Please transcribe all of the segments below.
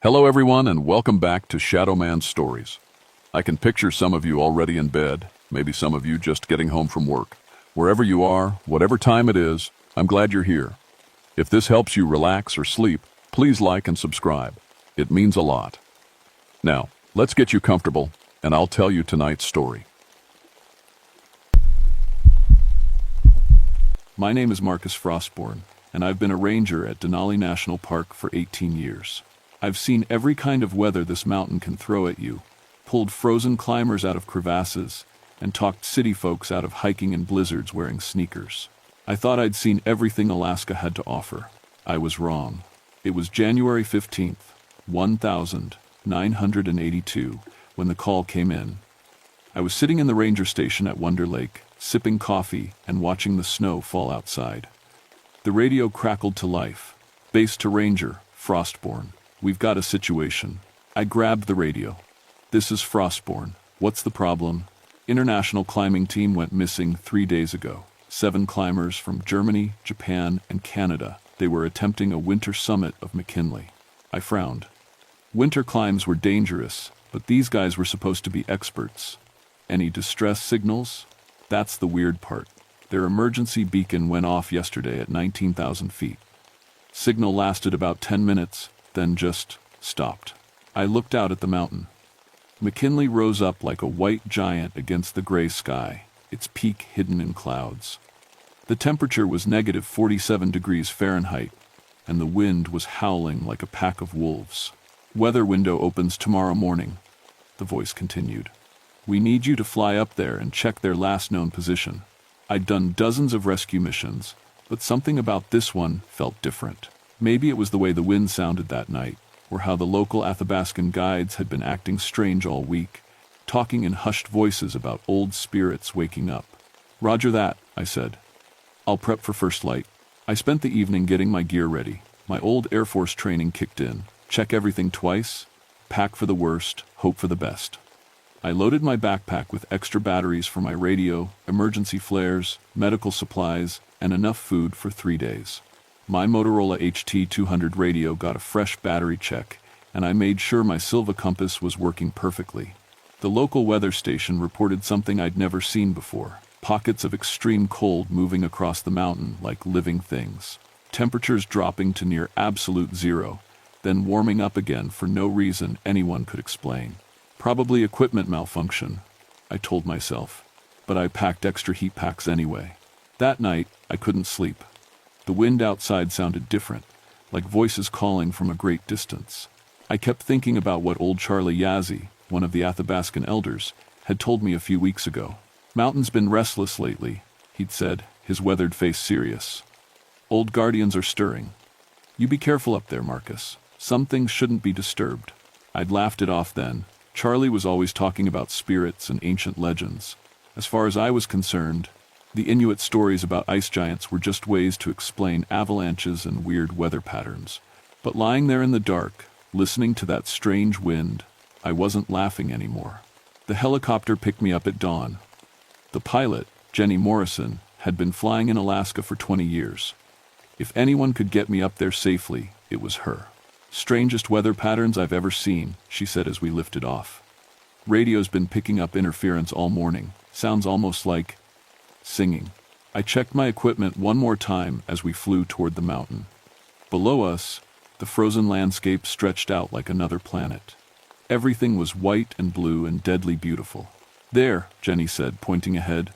Hello everyone and welcome back to Shadow Man Stories. I can picture some of you already in bed, maybe some of you just getting home from work. Wherever you are, whatever time it is, I'm glad you're here. If this helps you relax or sleep, please like and subscribe. It means a lot. Now, let's get you comfortable and I'll tell you tonight's story. My name is Marcus Frostborn and I've been a ranger at Denali National Park for 18 years. I've seen every kind of weather this mountain can throw at you, pulled frozen climbers out of crevasses, and talked city folks out of hiking in blizzards wearing sneakers. I thought I'd seen everything Alaska had to offer. I was wrong. It was January 15th, 1982, when the call came in. I was sitting in the ranger station at Wonder Lake, sipping coffee and watching the snow fall outside. The radio crackled to life. Base to Ranger, Frostborn. We've got a situation. I grabbed the radio. This is Frostborn. What's the problem? International climbing team went missing 3 days ago. 7 climbers from Germany, Japan, and Canada. They were attempting a winter summit of McKinley. I frowned. Winter climbs were dangerous, but these guys were supposed to be experts. Any distress signals? That's the weird part. Their emergency beacon went off yesterday at 19,000 feet. Signal lasted about 10 minutes, then just stopped. I looked out at the mountain. McKinley rose up like a white giant against the gray sky, its peak hidden in clouds. The temperature was negative 47 degrees Fahrenheit, and the wind was howling like a pack of wolves. Weather window opens tomorrow morning, the voice continued. We need you to fly up there and check their last known position. I'd done dozens of rescue missions, but something about this one felt different. Maybe it was the way the wind sounded that night, or how the local Athabascan guides had been acting strange all week, talking in hushed voices about old spirits waking up. Roger that, I said. I'll prep for first light. I spent the evening getting my gear ready. My old Air Force training kicked in. Check everything twice, pack for the worst, hope for the best. I loaded my backpack with extra batteries for my radio, emergency flares, medical supplies, and enough food for 3 days. My Motorola HT200 radio got a fresh battery check, and I made sure my Silva compass was working perfectly. The local weather station reported something I'd never seen before. Pockets of extreme cold moving across the mountain like living things. Temperatures dropping to near absolute zero, then warming up again for no reason anyone could explain. Probably equipment malfunction, I told myself, but I packed extra heat packs anyway. That night, I couldn't sleep. The wind outside sounded different, like voices calling from a great distance. I kept thinking about what old Charlie Yazzie, one of the Athabascan elders, had told me a few weeks ago. Mountain's been restless lately, he'd said, his weathered face serious. Old guardians are stirring. You be careful up there, Marcus. Some things shouldn't be disturbed. I'd laughed it off then. Charlie was always talking about spirits and ancient legends. As far as I was concerned, the Inuit stories about ice giants were just ways to explain avalanches and weird weather patterns. But lying there in the dark, listening to that strange wind, I wasn't laughing anymore. The helicopter picked me up at dawn. The pilot, Jenny Morrison, had been flying in Alaska for 20 years. If anyone could get me up there safely, it was her. Strangest weather patterns I've ever seen, she said as we lifted off. Radio's been picking up interference all morning. Sounds almost like singing. I checked my equipment one more time as we flew toward the mountain. Below us, the frozen landscape stretched out like another planet. Everything was white and blue and deadly beautiful. There, Jenny said, pointing ahead.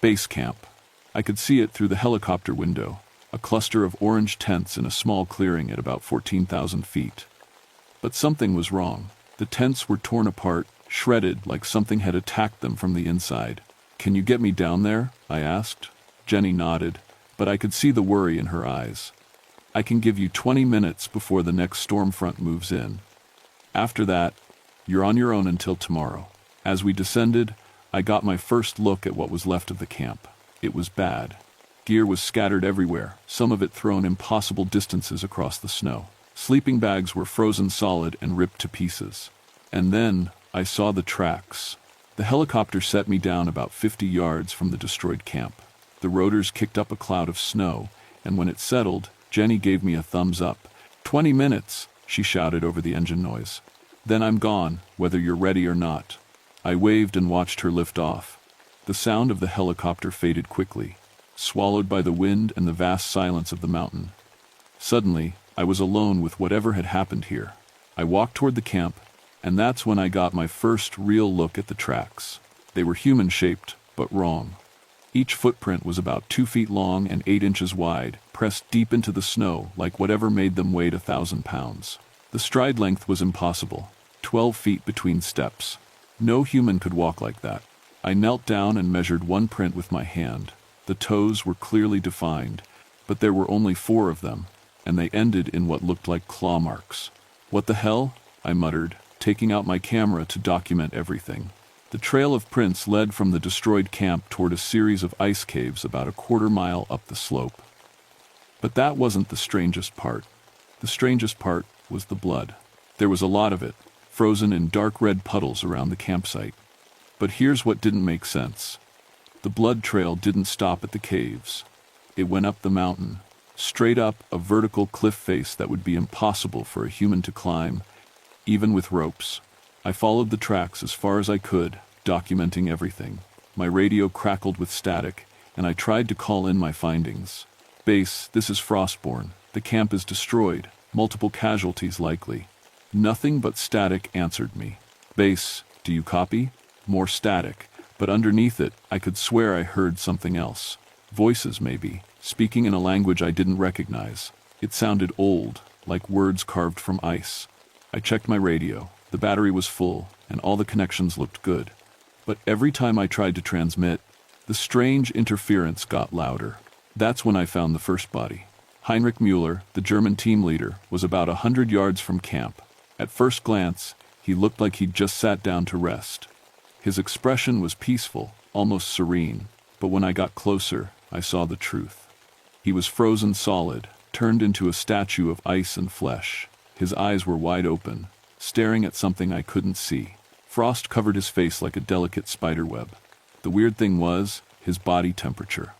Base camp. I could see it through the helicopter window, a cluster of orange tents in a small clearing at about 14,000 feet. But something was wrong. The tents were torn apart, shredded like something had attacked them from the inside. Can you get me down there? I asked. Jenny nodded, but I could see the worry in her eyes. I can give you 20 minutes before the next storm front moves in. After that, you're on your own until tomorrow. As we descended, I got my first look at what was left of the camp. It was bad. Gear was scattered everywhere, some of it thrown impossible distances across the snow. Sleeping bags were frozen solid and ripped to pieces. And then I saw the tracks. The helicopter set me down about 50 yards from the destroyed camp. The rotors kicked up a cloud of snow, and when it settled, Jenny gave me a thumbs up. 20 minutes, she shouted over the engine noise. "Then I'm gone, whether you're ready or not." I waved and watched her lift off. The sound of the helicopter faded quickly, swallowed by the wind and the vast silence of the mountain. Suddenly, I was alone with whatever had happened here. I walked toward the camp, and that's when I got my first real look at the tracks. They were human-shaped, but wrong. Each footprint was about 2 feet long and 8 inches wide, pressed deep into the snow like whatever made them weighed 1,000 pounds. The stride length was impossible, 12 feet between steps. No human could walk like that. I knelt down and measured one print with my hand. The toes were clearly defined, but there were only 4 of them, and they ended in what looked like claw marks. "What the hell?" I muttered, taking out my camera to document everything. The trail of prints led from the destroyed camp toward a series of ice caves about a quarter-mile up the slope. But that wasn't the strangest part. The strangest part was the blood. There was a lot of it, frozen in dark red puddles around the campsite. But here's what didn't make sense. The blood trail didn't stop at the caves. It went up the mountain, straight up a vertical cliff face that would be impossible for a human to climb, even with ropes. I followed the tracks as far as I could, documenting everything. My radio crackled with static, and I tried to call in my findings. "Base, this is Frostborn. The camp is destroyed. Multiple casualties likely." Nothing but static answered me. "Base, do you copy?" More static, but underneath it, I could swear I heard something else. Voices, maybe, speaking in a language I didn't recognize. It sounded old, like words carved from ice. I checked my radio. The battery was full, and all the connections looked good. But every time I tried to transmit, the strange interference got louder. That's when I found the first body. Heinrich Müller, the German team leader, was about 100 yards from camp. At first glance, he looked like he'd just sat down to rest. His expression was peaceful, almost serene, but when I got closer, I saw the truth. He was frozen solid, turned into a statue of ice and flesh. His eyes were wide open, staring at something I couldn't see. Frost covered his face like a delicate spiderweb. The weird thing was, his body temperature.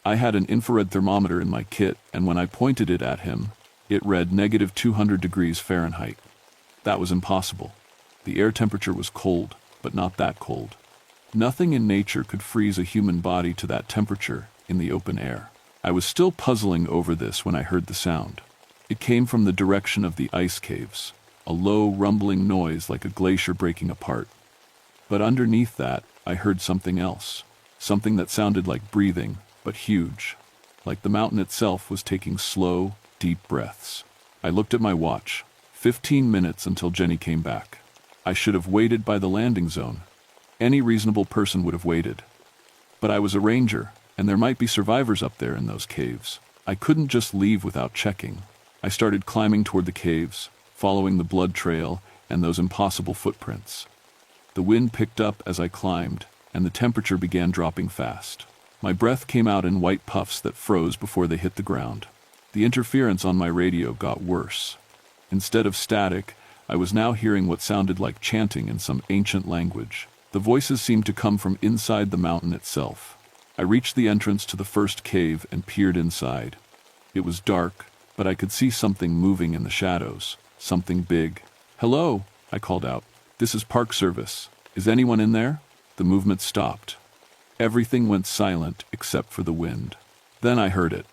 I had an infrared thermometer in my kit, and when I pointed it at him, it read -200 degrees Fahrenheit. That was impossible. The air temperature was cold, but not that cold. Nothing in nature could freeze a human body to that temperature in the open air. I was still puzzling over this when I heard the sound. It came from the direction of the ice caves, a low, rumbling noise like a glacier breaking apart. But underneath that, I heard something else, something that sounded like breathing, but huge, like the mountain itself was taking slow, deep breaths. I looked at my watch. 15 minutes until Jenny came back. I should have waited by the landing zone. Any reasonable person would have waited. But I was a ranger, and there might be survivors up there in those caves. I couldn't just leave without checking. I started climbing toward the caves, following the blood trail and those impossible footprints. The wind picked up as I climbed, and the temperature began dropping fast. My breath came out in white puffs that froze before they hit the ground. The interference on my radio got worse. Instead of static, I was now hearing what sounded like chanting in some ancient language. The voices seemed to come from inside the mountain itself. I reached the entrance to the first cave and peered inside. It was dark, but I could see something moving in the shadows, something big. "Hello," I called out. "This is Park Service. Is anyone in there?" The movement stopped. Everything went silent except for the wind. Then I heard it,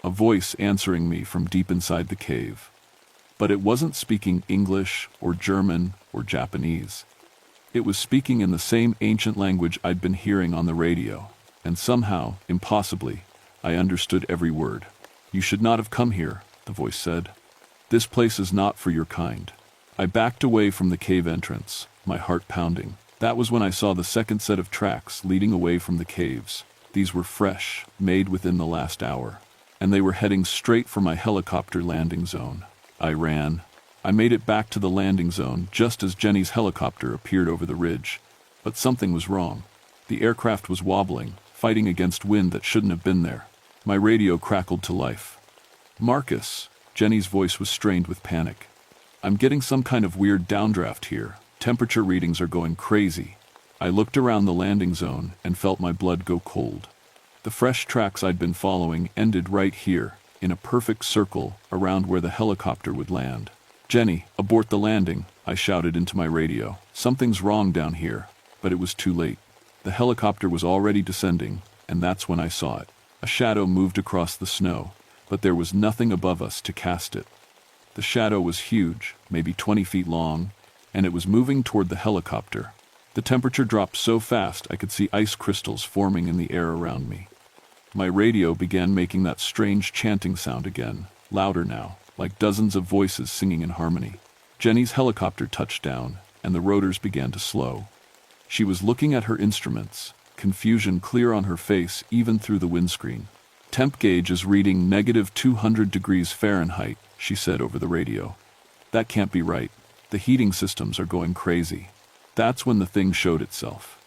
a voice answering me from deep inside the cave. But it wasn't speaking English or German or Japanese. It was speaking in the same ancient language I'd been hearing on the radio, and somehow, impossibly, I understood every word. "You should not have come here," the voice said. "This place is not for your kind." I backed away from the cave entrance, my heart pounding. That was when I saw the second set of tracks leading away from the caves. These were fresh, made within the last hour, and they were heading straight for my helicopter landing zone. I ran. I made it back to the landing zone just as Jenny's helicopter appeared over the ridge. But something was wrong. The aircraft was wobbling, fighting against wind that shouldn't have been there. My radio crackled to life. "Marcus," Jenny's voice was strained with panic. "I'm getting some kind of weird downdraft here. Temperature readings are going crazy." I looked around the landing zone and felt my blood go cold. The fresh tracks I'd been following ended right here, in a perfect circle around where the helicopter would land. "Jenny, abort the landing," I shouted into my radio. "Something's wrong down here." But it was too late. The helicopter was already descending, and that's when I saw it. A shadow moved across the snow, but there was nothing above us to cast it. The shadow was huge, maybe 20 feet long, and it was moving toward the helicopter. The temperature dropped so fast I could see ice crystals forming in the air around me. My radio began making that strange chanting sound again, louder now, like dozens of voices singing in harmony. Jenny's helicopter touched down, and the rotors began to slow. She was looking at her instruments, confusion clear on her face even through the windscreen. "Temp gauge is reading -200 degrees Fahrenheit," she said over the radio. "That can't be right. The heating systems are going crazy." That's when the thing showed itself.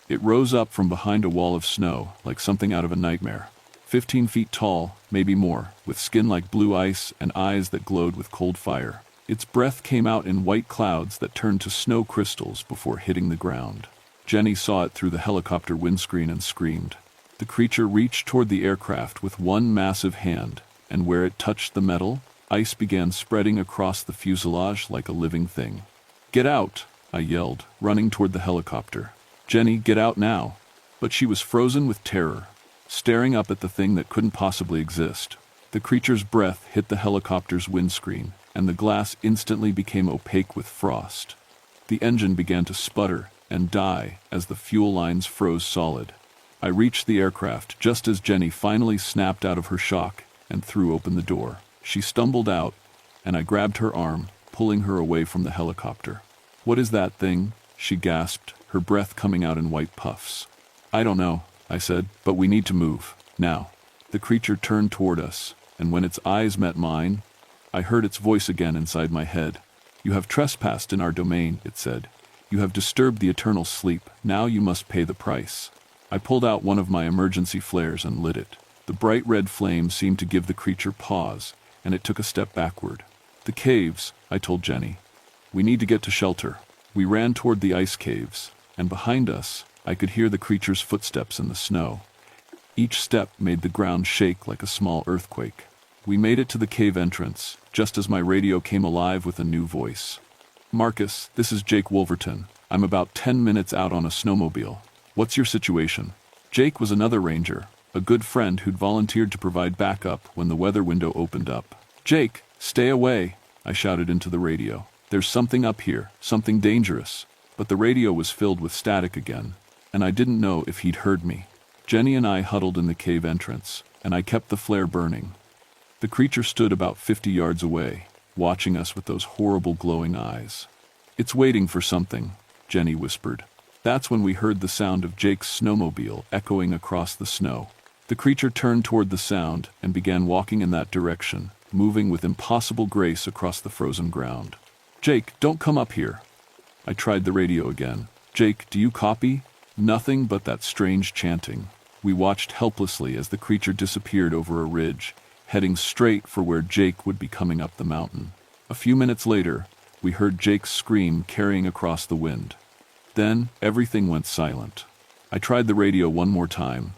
It rose up from behind a wall of snow, like something out of a nightmare. 15 feet tall, maybe more, with skin like blue ice and eyes that glowed with cold fire. Its breath came out in white clouds that turned to snow crystals before hitting the ground. Jenny saw it through the helicopter windscreen and screamed. The creature reached toward the aircraft with one massive hand, and where it touched the metal, ice began spreading across the fuselage like a living thing. "Get out!" I yelled, running toward the helicopter. "Jenny, get out now!" But she was frozen with terror, staring up at the thing that couldn't possibly exist. The creature's breath hit the helicopter's windscreen, and the glass instantly became opaque with frost. The engine began to sputter and die as the fuel lines froze solid. I reached the aircraft just as Jenny finally snapped out of her shock and threw open the door. She stumbled out, and I grabbed her arm, pulling her away from the helicopter. "What is that thing?" she gasped, her breath coming out in white puffs. "I don't know," I said, "but we need to move, now." The creature turned toward us, and when its eyes met mine, I heard its voice again inside my head. "You have trespassed in our domain," it said. "You have disturbed the eternal sleep. Now you must pay the price." I pulled out one of my emergency flares and lit it. The bright red flame seemed to give the creature pause, and it took a step backward. "The caves," I told Jenny. "We need to get to shelter." We ran toward the ice caves, and behind us, I could hear the creature's footsteps in the snow. Each step made the ground shake like a small earthquake. We made it to the cave entrance, just as my radio came alive with a new voice. "Marcus, this is Jake Wolverton. I'm about 10 minutes out on a snowmobile. What's your situation?" Jake was another ranger, a good friend who'd volunteered to provide backup when the weather window opened up. "Jake, stay away," I shouted into the radio. "There's something up here, something dangerous." But the radio was filled with static again, and I didn't know if he'd heard me. Jenny and I huddled in the cave entrance, and I kept the flare burning. The creature stood about 50 yards away, watching us with those horrible glowing eyes. "It's waiting for something," Jenny whispered. That's when we heard the sound of Jake's snowmobile echoing across the snow. The creature turned toward the sound and began walking in that direction, moving with impossible grace across the frozen ground. "Jake, don't come up here." I tried the radio again. "Jake, do you copy?" Nothing but that strange chanting. We watched helplessly as the creature disappeared over a ridge, heading straight for where Jake would be coming up the mountain. A few minutes later, we heard Jake's scream carrying across the wind. Then, everything went silent. I tried the radio one more time.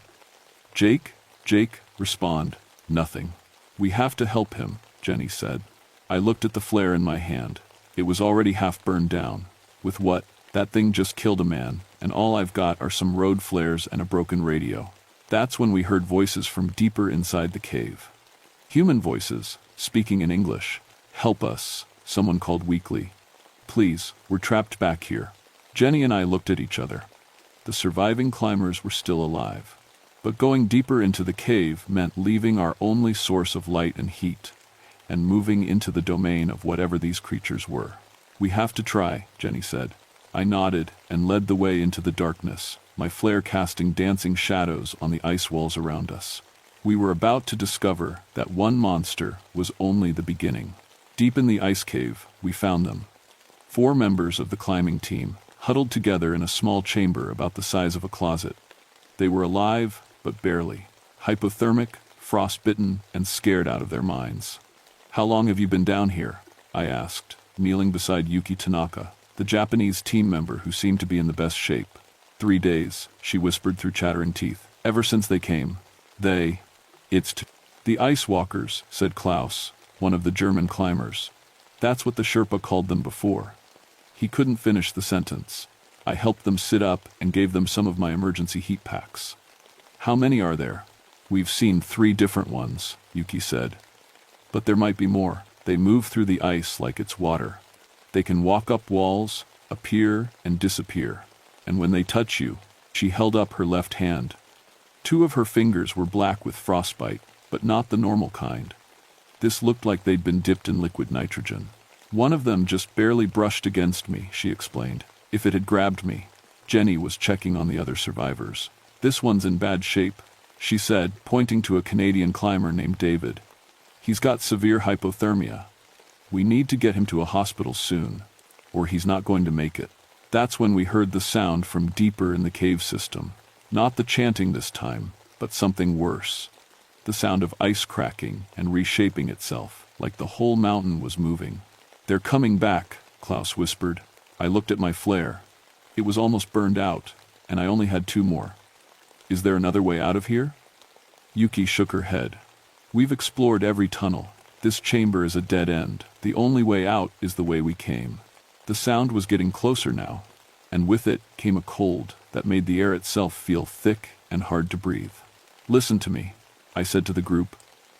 "Jake? Jake, respond." Nothing. "We have to help him," Jenny said. I looked at the flare in my hand. It was already half burned down. With what? That thing just killed a man, and all I've got are some road flares and a broken radio. That's when we heard voices from deeper inside the cave. Human voices, speaking in English. "Help us," someone called weakly. "Please, we're trapped back here." Jenny and I looked at each other. The surviving climbers were still alive. But going deeper into the cave meant leaving our only source of light and heat, and moving into the domain of whatever these creatures were. "We have to try," Jenny said. I nodded and led the way into the darkness, my flare casting dancing shadows on the ice walls around us. We were about to discover that one monster was only the beginning. Deep in the ice cave, we found them. 4 members of the climbing team, huddled together in a small chamber about the size of a closet. They were alive, but barely. Hypothermic, frostbitten, and scared out of their minds. "How long have you been down here?" I asked, kneeling beside Yuki Tanaka, the Japanese team member who seemed to be in the best shape. 3 days, she whispered through chattering teeth. "Ever since they came. The Ice Walkers," said Klaus, one of the German climbers. That's what the Sherpa called them before. He couldn't finish the sentence. I helped them sit up and gave them some of my emergency heat packs. How many are there? We've seen 3 different ones, Yuki said. But there might be more. They move through the ice like it's water. They can walk up walls, appear and disappear. And when they touch you, she held up her left hand. 2 of her fingers were black with frostbite, but not the normal kind. This looked like they'd been dipped in liquid nitrogen. One of them just barely brushed against me, she explained. If it had grabbed me. Jenny was checking on the other survivors. This one's in bad shape, she said, pointing to a Canadian climber named David. He's got severe hypothermia. We need to get him to a hospital soon, or he's not going to make it. That's when we heard the sound from deeper in the cave system. Not the chanting this time, but something worse. The sound of ice cracking and reshaping itself, like the whole mountain was moving. They're coming back, Klaus whispered. I looked at my flare. It was almost burned out, and I only had 2 more. Is there another way out of here? Yuki shook her head. We've explored every tunnel. This chamber is a dead end. The only way out is the way we came. The sound was getting closer now, and with it came a cold that made the air itself feel thick and hard to breathe. Listen to me, I said to the group.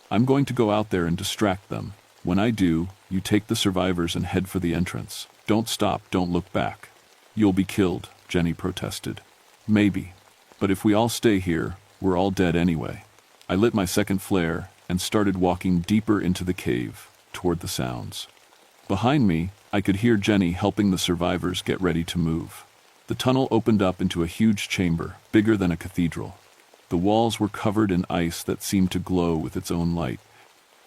I'm going to go out there and distract them. When I do, you take the survivors and head for the entrance. Don't stop, don't look back. You'll be killed, Jenny protested. Maybe. But if we all stay here, we're all dead anyway. I lit my second flare and started walking deeper into the cave, toward the sounds. Behind me, I could hear Jenny helping the survivors get ready to move. The tunnel opened up into a huge chamber, bigger than a cathedral. The walls were covered in ice that seemed to glow with its own light.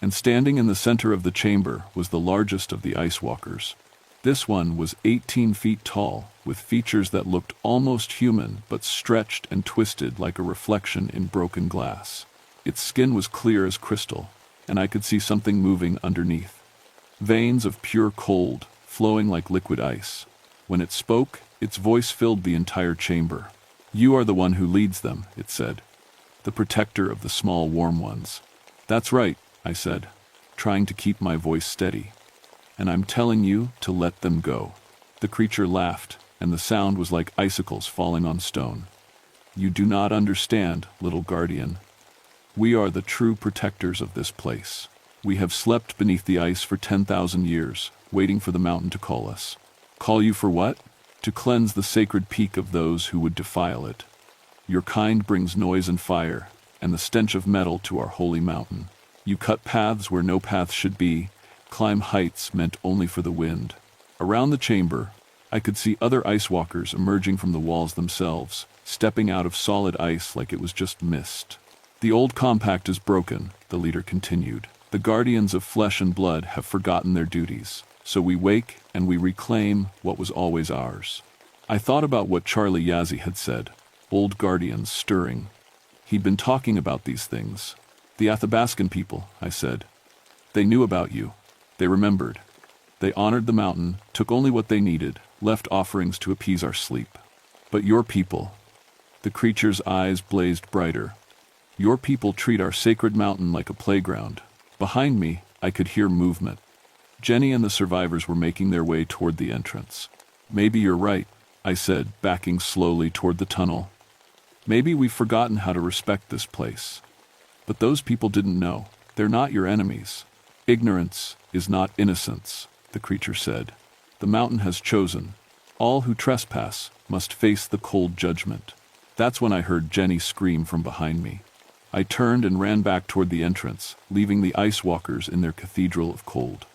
And standing in the center of the chamber was the largest of the ice walkers. This one was 18 feet tall, with features that looked almost human but stretched and twisted like a reflection in broken glass. Its skin was clear as crystal, and I could see something moving underneath. Veins of pure cold, flowing like liquid ice. When it spoke, its voice filled the entire chamber. You are the one who leads them, it said. The protector of the small warm ones. That's right, I said, trying to keep my voice steady. And I'm telling you to let them go. The creature laughed, and the sound was like icicles falling on stone. You do not understand, little guardian. We are the true protectors of this place. We have slept beneath the ice for 10,000 years, waiting for the mountain to call us. Call you for what? To cleanse the sacred peak of those who would defile it. Your kind brings noise and fire, and the stench of metal to our holy mountain. You cut paths where no paths should be, climb heights meant only for the wind. Around the chamber, I could see other ice walkers emerging from the walls themselves, stepping out of solid ice like it was just mist. The old compact is broken, the leader continued. The guardians of flesh and blood have forgotten their duties, so we wake and we reclaim what was always ours. I thought about what Charlie Yazzie had said, old guardians stirring. He'd been talking about these things. The Athabascan people, I said. They knew about you. They remembered. They honored the mountain, took only what they needed, left offerings to appease our sleep. But your people, the creature's eyes blazed brighter. Your people treat our sacred mountain like a playground. Behind me, I could hear movement. Jenny and the survivors were making their way toward the entrance. Maybe you're right, I said, backing slowly toward the tunnel. Maybe we've forgotten how to respect this place. But those people didn't know. They're not your enemies. Ignorance is not innocence, the creature said. The mountain has chosen. All who trespass must face the cold judgment. That's when I heard Jenny scream from behind me. I turned and ran back toward the entrance, leaving the ice walkers in their cathedral of cold.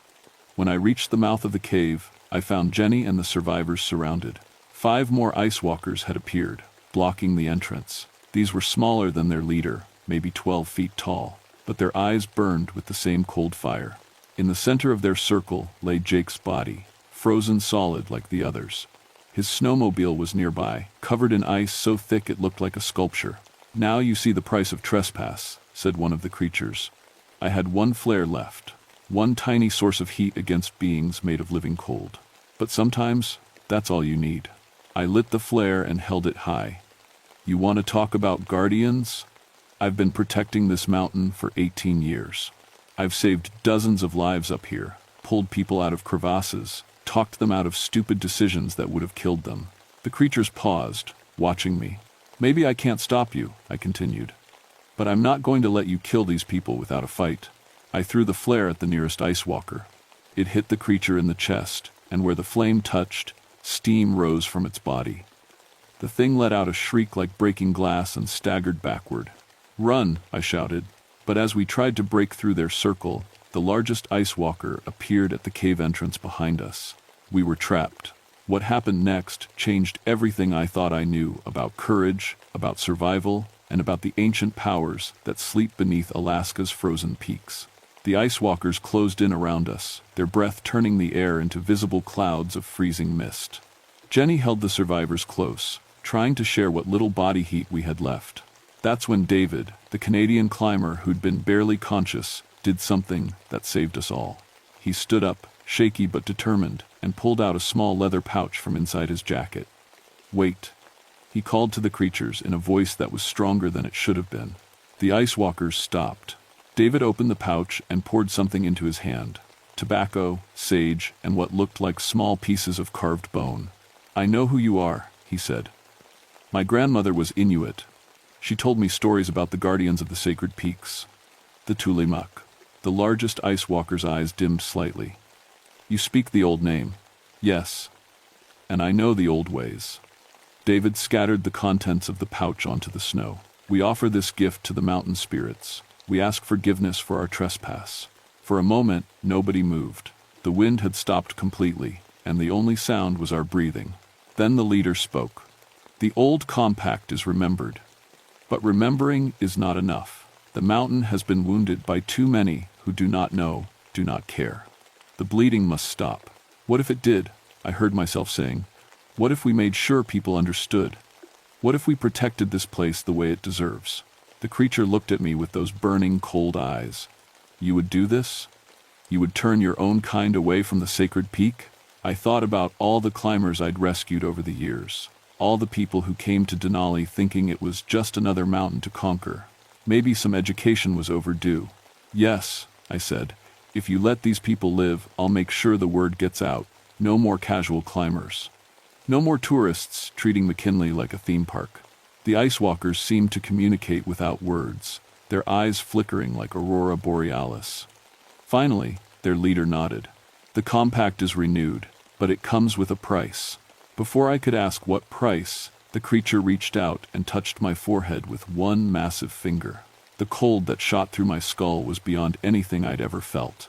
When I reached the mouth of the cave, I found Jenny and the survivors surrounded. 5 more ice walkers had appeared, blocking the entrance. These were smaller than their leader, maybe 12 feet tall, but their eyes burned with the same cold fire. In the center of their circle lay Jake's body, frozen solid like the others. His snowmobile was nearby, covered in ice so thick it looked like a sculpture. Now you see the price of trespass, said one of the creatures. I had 1 flare left, one tiny source of heat against beings made of living cold. But sometimes, that's all you need. I lit the flare and held it high. You want to talk about guardians? I've been protecting this mountain for 18 years. I've saved dozens of lives up here, pulled people out of crevasses, talked them out of stupid decisions that would have killed them. The creatures paused, watching me. "Maybe I can't stop you," I continued. "But I'm not going to let you kill these people without a fight." I threw the flare at the nearest ice walker. It hit the creature in the chest, and where the flame touched, steam rose from its body. The thing let out a shriek like breaking glass and staggered backward. "Run!" I shouted. But as we tried to break through their circle, the largest ice walker appeared at the cave entrance behind us. We were trapped. What happened next changed everything I thought I knew about courage, about survival, and about the ancient powers that sleep beneath Alaska's frozen peaks. The ice walkers closed in around us, their breath turning the air into visible clouds of freezing mist. Jenny held the survivors close, trying to share what little body heat we had left. That's when David, the Canadian climber who'd been barely conscious, did something that saved us all. He stood up, shaky but determined, and pulled out a small leather pouch from inside his jacket. "Wait," he called to the creatures in a voice that was stronger than it should have been. The ice walkers stopped. David opened the pouch and poured something into his hand. Tobacco, sage, and what looked like small pieces of carved bone. "I know who you are," he said. "My grandmother was Inuit. She told me stories about the guardians of the sacred peaks." The Tulimak. The largest ice walker's eyes dimmed slightly. "You speak the old name." "Yes. And I know the old ways." David scattered the contents of the pouch onto the snow. "We offer this gift to the mountain spirits. We ask forgiveness for our trespass." For a moment, nobody moved. The wind had stopped completely, and the only sound was our breathing. Then the leader spoke. "The old compact is remembered. But remembering is not enough. The mountain has been wounded by too many who do not know, do not care. The bleeding must stop." "What if it did?" I heard myself saying. "What if we made sure people understood? What if we protected this place the way it deserves?" The creature looked at me with those burning, cold eyes. "You would do this? You would turn your own kind away from the sacred peak?" I thought about all the climbers I'd rescued over the years. All the people who came to Denali thinking it was just another mountain to conquer. Maybe some education was overdue. "Yes," I said. "If you let these people live, I'll make sure the word gets out. No more casual climbers. No more tourists treating McKinley like a theme park." The ice walkers seemed to communicate without words, their eyes flickering like aurora borealis. Finally, their leader nodded. "The compact is renewed, but it comes with a price." Before I could ask what price, the creature reached out and touched my forehead with one massive finger. The cold that shot through my skull was beyond anything I'd ever felt.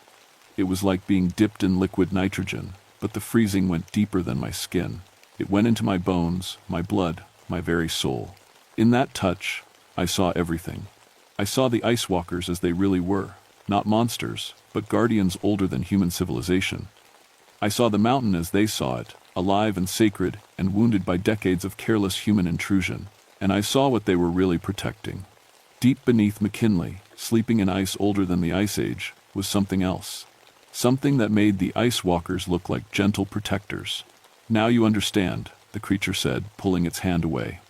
It was like being dipped in liquid nitrogen, but the freezing went deeper than my skin. It went into my bones, my blood, my very soul. In that touch, I saw everything. I saw the ice walkers as they really were, not monsters, but guardians older than human civilization. I saw the mountain as they saw it, alive and sacred and wounded by decades of careless human intrusion, and I saw what they were really protecting. Deep beneath McKinley, sleeping in ice older than the Ice Age, was something else. Something that made the ice walkers look like gentle protectors. "Now you understand," the creature said, pulling its hand away.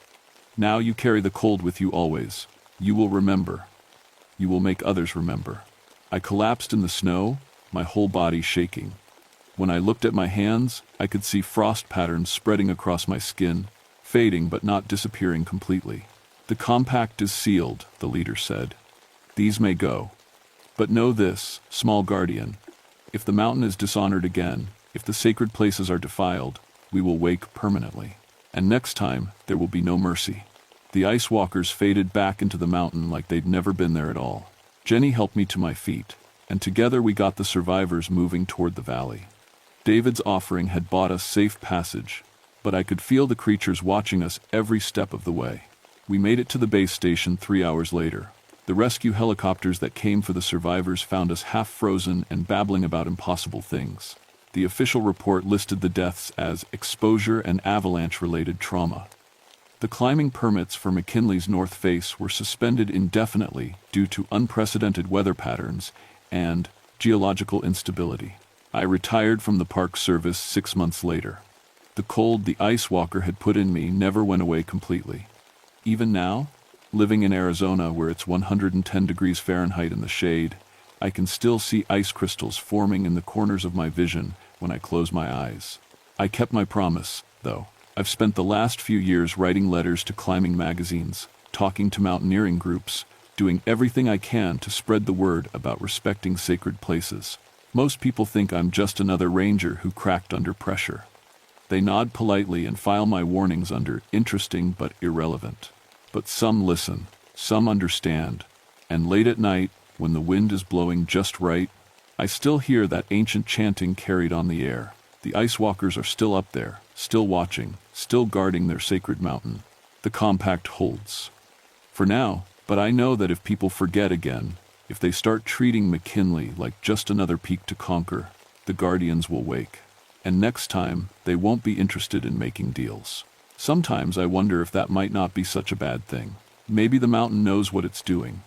"Now you carry the cold with you always. You will remember. You will make others remember." I collapsed in the snow, my whole body shaking. When I looked at my hands, I could see frost patterns spreading across my skin, fading but not disappearing completely. "The compact is sealed," the leader said. "These may go. But know this, small guardian. If the mountain is dishonored again, if the sacred places are defiled, we will wake permanently. And next time, there will be no mercy." The ice walkers faded back into the mountain like they'd never been there at all. Jenny helped me to my feet, and together we got the survivors moving toward the valley. David's offering had bought us safe passage, but I could feel the creatures watching us every step of the way. We made it to the base station 3 hours later. The rescue helicopters that came for the survivors found us half frozen and babbling about impossible things. The official report listed the deaths as exposure and avalanche-related trauma. The climbing permits for McKinley's North Face were suspended indefinitely due to unprecedented weather patterns and geological instability. I retired from the Park Service 6 months later. The cold the ice walker had put in me never went away completely. Even now, living in Arizona where it's 110 degrees Fahrenheit in the shade, I can still see ice crystals forming in the corners of my vision when I close my eyes. I kept my promise, though. I've spent the last few years writing letters to climbing magazines, talking to mountaineering groups, doing everything I can to spread the word about respecting sacred places. Most people think I'm just another ranger who cracked under pressure. They nod politely and file my warnings under interesting but irrelevant. But some listen, some understand, and late at night, when the wind is blowing just right, I still hear that ancient chanting carried on the air. The ice walkers are still up there, still watching, still guarding their sacred mountain. The compact holds. For now, but I know that if people forget again, if they start treating McKinley like just another peak to conquer, the guardians will wake. And next time, they won't be interested in making deals. Sometimes I wonder if that might not be such a bad thing. Maybe the mountain knows what it's doing.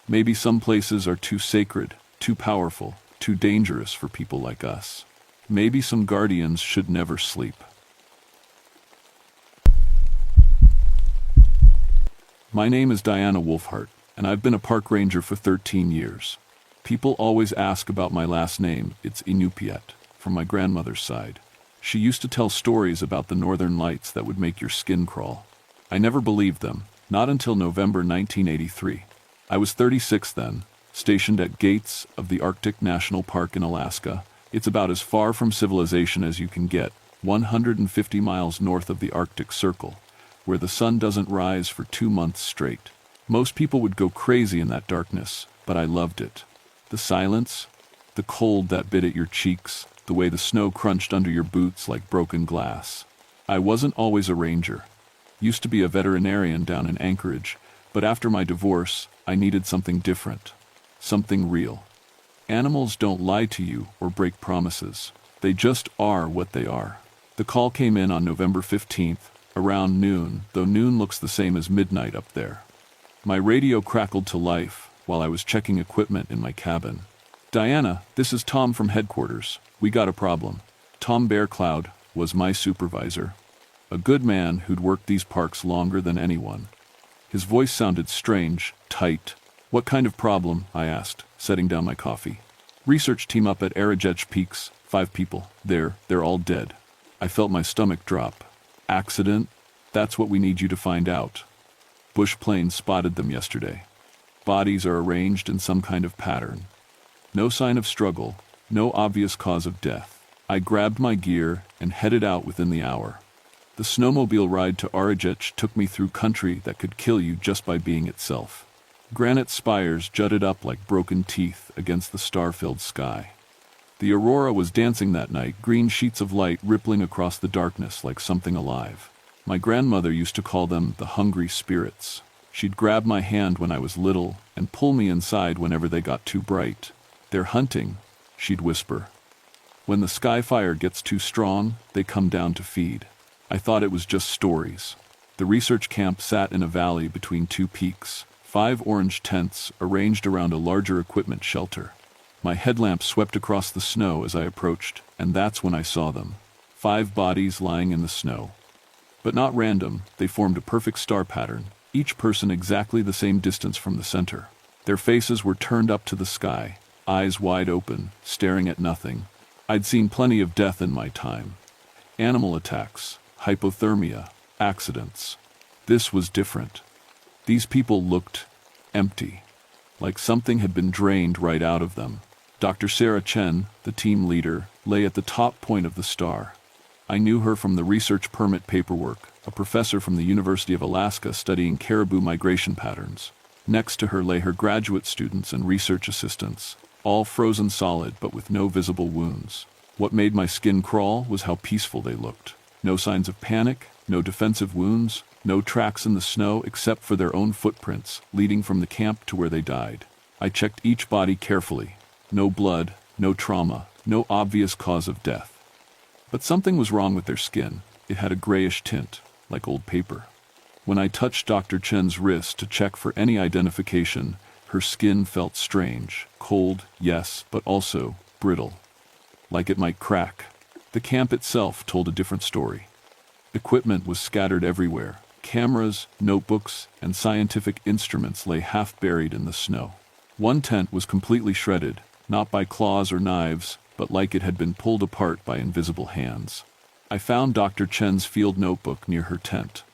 Maybe some places are too sacred, too powerful, too dangerous for people like us. Maybe some guardians should never sleep. My name is Diana Wolfhart, and I've been a park ranger for 13 years. People always ask about my last name. It's Inupiat, from my grandmother's side. She used to tell stories about the northern lights that would make your skin crawl. I never believed them, not until November 1983. I was 36 then, stationed at Gates of the Arctic National Park in Alaska. It's about as far from civilization as you can get, 150 miles north of the Arctic Circle, where the sun doesn't rise for 2 months straight. Most people would go crazy in that darkness, but I loved it. The silence, the cold that bit at your cheeks, the way the snow crunched under your boots like broken glass. I wasn't always a ranger. Used to be a veterinarian down in Anchorage, but after my divorce, I needed something different, something real. Animals don't lie to you or break promises. They just are what they are. The call came in on November 15th, around noon, though noon looks the same as midnight up there. My radio crackled to life while I was checking equipment in my cabin. "Diana, this is Tom from headquarters. We got a problem." Tom Bearcloud was my supervisor, a good man who'd worked these parks longer than anyone. His voice sounded strange, tight. "What kind of problem?" I asked, setting down my coffee. "Research team up at Arajech Peaks, 5 people. They're all dead." I felt my stomach drop. "Accident? That's what we need you to find out. Bush planes spotted them yesterday. Bodies are arranged in some kind of pattern. No sign of struggle, no obvious cause of death." I grabbed my gear and headed out within the hour. The snowmobile ride to Arajech took me through country that could kill you just by being itself. Granite spires jutted up like broken teeth against the star-filled sky. The aurora was dancing that night, green sheets of light rippling across the darkness like something alive. My grandmother used to call them the hungry spirits. She'd grab my hand when I was little and pull me inside whenever they got too bright. "They're hunting," she'd whisper. "When the sky fire gets too strong, they come down to feed." I thought it was just stories. The research camp sat in a valley between 2 peaks, 5 orange tents arranged around a larger equipment shelter. My headlamp swept across the snow as I approached, and that's when I saw them. 5 bodies lying in the snow. But not random, they formed a perfect star pattern, each person exactly the same distance from the center. Their faces were turned up to the sky, eyes wide open, staring at nothing. I'd seen plenty of death in my time. Animal attacks, hypothermia, accidents. This was different. These people looked empty, like something had been drained right out of them. Dr. Sarah Chen, the team leader, lay at the top point of the star. I knew her from the research permit paperwork, a professor from the University of Alaska studying caribou migration patterns. Next to her lay her graduate students and research assistants, all frozen solid but with no visible wounds. What made my skin crawl was how peaceful they looked. No signs of panic, no defensive wounds, no tracks in the snow except for their own footprints leading from the camp to where they died. I checked each body carefully. No blood, no trauma, no obvious cause of death. But something was wrong with their skin. It had a grayish tint, like old paper. When I touched Dr. Chen's wrist to check for any identification, her skin felt strange, cold, yes, but also brittle, like it might crack. The camp itself told a different story. Equipment was scattered everywhere. Cameras, notebooks, and scientific instruments lay half buried in the snow. One tent was completely shredded, not by claws or knives, but like it had been pulled apart by invisible hands. I found Dr. Chen's field notebook near her tent.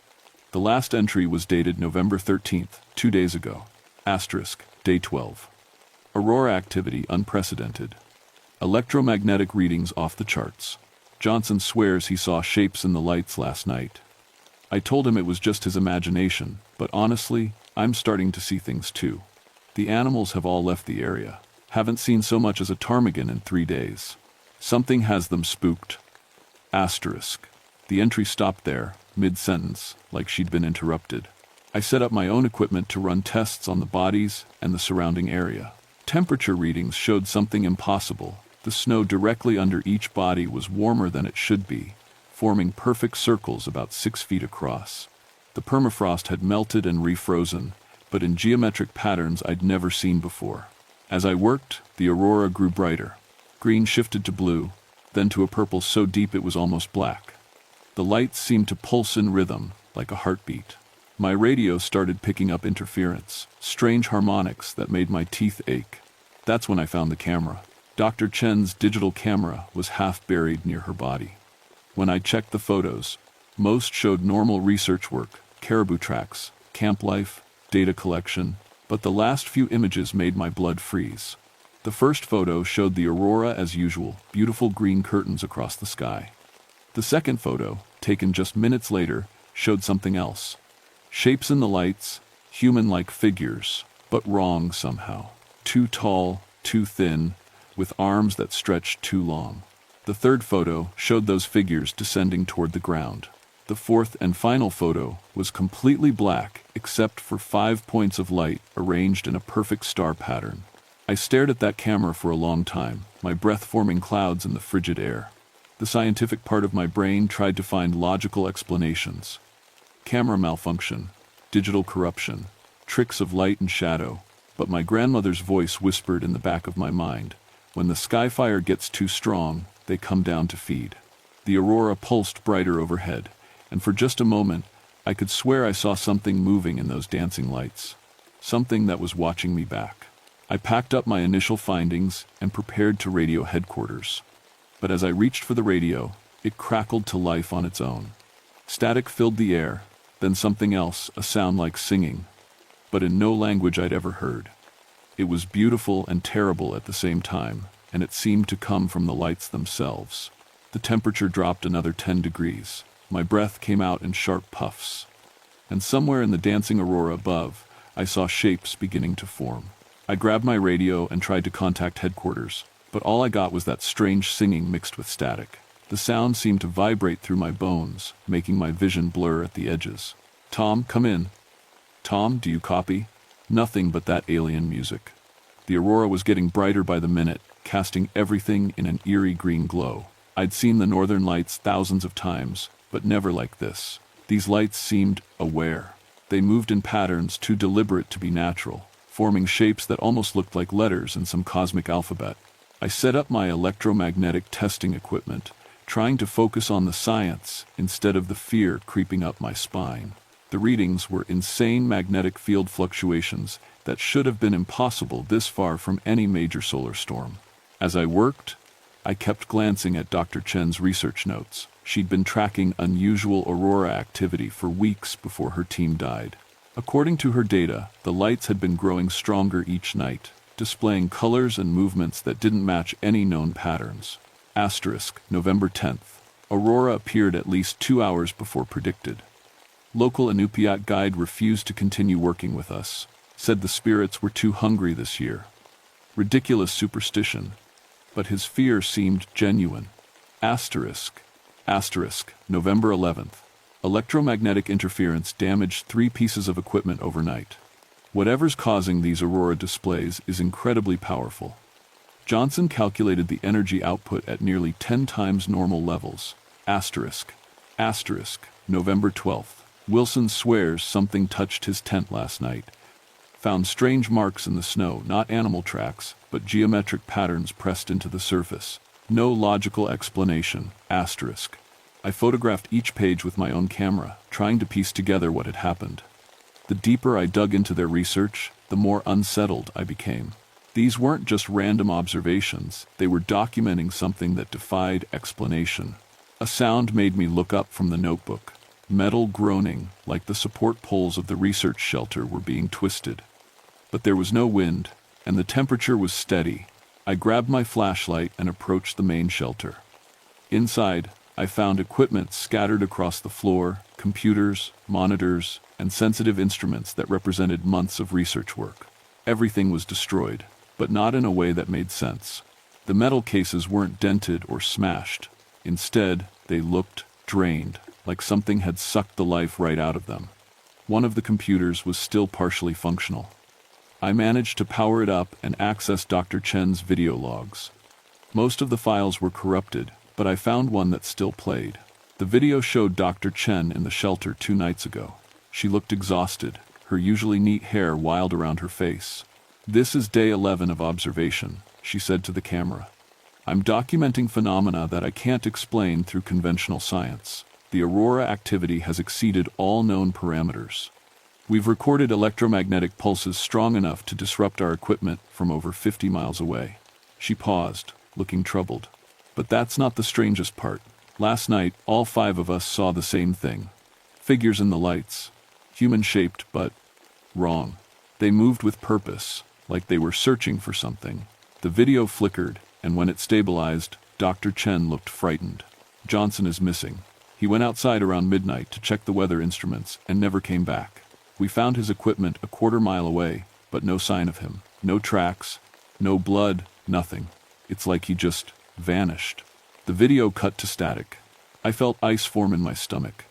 The last entry was dated November 13th, 2 days ago. Asterisk, day 12. Aurora activity unprecedented. Electromagnetic readings off the charts. Johnson swears he saw shapes in the lights last night. I told him it was just his imagination, but honestly, I'm starting to see things too. The animals have all left the area. Haven't seen so much as a ptarmigan in 3 days. Something has them spooked. Asterisk. The entry stopped there, mid-sentence, like she'd been interrupted. I set up my own equipment to run tests on the bodies and the surrounding area. Temperature readings showed something impossible. The snow directly under each body was warmer than it should be, forming perfect circles about 6 feet across. The permafrost had melted and refrozen, but in geometric patterns I'd never seen before. As I worked, the aurora grew brighter. Green shifted to blue, then to a purple so deep it was almost black. The lights seemed to pulse in rhythm, like a heartbeat. My radio started picking up interference, strange harmonics that made my teeth ache. That's when I found the camera. Dr. Chen's digital camera was half buried near her body. When I checked the photos, most showed normal research work, caribou tracks, camp life, data collection, but the last few images made my blood freeze. The first photo showed the aurora as usual, beautiful green curtains across the sky. The second photo, taken just minutes later, showed something else. Shapes in the lights, human-like figures, but wrong somehow. Too tall, too thin, with arms that stretched too long. The third photo showed those figures descending toward the ground. The fourth and final photo was completely black except for 5 points of light arranged in a perfect star pattern. I stared at that camera for a long time, my breath forming clouds in the frigid air. The scientific part of my brain tried to find logical explanations. Camera malfunction, digital corruption, tricks of light and shadow, but my grandmother's voice whispered in the back of my mind, when the sky fire gets too strong, they come down to feed. The aurora pulsed brighter overhead, and for just a moment, I could swear I saw something moving in those dancing lights. Something that was watching me back. I packed up my initial findings and prepared to radio headquarters. But as I reached for the radio, it crackled to life on its own. Static filled the air, then something else, a sound like singing, but in no language I'd ever heard. It was beautiful and terrible at the same time, and it seemed to come from the lights themselves. The temperature dropped another 10 degrees. My breath came out in sharp puffs. And somewhere in the dancing aurora above, I saw shapes beginning to form. I grabbed my radio and tried to contact headquarters, but all I got was that strange singing mixed with static. The sound seemed to vibrate through my bones, making my vision blur at the edges. "Tom, come in." "Tom, do you copy?" Nothing but that alien music. The aurora was getting brighter by the minute, casting everything in an eerie green glow. I'd seen the northern lights thousands of times, but never like this. These lights seemed aware. They moved in patterns too deliberate to be natural, forming shapes that almost looked like letters in some cosmic alphabet. I set up my electromagnetic testing equipment, trying to focus on the science instead of the fear creeping up my spine. The readings were insane magnetic field fluctuations that should have been impossible this far from any major solar storm. As I worked, I kept glancing at Dr. Chen's research notes. She'd been tracking unusual aurora activity for weeks before her team died. According to her data, the lights had been growing stronger each night, displaying colors and movements that didn't match any known patterns. Asterisk, November 10th. Aurora appeared at least 2 hours before predicted. Local Inupiat guide refused to continue working with us, said the spirits were too hungry this year. Ridiculous superstition, but his fear seemed genuine. Asterisk, November 11th. Electromagnetic interference damaged 3 pieces of equipment overnight. Whatever's causing these aurora displays is incredibly powerful. Johnson calculated the energy output at nearly 10 times normal levels. Asterisk, November 12th. Wilson swears something touched his tent last night. Found strange marks in the snow, not animal tracks, but geometric patterns pressed into the surface. No logical explanation. Asterisk. I photographed each page with my own camera, trying to piece together what had happened. The deeper I dug into their research, the more unsettled I became. These weren't just random observations, they were documenting something that defied explanation. A sound made me look up from the notebook. Metal groaning, like the support poles of the research shelter were being twisted. But there was no wind, and the temperature was steady. I grabbed my flashlight and approached the main shelter. Inside, I found equipment scattered across the floor, computers, monitors, and sensitive instruments that represented months of research work. Everything was destroyed, but not in a way that made sense. The metal cases weren't dented or smashed. Instead, they looked drained, like something had sucked the life right out of them. One of the computers was still partially functional. I managed to power it up and access Dr. Chen's video logs. Most of the files were corrupted, but I found one that still played. The video showed Dr. Chen in the shelter 2 nights ago. She looked exhausted, her usually neat hair wild around her face. "This is day 11 of observation," she said to the camera. "I'm documenting phenomena that I can't explain through conventional science. The aurora activity has exceeded all known parameters. We've recorded electromagnetic pulses strong enough to disrupt our equipment from over 50 miles away." She paused, looking troubled. "But that's not the strangest part. Last night, all 5 of us saw the same thing. Figures in the lights. Human-shaped, but wrong. They moved with purpose, like they were searching for something." The video flickered, and when it stabilized, Dr. Chen looked frightened. "Johnson is missing. He went outside around midnight to check the weather instruments and never came back. We found his equipment a quarter mile away, but no sign of him. No tracks, no blood, nothing. It's like he just vanished." The video cut to static. I felt ice form in my stomach.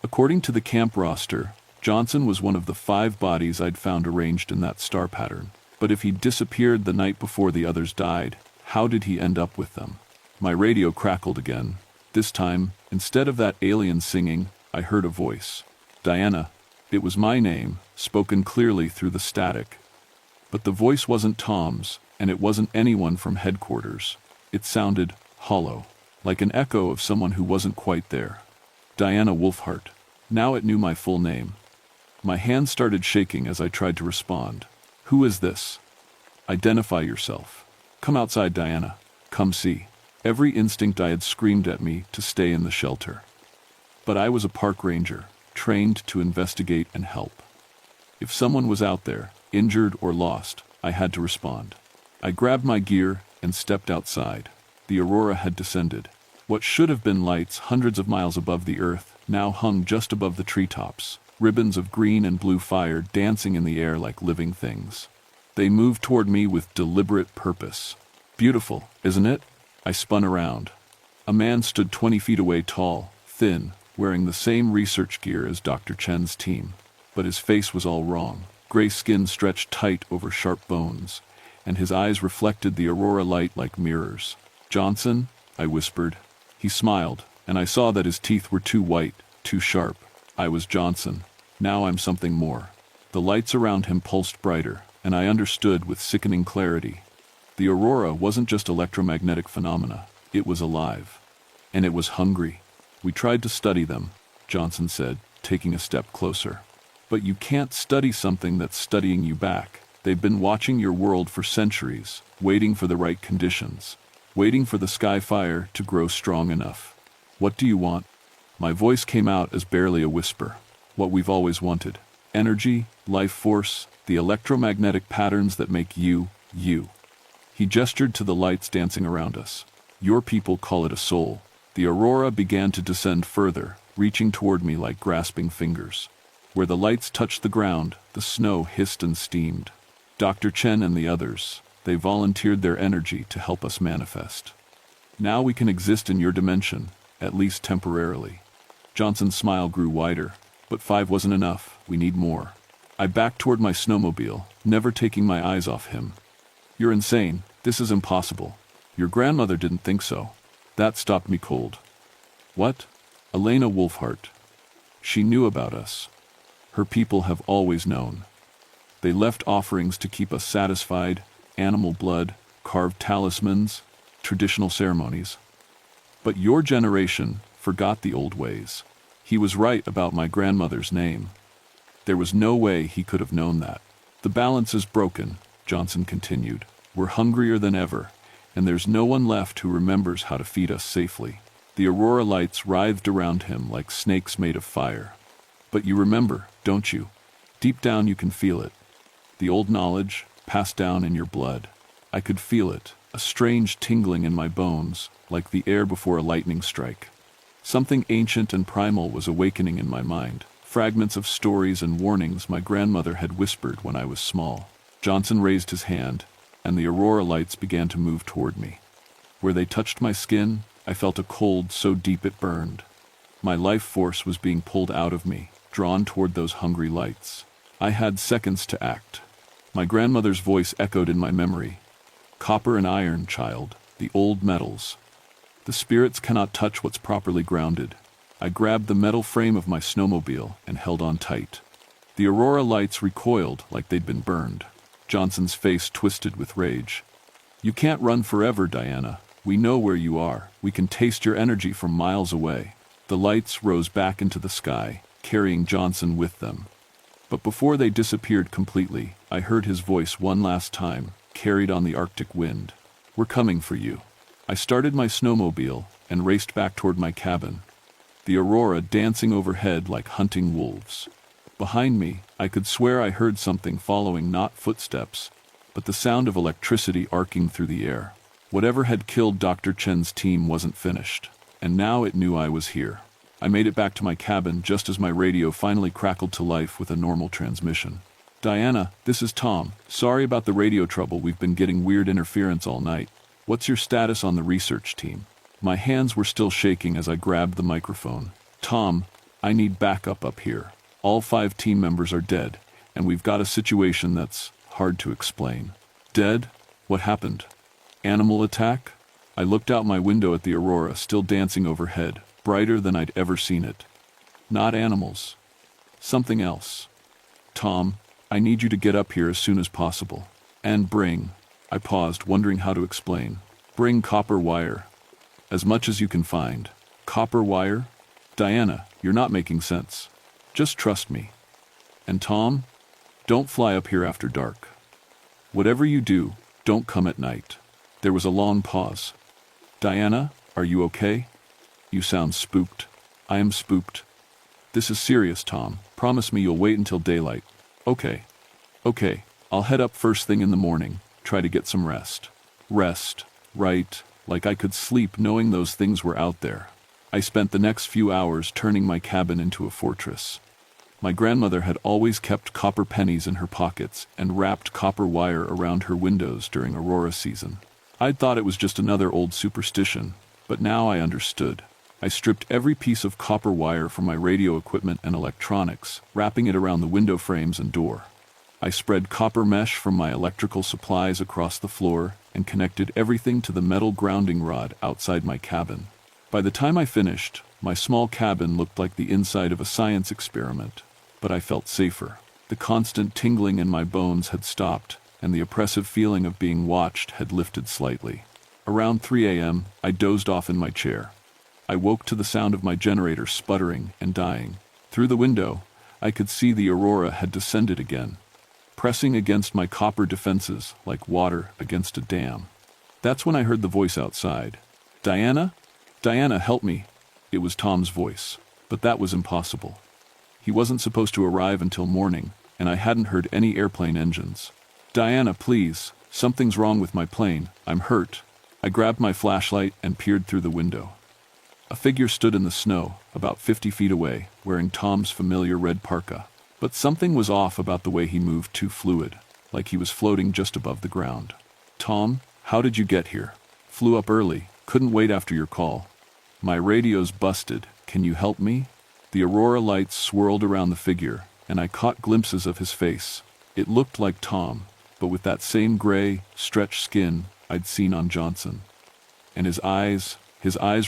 According to the camp roster, Johnson was one of the 5 bodies I'd found arranged in that star pattern. But if he disappeared the night before the others died, how did he end up with them? My radio crackled again. This time, instead of that alien singing, I heard a voice. "Diana." It was my name, spoken clearly through the static. But the voice wasn't Tom's, and it wasn't anyone from headquarters. It sounded hollow, like an echo of someone who wasn't quite there. Diana Wolfhart. Now it knew my full name. My hands started shaking as I tried to respond. "Who is this? Identify yourself. Come outside, Diana. Come see." Every instinct I had screamed at me to stay in the shelter. But I was a park ranger, trained to investigate and help. If someone was out there, injured or lost, I had to respond. I grabbed my gear and stepped outside. The aurora had descended. What should have been lights hundreds of miles above the earth now hung just above the treetops, ribbons of green and blue fire dancing in the air like living things. They moved toward me with deliberate purpose. "Beautiful, isn't it?" I spun around. A man stood 20 feet away, tall, thin, wearing the same research gear as Dr. Chen's team. But his face was all wrong. Gray skin stretched tight over sharp bones, and his eyes reflected the aurora light like mirrors. "Johnson?" I whispered. He smiled, and I saw that his teeth were too white, too sharp. I was Johnson. Now I'm something more. The lights around him pulsed brighter, and I understood with sickening clarity. The aurora wasn't just electromagnetic phenomena. It was alive. And it was hungry. "We tried to study them," Johnson said, taking a step closer. "But you can't study something that's studying you back. They've been watching your world for centuries, waiting for the right conditions, waiting for the sky fire to grow strong enough. What do you want?" My voice came out as barely a whisper. "What we've always wanted. Energy, life force, the electromagnetic patterns that make you, you." He gestured to the lights dancing around us. "Your people call it a soul." The aurora began to descend further, reaching toward me like grasping fingers. Where the lights touched the ground, the snow hissed and steamed. Dr. Chen and the others, they volunteered their energy to help us manifest. "Now we can exist in your dimension, at least temporarily." Johnson's smile grew wider. "But 5 wasn't enough. We need more." I backed toward my snowmobile, never taking my eyes off him. "You're insane. This is impossible. Your grandmother didn't think so." That stopped me cold. "What?" "Elena Wolfhart. She knew about us. Her people have always known. They left offerings to keep us satisfied, animal blood, carved talismans, traditional ceremonies. But your generation forgot the old ways." He was right about my grandmother's name. There was no way he could have known that. The balance is broken, Johnson continued. We're hungrier than ever, and there's no one left who remembers how to feed us safely. The aurora lights writhed around him like snakes made of fire. But you remember, don't you? Deep down you can feel it. The old knowledge, passed down in your blood. I could feel it, a strange tingling in my bones, like the air before a lightning strike. Something ancient and primal was awakening in my mind. Fragments of stories and warnings my grandmother had whispered when I was small. Johnson raised his hand, and the aurora lights began to move toward me. Where they touched my skin, I felt a cold so deep it burned. My life force was being pulled out of me, drawn toward those hungry lights. I had seconds to act. My grandmother's voice echoed in my memory. Copper and iron, child, the old metals. The spirits cannot touch what's properly grounded. I grabbed the metal frame of my snowmobile and held on tight. The aurora lights recoiled like they'd been burned. Johnson's face twisted with rage. You can't run forever, Diana. We know where you are. We can taste your energy from miles away. The lights rose back into the sky, carrying Johnson with them. But before they disappeared completely, I heard his voice one last time, carried on the Arctic wind. We're coming for you. I started my snowmobile and raced back toward my cabin, the aurora dancing overhead like hunting wolves. Behind me, I could swear I heard something following, not footsteps, but the sound of electricity arcing through the air. Whatever had killed Dr. Chen's team wasn't finished, and now it knew I was here. I made it back to my cabin just as my radio finally crackled to life with a normal transmission. Diana, this is Tom. Sorry about the radio trouble. We've been getting weird interference all night. What's your status on the research team? My hands were still shaking as I grabbed the microphone. Tom, I need backup up here. All 5 team members are dead, and we've got a situation that's hard to explain. Dead? What happened? Animal attack? I looked out my window at the aurora still dancing overhead, brighter than I'd ever seen it. Not animals. Something else. Tom, I need you to get up here as soon as possible. And bring, I paused, wondering how to explain. Bring copper wire. As much as you can find. Copper wire? Diana, you're not making sense. Just trust me. And Tom, don't fly up here after dark. Whatever you do, don't come at night. There was a long pause. Diana, are you okay? You sound spooked. I am spooked. This is serious, Tom. Promise me you'll wait until daylight. Okay. Okay, I'll head up first thing in the morning. Try to get some rest. Rest, right, like I could sleep knowing those things were out there. I spent the next few hours turning my cabin into a fortress. My grandmother had always kept copper pennies in her pockets and wrapped copper wire around her windows during aurora season. I'd thought it was just another old superstition, but now I understood. I stripped every piece of copper wire from my radio equipment and electronics, wrapping it around the window frames and door. I spread copper mesh from my electrical supplies across the floor and connected everything to the metal grounding rod outside my cabin. By the time I finished, my small cabin looked like the inside of a science experiment, but I felt safer. The constant tingling in my bones had stopped, and the oppressive feeling of being watched had lifted slightly. Around 3 a.m., I dozed off in my chair. I woke to the sound of my generator sputtering and dying. Through the window, I could see the aurora had descended again, pressing against my copper defenses like water against a dam. That's when I heard the voice outside. Diana? Diana, help me. It was Tom's voice, but that was impossible. He wasn't supposed to arrive until morning, and I hadn't heard any airplane engines. Diana, please, something's wrong with my plane. I'm hurt. I grabbed my flashlight and peered through the window. A figure stood in the snow, about 50 feet away, wearing Tom's familiar red parka. But something was off about the way he moved, too fluid, like he was floating just above the ground. Tom, how did you get here? Flew up early, couldn't wait after your call. My radio's busted, can you help me? The aurora lights swirled around the figure, and I caught glimpses of his face. It looked like Tom, but with that same gray, stretched skin I'd seen on Johnson. And his eyes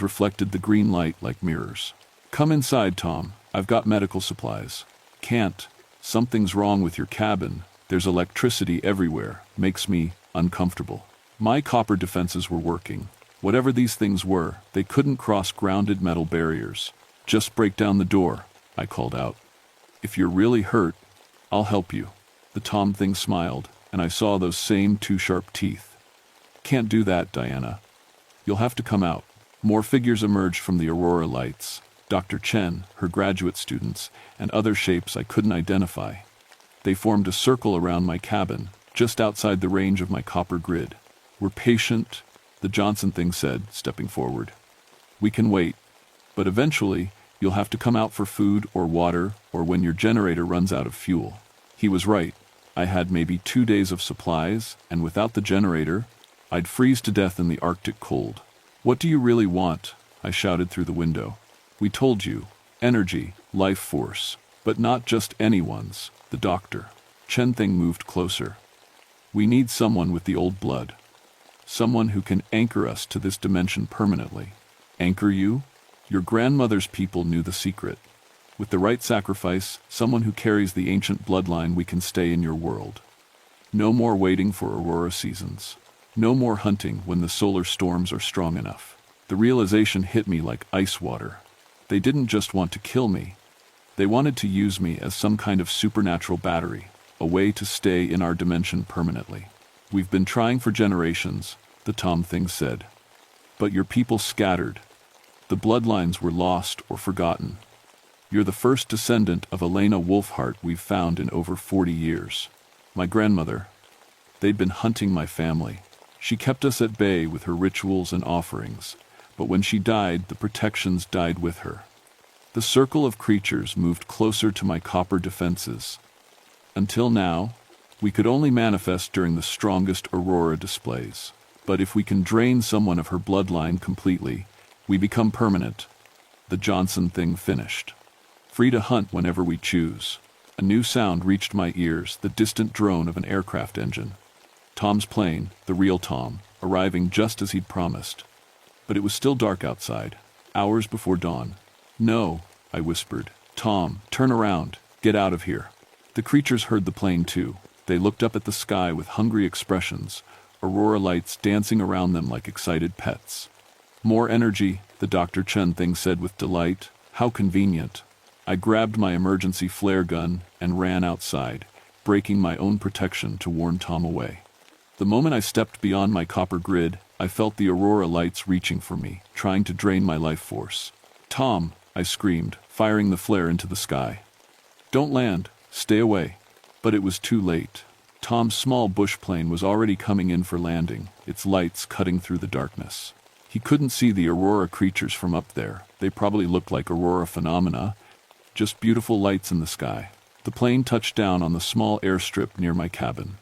reflected the green light like mirrors. Come inside, Tom, I've got medical supplies. Can't. Something's wrong with your cabin. There's electricity everywhere. Makes me uncomfortable. My copper defenses were working. Whatever these things were, they couldn't cross grounded metal barriers. Just break down the door, I called out. If you're really hurt, I'll help you. The Tom thing smiled, and I saw those same two sharp teeth. Can't do that, Diana. You'll have to come out. More figures emerged from the aurora lights. Dr. Chen, her graduate students, and other shapes I couldn't identify. They formed a circle around my cabin, just outside the range of my copper grid. We're patient, the Johnson thing said, stepping forward. We can wait, but eventually, you'll have to come out for food or water or when your generator runs out of fuel. He was right. I had maybe 2 days of supplies, and without the generator, I'd freeze to death in the Arctic cold. What do you really want? I shouted through the window. We told you. Energy, life force. But not just anyone's, the doctor. Chen Thing moved closer. We need someone with the old blood. Someone who can anchor us to this dimension permanently. Anchor you? Your grandmother's people knew the secret. With the right sacrifice, someone who carries the ancient bloodline, we can stay in your world. No more waiting for aurora seasons. No more hunting when the solar storms are strong enough. The realization hit me like ice water. They didn't just want to kill me. They wanted to use me as some kind of supernatural battery, a way to stay in our dimension permanently. We've been trying for generations, the Tom thing said. But your people scattered. The bloodlines were lost or forgotten. You're the first descendant of Elena Wolfhart we've found in over 40 years. My grandmother. They'd been hunting my family. She kept us at bay with her rituals and offerings, but when she died, the protections died with her. The circle of creatures moved closer to my copper defenses. Until now, we could only manifest during the strongest aurora displays. But if we can drain someone of her bloodline completely, we become permanent. The Johnson thing finished. Free to hunt whenever we choose. A new sound reached my ears, the distant drone of an aircraft engine. Tom's plane, the real Tom, arriving just as he'd promised. But it was still dark outside, hours before dawn. No, I whispered. Tom, turn around, get out of here. The creatures heard the plane too. They looked up at the sky with hungry expressions, aurora lights dancing around them like excited pets. More energy, the Dr. Chen thing said with delight. How convenient. I grabbed my emergency flare gun and ran outside, breaking my own protection to warn Tom away. The moment I stepped beyond my copper grid, I felt the aurora lights reaching for me, trying to drain my life force. Tom, I screamed, firing the flare into the sky. Don't land, stay away. But it was too late. Tom's small bush plane was already coming in for landing, its lights cutting through the darkness. He couldn't see the aurora creatures from up there. They probably looked like aurora phenomena, just beautiful lights in the sky. The plane touched down on the small airstrip near my cabin.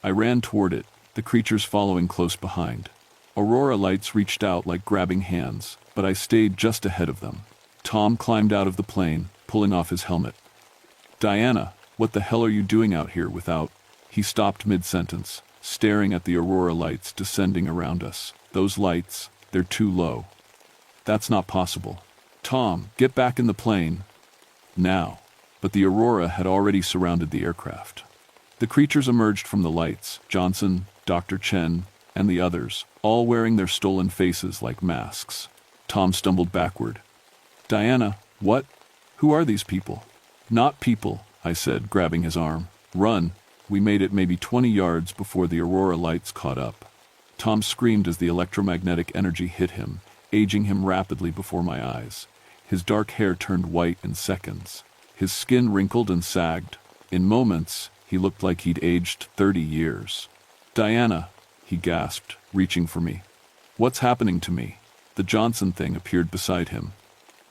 I ran toward it, the creatures following close behind. Aurora lights reached out like grabbing hands, but I stayed just ahead of them. Tom climbed out of the plane, pulling off his helmet. Diana, what the hell are you doing out here without... He stopped mid-sentence, staring at the aurora lights descending around us. Those lights, they're too low. That's not possible. Tom, get back in the plane. Now. But the aurora had already surrounded the aircraft. The creatures emerged from the lights, Johnson, Dr. Chen, and the others, all wearing their stolen faces like masks. Tom stumbled backward. Diana, what? Who are these people? Not people, I said, grabbing his arm. Run. We made it maybe 20 yards before the aurora lights caught up. Tom screamed as the electromagnetic energy hit him, aging him rapidly before my eyes. His dark hair turned white in seconds. His skin wrinkled and sagged. In moments, he looked like he'd aged 30 years. Diana, he gasped, reaching for me. What's happening to me? The Johnson thing appeared beside him.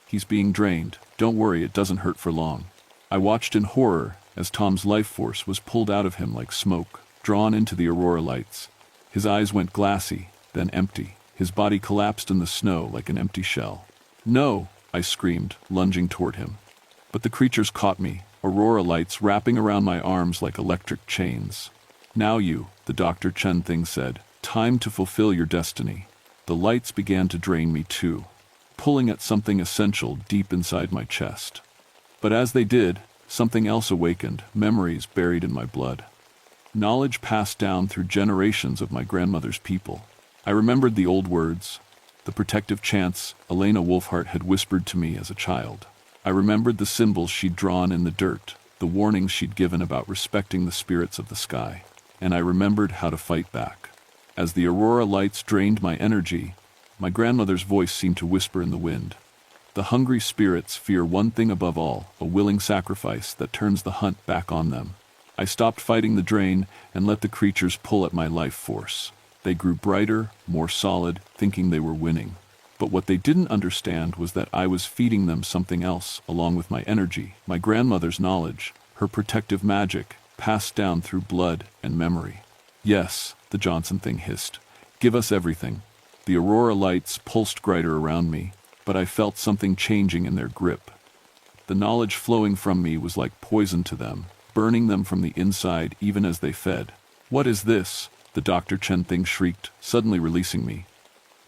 He's being drained. Don't worry, it doesn't hurt for long. I watched in horror as Tom's life force was pulled out of him like smoke, drawn into the aurora lights. His eyes went glassy, then empty. His body collapsed in the snow like an empty shell. No, I screamed, lunging toward him. But the creatures caught me, aurora lights wrapping around my arms like electric chains. Now you, the Dr. Chen thing said, time to fulfill your destiny. The lights began to drain me too, pulling at something essential deep inside my chest. But as they did, something else awakened, memories buried in my blood. Knowledge passed down through generations of my grandmother's people. I remembered the old words, the protective chants Elena Wolfhart had whispered to me as a child. I remembered the symbols she'd drawn in the dirt, the warnings she'd given about respecting the spirits of the sky, and I remembered how to fight back. As the aurora lights drained my energy, my grandmother's voice seemed to whisper in the wind. The hungry spirits fear one thing above all, a willing sacrifice that turns the hunt back on them. I stopped fighting the drain and let the creatures pull at my life force. They grew brighter, more solid, thinking they were winning. But what they didn't understand was that I was feeding them something else, along with my energy, my grandmother's knowledge, her protective magic, passed down through blood and memory. Yes, the Johnson thing hissed. Give us everything. The aurora lights pulsed brighter around me, but I felt something changing in their grip. The knowledge flowing from me was like poison to them, burning them from the inside even as they fed. What is this? The Dr. Chen thing shrieked, suddenly releasing me.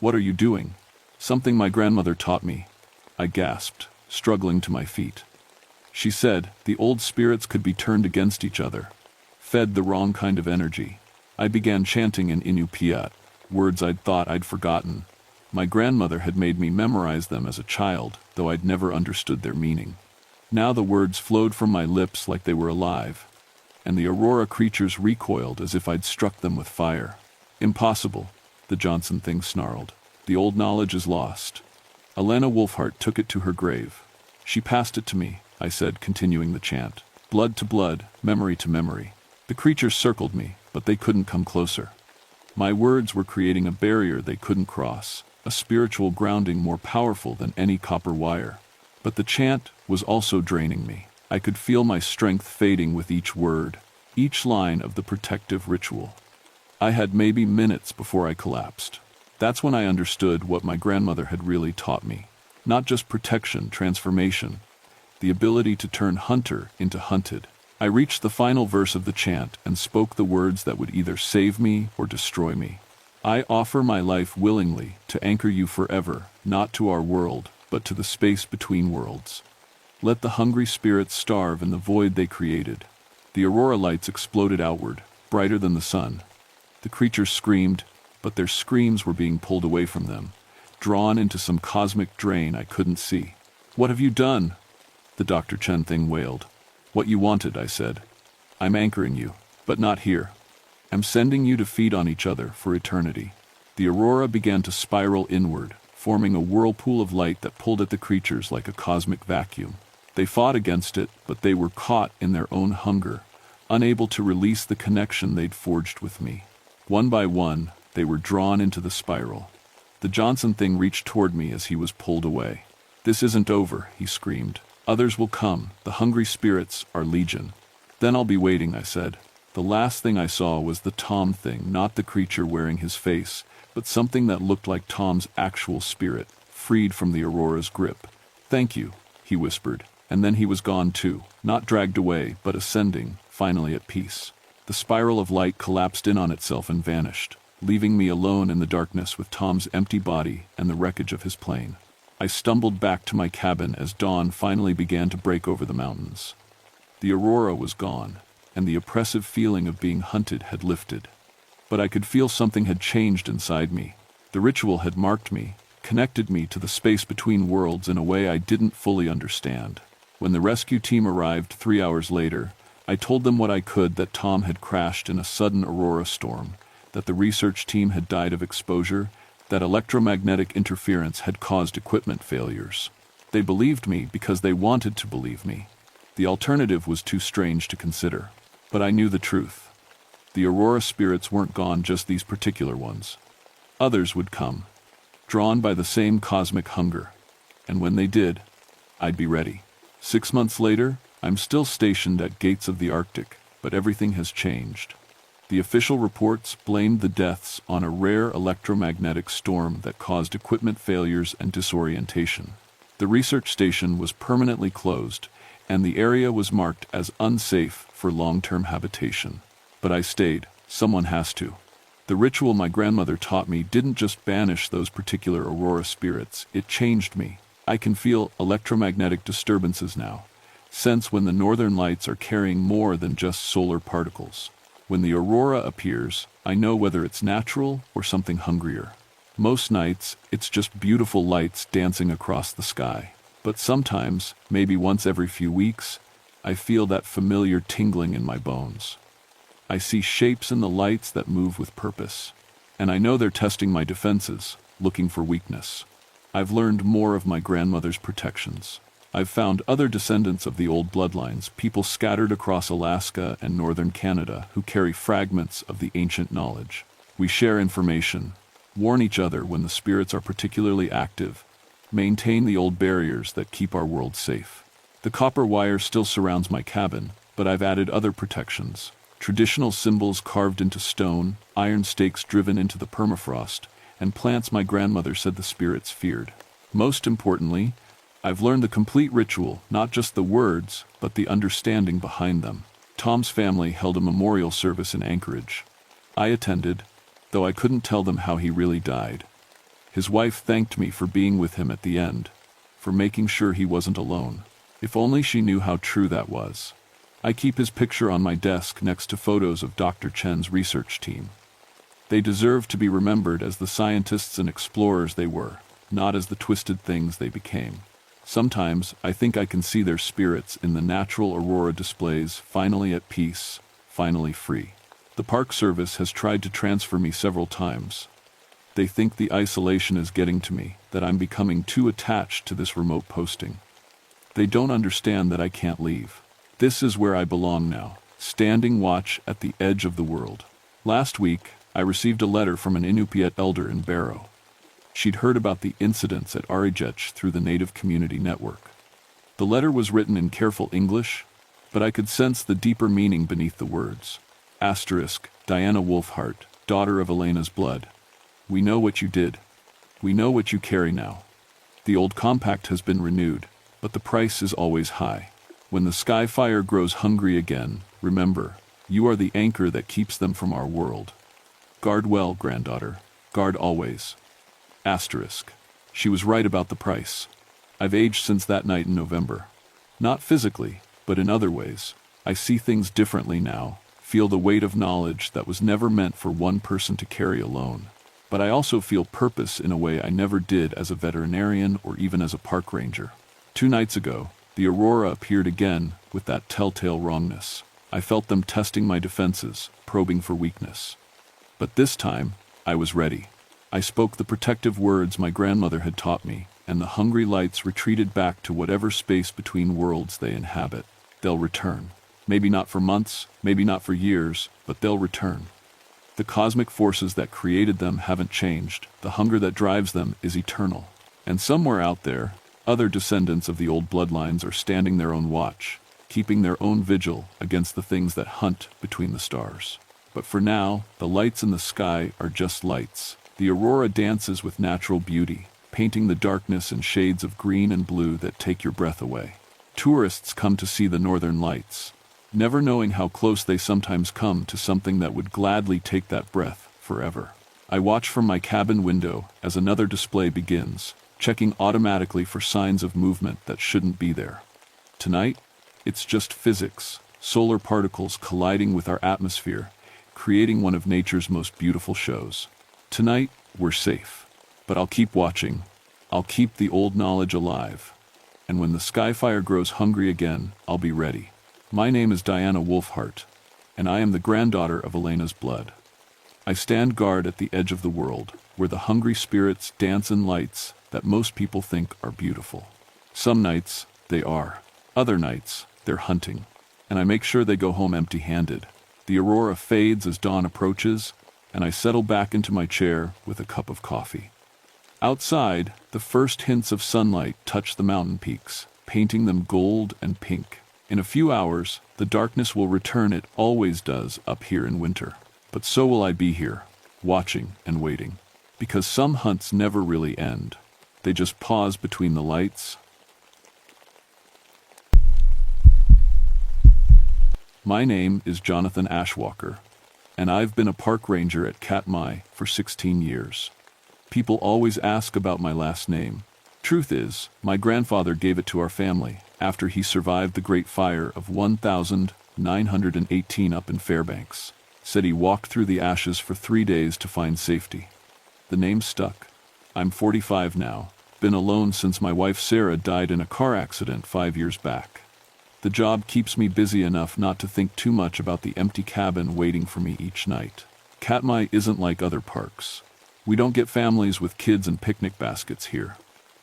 What are you doing? Something my grandmother taught me. I gasped, struggling to my feet. She said the old spirits could be turned against each other, fed the wrong kind of energy. I began chanting in Inupiat, words I'd thought I'd forgotten. My grandmother had made me memorize them as a child, though I'd never understood their meaning. Now the words flowed from my lips like they were alive, and the aurora creatures recoiled as if I'd struck them with fire. Impossible, the Johnson thing snarled. The old knowledge is lost. Elena Wolfhart took it to her grave. She passed it to me, I said, continuing the chant. Blood to blood, memory to memory. The creatures circled me, but they couldn't come closer. My words were creating a barrier they couldn't cross, a spiritual grounding more powerful than any copper wire. But the chant was also draining me. I could feel my strength fading with each word, each line of the protective ritual. I had maybe minutes before I collapsed. That's when I understood what my grandmother had really taught me. Not just protection, transformation, the ability to turn hunter into hunted. I reached the final verse of the chant and spoke the words that would either save me or destroy me. I offer my life willingly to anchor you forever, not to our world, but to the space between worlds. Let the hungry spirits starve in the void they created. The aurora lights exploded outward, brighter than the sun. The creatures screamed, but their screams were being pulled away from them, drawn into some cosmic drain I couldn't see. What have you done? The Dr. Chen thing wailed. What you wanted, I said. I'm anchoring you, but not here. I'm sending you to feed on each other for eternity. The aurora began to spiral inward, forming a whirlpool of light that pulled at the creatures like a cosmic vacuum. They fought against it, but they were caught in their own hunger, unable to release the connection they'd forged with me. One by one, they were drawn into the spiral. The Johnson thing reached toward me as he was pulled away. This isn't over, he screamed. Others will come. The hungry spirits are legion. Then I'll be waiting, I said. The last thing I saw was the Tom thing, not the creature wearing his face, but something that looked like Tom's actual spirit, freed from the aurora's grip. Thank you, he whispered, and then he was gone too, not dragged away, but ascending, finally at peace. The spiral of light collapsed in on itself and vanished, leaving me alone in the darkness with Tom's empty body and the wreckage of his plane. I stumbled back to my cabin as dawn finally began to break over the mountains. The aurora was gone, and the oppressive feeling of being hunted had lifted. But I could feel something had changed inside me. The ritual had marked me, connected me to the space between worlds in a way I didn't fully understand. When the rescue team arrived 3 hours later, I told them what I could, that Tom had crashed in a sudden aurora storm, that the research team had died of exposure, that electromagnetic interference had caused equipment failures. They believed me because they wanted to believe me. The alternative was too strange to consider. But I knew the truth. The aurora spirits weren't gone, just these particular ones. Others would come, drawn by the same cosmic hunger. And when they did, I'd be ready. 6 months later, I'm still stationed at Gates of the Arctic, but everything has changed. The official reports blamed the deaths on a rare electromagnetic storm that caused equipment failures and disorientation. The research station was permanently closed, and the area was marked as unsafe for long-term habitation. But I stayed. Someone has to. The ritual my grandmother taught me didn't just banish those particular aurora spirits, it changed me. I can feel electromagnetic disturbances now, sense when the northern lights are carrying more than just solar particles. When the aurora appears, I know whether it's natural or something hungrier. Most nights, it's just beautiful lights dancing across the sky. But sometimes, maybe once every few weeks, I feel that familiar tingling in my bones. I see shapes in the lights that move with purpose. And I know they're testing my defenses, looking for weakness. I've learned more of my grandmother's protections. I've found other descendants of the old bloodlines, people scattered across Alaska and northern Canada who carry fragments of the ancient knowledge. We share information, warn each other when the spirits are particularly active, maintain the old barriers that keep our world safe. The copper wire still surrounds my cabin, but I've added other protections. Traditional symbols carved into stone, iron stakes driven into the permafrost, and plants my grandmother said the spirits feared. Most importantly, I've learned the complete ritual, not just the words, but the understanding behind them. Tom's family held a memorial service in Anchorage. I attended, though I couldn't tell them how he really died. His wife thanked me for being with him at the end, for making sure he wasn't alone. If only she knew how true that was. I keep his picture on my desk next to photos of Dr. Chen's research team. They deserve to be remembered as the scientists and explorers they were, not as the twisted things they became. Sometimes I think I can see their spirits in the natural aurora displays, finally at peace, finally free. The Park Service has tried to transfer me several times. They think the isolation is getting to me, that I'm becoming too attached to this remote posting. They don't understand that I can't leave. This is where I belong now, standing watch at the edge of the world. Last week, I received a letter from an Inupiat elder in Barrow. She'd heard about the incidents at Arijech through the Native Community Network. The letter was written in careful English, but I could sense the deeper meaning beneath the words. Asterisk, Diana Wolfhart, daughter of Elena's blood. We know what you did. We know what you carry now. The old compact has been renewed, but the price is always high. When the skyfire grows hungry again, remember, you are the anchor that keeps them from our world. Guard well, granddaughter. Guard always. Asterisk. She was right about the price. I've aged since that night in November. Not physically, but in other ways. I see things differently now, feel the weight of knowledge that was never meant for one person to carry alone. But I also feel purpose in a way I never did as a veterinarian or even as a park ranger. 2 nights ago, the aurora appeared again with that telltale wrongness. I felt them testing my defenses, probing for weakness. But this time, I was ready. I spoke the protective words my grandmother had taught me, and the hungry lights retreated back to whatever space between worlds they inhabit. They'll return. Maybe not for months, maybe not for years, but they'll return. The cosmic forces that created them haven't changed. The hunger that drives them is eternal. And somewhere out there, other descendants of the old bloodlines are standing their own watch, keeping their own vigil against the things that hunt between the stars. But for now, the lights in the sky are just lights. The aurora dances with natural beauty, painting the darkness in shades of green and blue that take your breath away. Tourists come to see the northern lights, never knowing how close they sometimes come to something that would gladly take that breath forever. I watch from my cabin window as another display begins, checking automatically for signs of movement that shouldn't be there. Tonight, it's just physics, solar particles colliding with our atmosphere, creating one of nature's most beautiful shows. Tonight, we're safe. But I'll keep watching. I'll keep the old knowledge alive. And when the skyfire grows hungry again, I'll be ready. My name is Diana Wolfhart, and I am the granddaughter of Elena's blood. I stand guard at the edge of the world, where the hungry spirits dance in lights that most people think are beautiful. Some nights, they are. Other nights, they're hunting. And I make sure they go home empty-handed. The aurora fades as dawn approaches, and I settle back into my chair with a cup of coffee. Outside, the first hints of sunlight touch the mountain peaks, painting them gold and pink. In a few hours, the darkness will return. It always does up here in winter. But so will I be here, watching and waiting. Because some hunts never really end. They just pause between the lights. My name is Jonathan Ashwalker, and I've been a park ranger at Katmai for 16 years. People always ask about my last name. Truth is, my grandfather gave it to our family after he survived the Great Fire of 1918 up in Fairbanks. Said he walked through the ashes for 3 days to find safety. The name stuck. I'm 45 now, been alone since my wife Sarah died in a car accident 5 years back. The job keeps me busy enough not to think too much about the empty cabin waiting for me each night. Katmai isn't like other parks. We don't get families with kids and picnic baskets here.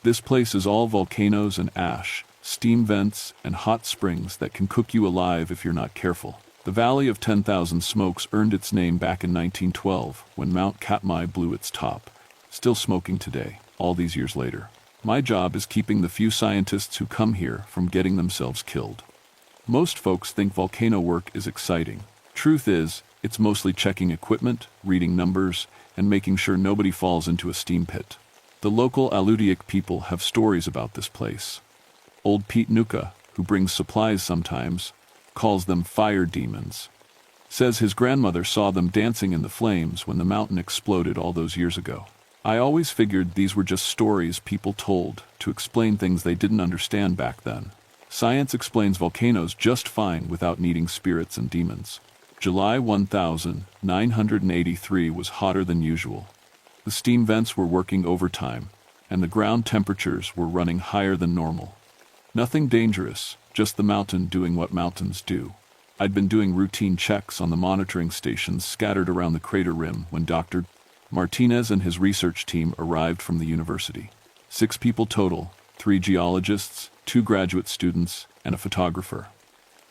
This place is all volcanoes and ash, steam vents, and hot springs that can cook you alive if you're not careful. The Valley of 10,000 Smokes earned its name back in 1912 when Mount Katmai blew its top. Still smoking today, all these years later. My job is keeping the few scientists who come here from getting themselves killed. Most folks think volcano work is exciting. Truth is, it's mostly checking equipment, reading numbers, and making sure nobody falls into a steam pit. The local Alutiiq people have stories about this place. Old Pete Nuka, who brings supplies sometimes, calls them fire demons. Says his grandmother saw them dancing in the flames when the mountain exploded all those years ago. I always figured these were just stories people told to explain things they didn't understand back then. Science explains volcanoes just fine without needing spirits and demons. July 1983 was hotter than usual. The steam vents were working overtime, and the ground temperatures were running higher than normal. Nothing dangerous, just the mountain doing what mountains do. I'd been doing routine checks on the monitoring stations scattered around the crater rim when Dr. Martinez and his research team arrived from the university. 6 people total, 3 geologists, 2 graduate students, and a photographer.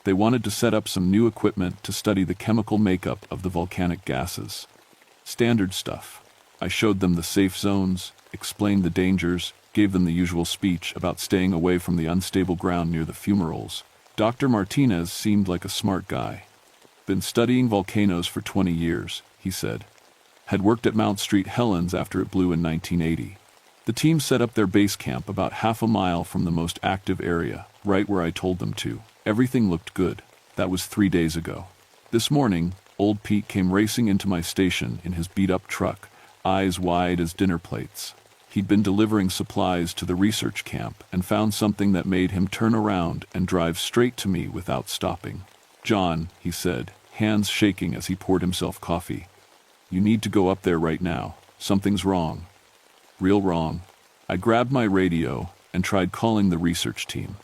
They wanted to set up some new equipment to study the chemical makeup of the volcanic gases. Standard stuff. I showed them the safe zones, explained the dangers, gave them the usual speech about staying away from the unstable ground near the fumaroles. Dr. Martinez seemed like a smart guy. Been studying volcanoes for 20 years, he said. Had worked at Mount St. Helens after it blew in 1980. The team set up their base camp about half a mile from the most active area, right where I told them to. Everything looked good. That was 3 days ago. This morning, old Pete came racing into my station in his beat-up truck, eyes wide as dinner plates. He'd been delivering supplies to the research camp and found something that made him turn around and drive straight to me without stopping. "John," he said, hands shaking as he poured himself coffee. "You need to go up there right now. Something's wrong. Real wrong." I grabbed my radio and tried calling the research team.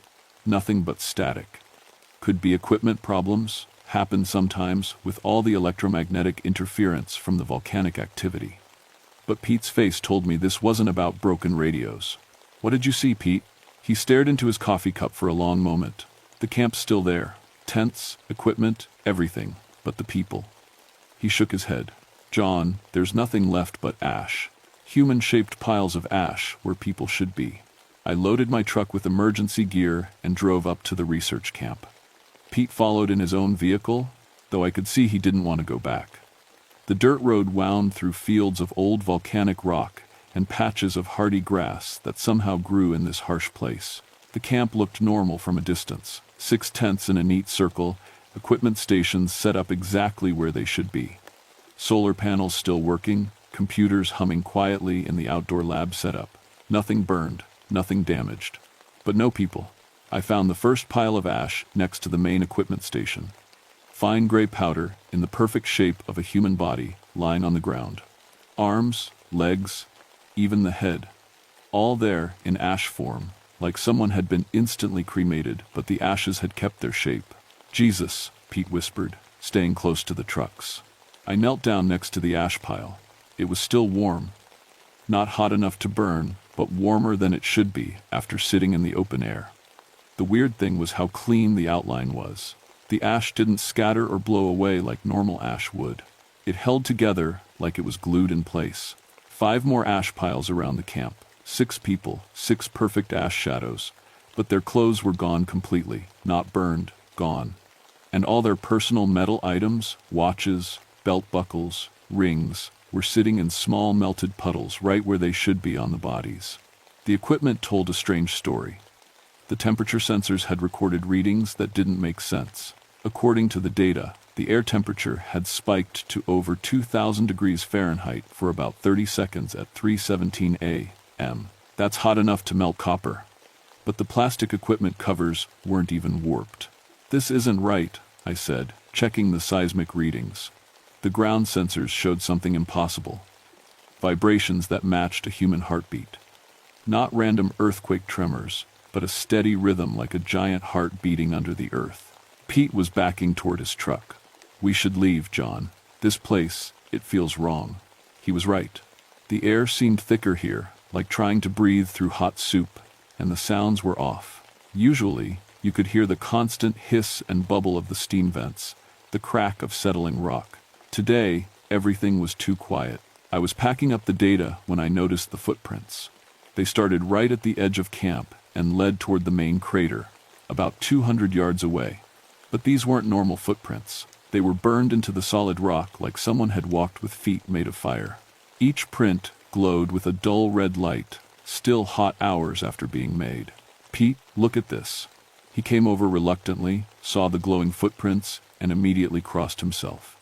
Nothing but static. Could be equipment problems, happen sometimes with all the electromagnetic interference from the volcanic activity. But Pete's face told me this wasn't about broken radios. "What did you see, Pete?" He stared into his coffee cup for a long moment. "The camp's still there. Tents, equipment, everything, but the people." He shook his head. "John, there's nothing left but ash. Human-shaped piles of ash where people should be." I loaded my truck with emergency gear and drove up to the research camp. Pete followed in his own vehicle, though I could see he didn't want to go back. The dirt road wound through fields of old volcanic rock and patches of hardy grass that somehow grew in this harsh place. The camp looked normal from a distance. 6 tents in a neat circle, equipment stations set up exactly where they should be. Solar panels still working, computers humming quietly in the outdoor lab setup. Nothing burned, nothing damaged. But no people. I found the first pile of ash next to the main equipment station. Fine gray powder, in the perfect shape of a human body, lying on the ground. Arms, legs, even the head. All there in ash form, like someone had been instantly cremated, but the ashes had kept their shape. "Jesus," Pete whispered, staying close to the trucks. I knelt down next to the ash pile. It was still warm. Not hot enough to burn, but warmer than it should be after sitting in the open air. The weird thing was how clean the outline was. The ash didn't scatter or blow away like normal ash would. It held together like it was glued in place. 5 more ash piles around the camp. 6 people, 6 perfect ash shadows. But their clothes were gone completely, not burned, gone. And all their personal metal items, watches, belt buckles, rings, were sitting in small melted puddles right where they should be on the bodies. The equipment told a strange story. The temperature sensors had recorded readings that didn't make sense. According to the data, the air temperature had spiked to over 2,000 degrees Fahrenheit for about 30 seconds at 3:17 a.m. That's hot enough to melt copper. But the plastic equipment covers weren't even warped. "This isn't right," I said, checking the seismic readings. The ground sensors showed something impossible. Vibrations that matched a human heartbeat. Not random earthquake tremors, but a steady rhythm like a giant heart beating under the earth. Pete was backing toward his truck. "We should leave, John. This place, it feels wrong." He was right. The air seemed thicker here, like trying to breathe through hot soup, and the sounds were off. Usually, you could hear the constant hiss and bubble of the steam vents, the crack of settling rock. Today, everything was too quiet. I was packing up the data when I noticed the footprints. They started right at the edge of camp and led toward the main crater, about 200 yards away. But these weren't normal footprints. They were burned into the solid rock like someone had walked with feet made of fire. Each print glowed with a dull red light, still hot hours after being made. "Pete, look at this." He came over reluctantly, saw the glowing footprints, and immediately crossed himself.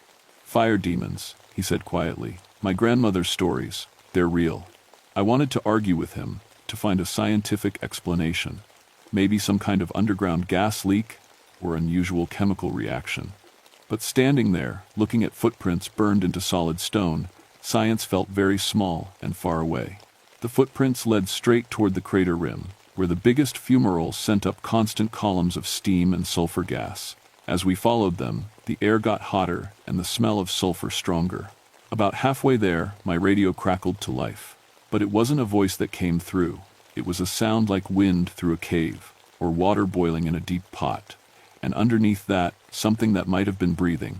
"Fire demons," he said quietly. "My grandmother's stories, they're real." I wanted to argue with him, to find a scientific explanation. Maybe some kind of underground gas leak or unusual chemical reaction. But standing there, looking at footprints burned into solid stone, science felt very small and far away. The footprints led straight toward the crater rim, where the biggest fumaroles sent up constant columns of steam and sulfur gas. As we followed them, the air got hotter and the smell of sulfur stronger. About halfway there, my radio crackled to life. But it wasn't a voice that came through. It was a sound like wind through a cave, or water boiling in a deep pot. And underneath that, something that might have been breathing.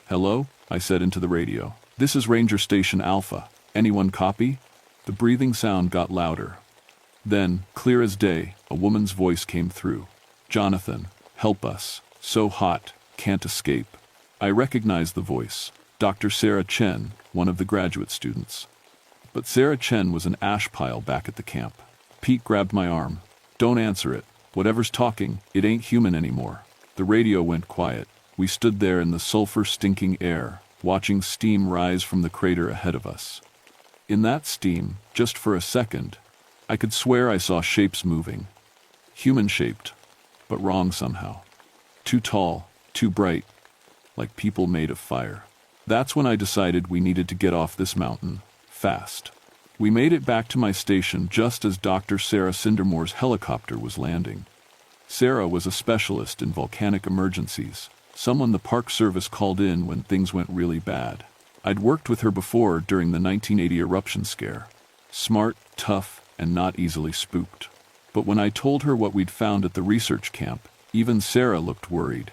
"Hello?" I said into the radio. "This is Ranger Station Alpha. Anyone copy?" The breathing sound got louder. Then, clear as day, a woman's voice came through. "Jonathan, help us. So hot, can't escape." I recognized the voice. Dr. Sarah Chen, one of the graduate students. But Sarah Chen was an ash pile back at the camp. Pete grabbed my arm. "Don't answer it. Whatever's talking, it ain't human anymore." The radio went quiet. We stood there in the sulfur-stinking air, watching steam rise from the crater ahead of us. In that steam, just for a second, I could swear I saw shapes moving. Human-shaped, but wrong somehow. Too tall, too bright, like people made of fire. That's when I decided we needed to get off this mountain. Fast. We made it back to my station just as Dr. Sarah Cindermore's helicopter was landing. Sarah was a specialist in volcanic emergencies, someone the Park Service called in when things went really bad. I'd worked with her before during the 1980 eruption scare. Smart, tough, and not easily spooked. But when I told her what we'd found at the research camp, even Sarah looked worried.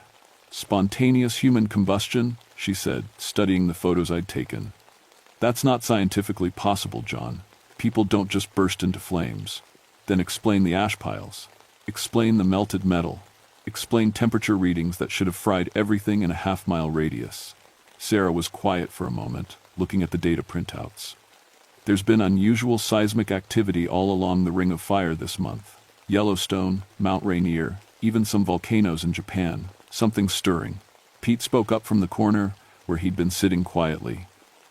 "Spontaneous human combustion," she said, studying the photos I'd taken. "That's not scientifically possible, John. People don't just burst into flames." Then explain the ash piles. Explain the melted metal. Explain temperature readings that should have fried everything in a half-mile radius. Sarah was quiet for a moment, looking at the data printouts. "There's been unusual seismic activity all along the Ring of Fire this month. Yellowstone, Mount Rainier, even some volcanoes in Japan. Something stirring." Pete spoke up from the corner, where he'd been sitting quietly.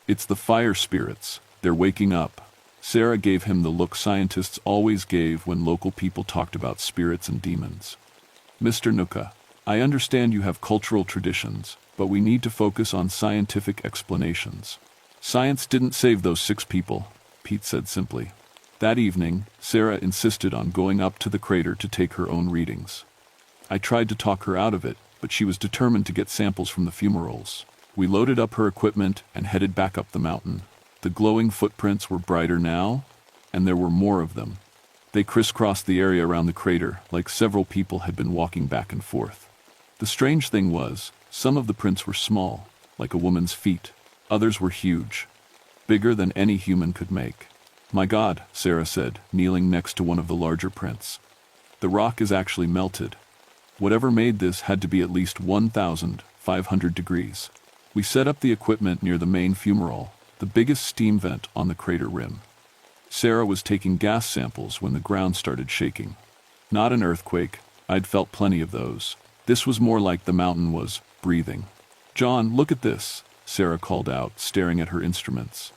"It's the fire spirits. They're waking up." Sarah gave him the look scientists always gave when local people talked about spirits and demons. "Mr. Nuka, I understand you have cultural traditions, but we need to focus on scientific explanations." "Science didn't save those 6 people," Pete said simply. That evening, Sarah insisted on going up to the crater to take her own readings. I tried to talk her out of it, but she was determined to get samples from the fumaroles. We loaded up her equipment and headed back up the mountain. The glowing footprints were brighter now, and there were more of them. They crisscrossed the area around the crater, like several people had been walking back and forth. The strange thing was, some of the prints were small, like a woman's feet. Others were huge, bigger than any human could make. "My God," Sarah said, kneeling next to one of the larger prints. "The rock is actually melted. Whatever made this had to be at least 1,500 degrees." We set up the equipment near the main fumarole, the biggest steam vent on the crater rim. Sarah was taking gas samples when the ground started shaking. Not an earthquake, I'd felt plenty of those. This was more like the mountain was breathing. "John, look at this," Sarah called out, staring at her instruments.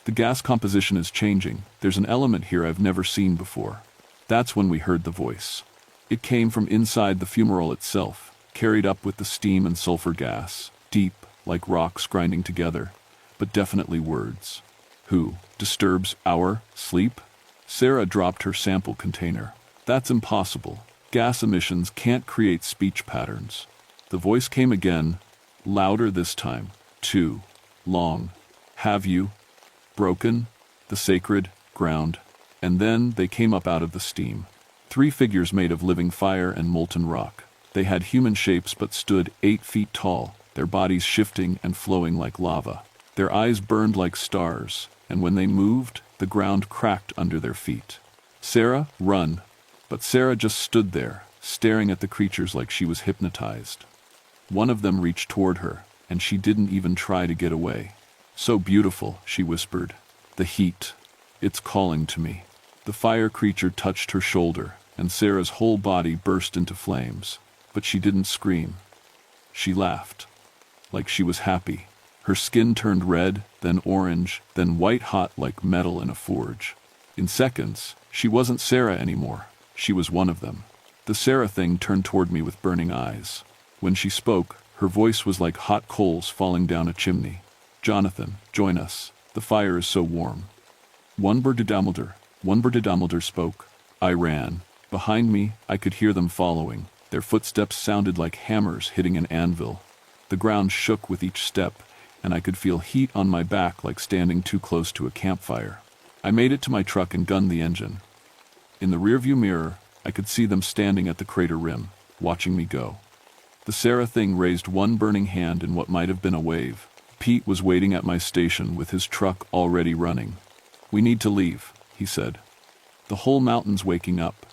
"The gas composition is changing. There's an element here I've never seen before." That's when we heard the voice. It came from inside the fumarole itself, carried up with the steam and sulfur gas, deep, like rocks grinding together, but definitely words. "Who disturbs our sleep?" Sarah dropped her sample container. That's impossible. Gas emissions can't create speech patterns. The voice came again, louder this time. Too long. Have you broken the sacred ground? And then they came up out of the steam. 3 figures made of living fire and molten rock. They had human shapes but stood 8 feet tall, their bodies shifting and flowing like lava. Their eyes burned like stars, and when they moved, the ground cracked under their feet. Sarah, run! But Sarah just stood there, staring at the creatures like she was hypnotized. One of them reached toward her, and she didn't even try to get away. So beautiful, she whispered. The heat. It's calling to me. The fire creature touched her shoulder, and Sarah's whole body burst into flames. But she didn't scream. She laughed. Like she was happy. Her skin turned red, then orange, then white-hot like metal in a forge. In seconds, she wasn't Sarah anymore. She was one of them. The Sarah thing turned toward me with burning eyes. When she spoke, her voice was like hot coals falling down a chimney. Jonathan, join us. The fire is so warm. One Dumbledore spoke. I ran. Behind me, I could hear them following. Their footsteps sounded like hammers hitting an anvil. The ground shook with each step, and I could feel heat on my back like standing too close to a campfire. I made it to my truck and gunned the engine. In the rearview mirror, I could see them standing at the crater rim, watching me go. The Sarah thing raised one burning hand in what might have been a wave. Pete was waiting at my station with his truck already running. We need to leave, he said. The whole mountain's waking up.